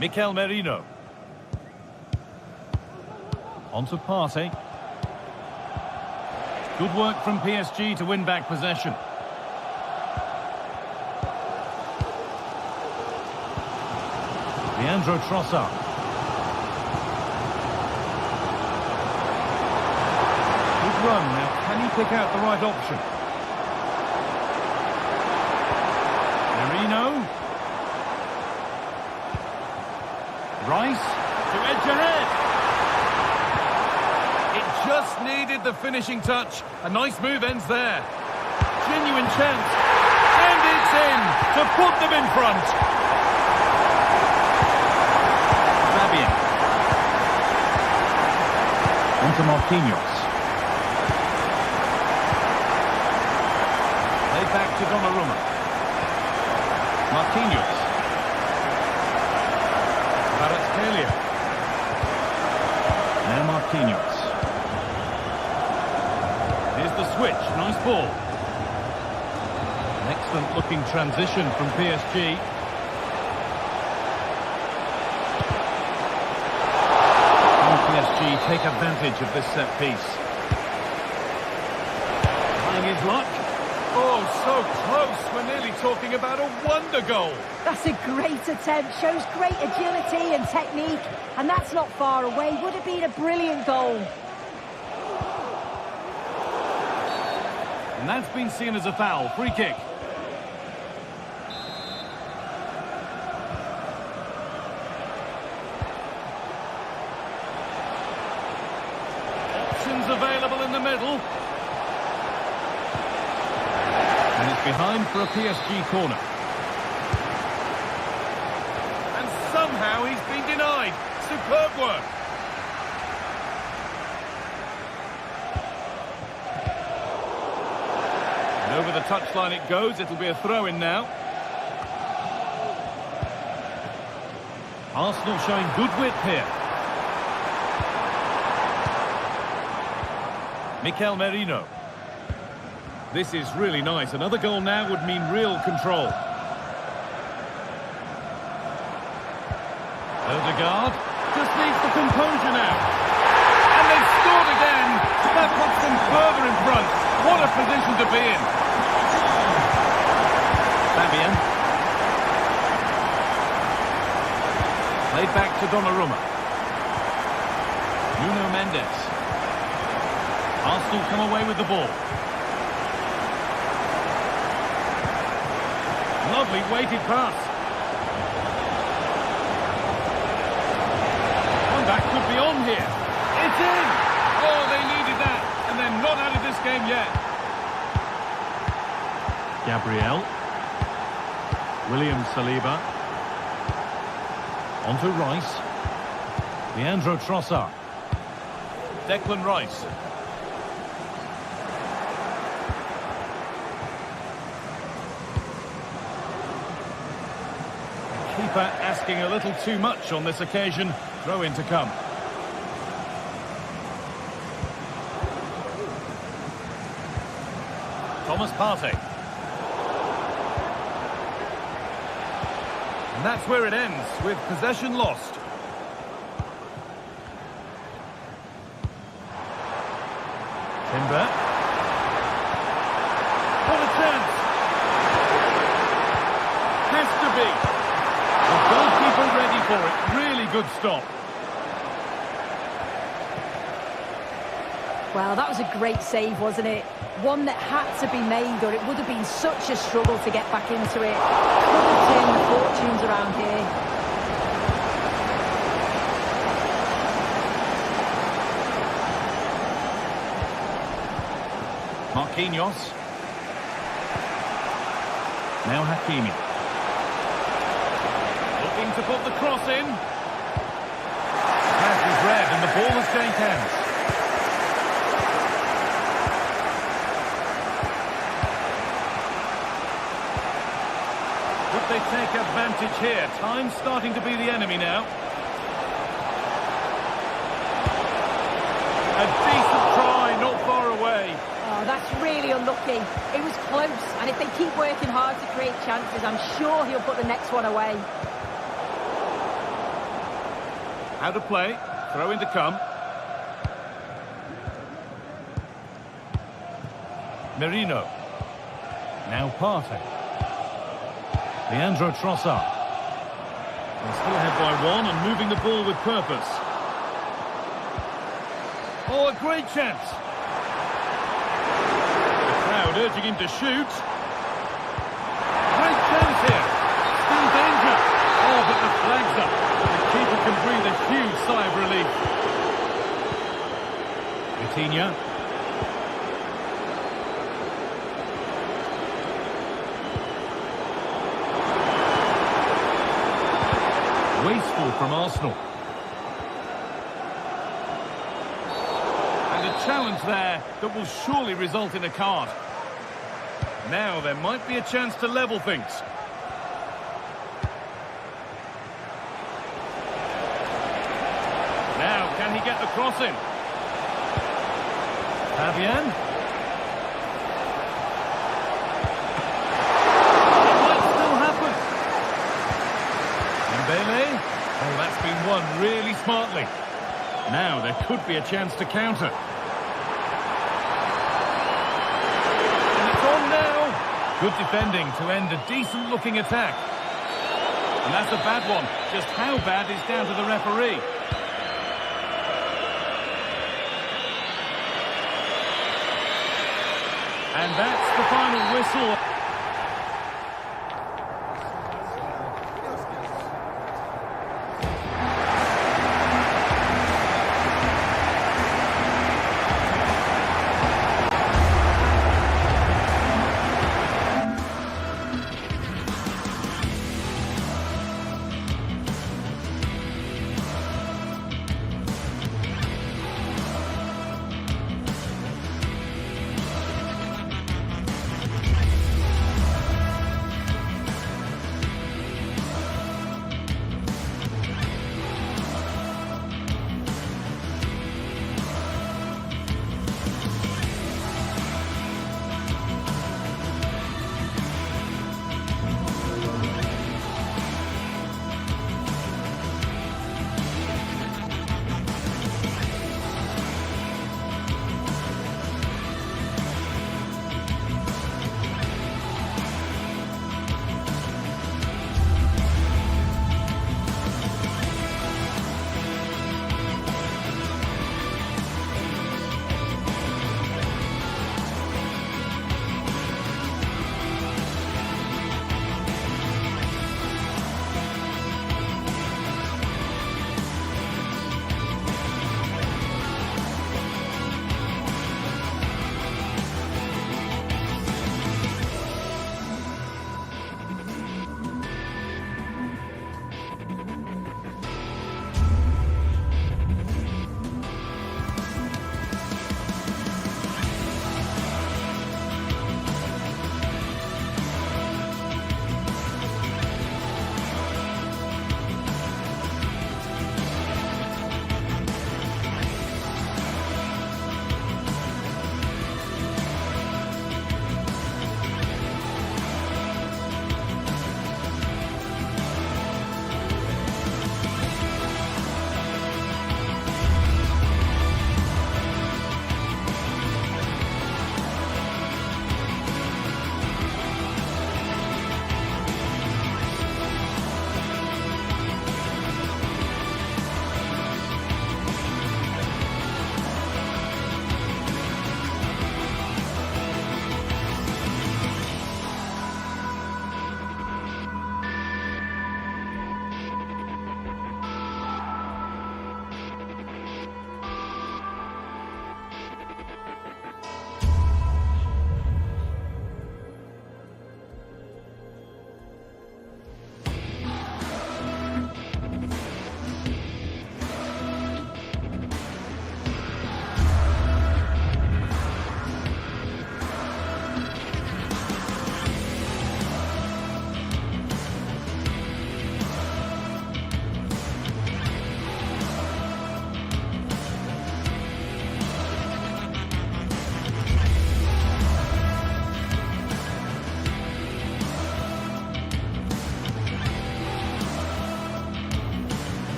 Mikel Merino. On to Partey. Good work from PSG to win back possession. Leandro Trossard. Run. Now, can he pick out the right option? Marino. Rice to edge ahead. It just needed the finishing touch. A nice move ends there. Genuine chance. And it's in to put them in front. Fabian. On to Marquinhos. Back to Donnarumma. Marquinhos. Kvaratskhelia. Now Marquinhos. Here's the switch. Nice ball. An excellent looking transition from PSG. Can PSG take advantage of this set piece? Trying his luck. Oh, so close. We're nearly talking about a wonder goal. That's a great attempt. Shows great agility and technique. And that's not far away. Would have been a brilliant goal. And that's been seen as a foul. Free kick. Options available in the middle. And it's behind for a PSG corner. And somehow he's been denied. Superb work. And over the touchline it goes. It'll be a throw-in now. Arsenal showing good width here. Mikel Merino. This is really nice. Another goal now would mean real control. Odegaard just needs the composure now. And they've scored again. That puts them further in front. What a position to be in. Fabian. Played back to Donnarumma. Nuno Mendes. Arsenal come away with the ball. Lovely weighted pass. And that could be on here. It's in! Oh, they needed that. And they're not out of this game yet. Gabriel. William Saliba. On to Rice. Leandro Trossard. Declan Rice. Keeper asking a little too much on this occasion. Throw in to come. Thomas Partey. And that's where it ends, with possession lost. Timber. What a chance! Has to be. The goalkeeper ready for it. Really good stop. Well, that was a great save, wasn't it? One that had to be made, or it would have been such a struggle to get back into it. Could have turned the fortunes around here. Marquinhos. Now Hakimi. Looking to put the cross in. The pass is red and the ball has changed hands. Would they take advantage here? Time's starting to be the enemy now. A decent try, not far away. Oh, that's really unlucky. It was close, and if they keep working hard to create chances, I'm sure he'll put the next one away. How to play. Throw in to come. Merino. Now Partey. Leandro Trossard. They're still ahead by one and moving the ball with purpose. Oh, a great chance. The crowd urging him to shoot. Great chance here. Still danger. Oh, but the flag's up. The keeper can breathe a huge sigh of relief. Vitinha. Wasteful from Arsenal. And a challenge there that will surely result in a card. Now there might be a chance to level things. Now, can he get the cross in? Fabian. It might still happen. Dembele. Oh, that's been won really smartly. Now there could be a chance to counter. And it's on now. Good defending to end a decent-looking attack. And that's a bad one. Just how bad is down to the referee. And that's the final whistle.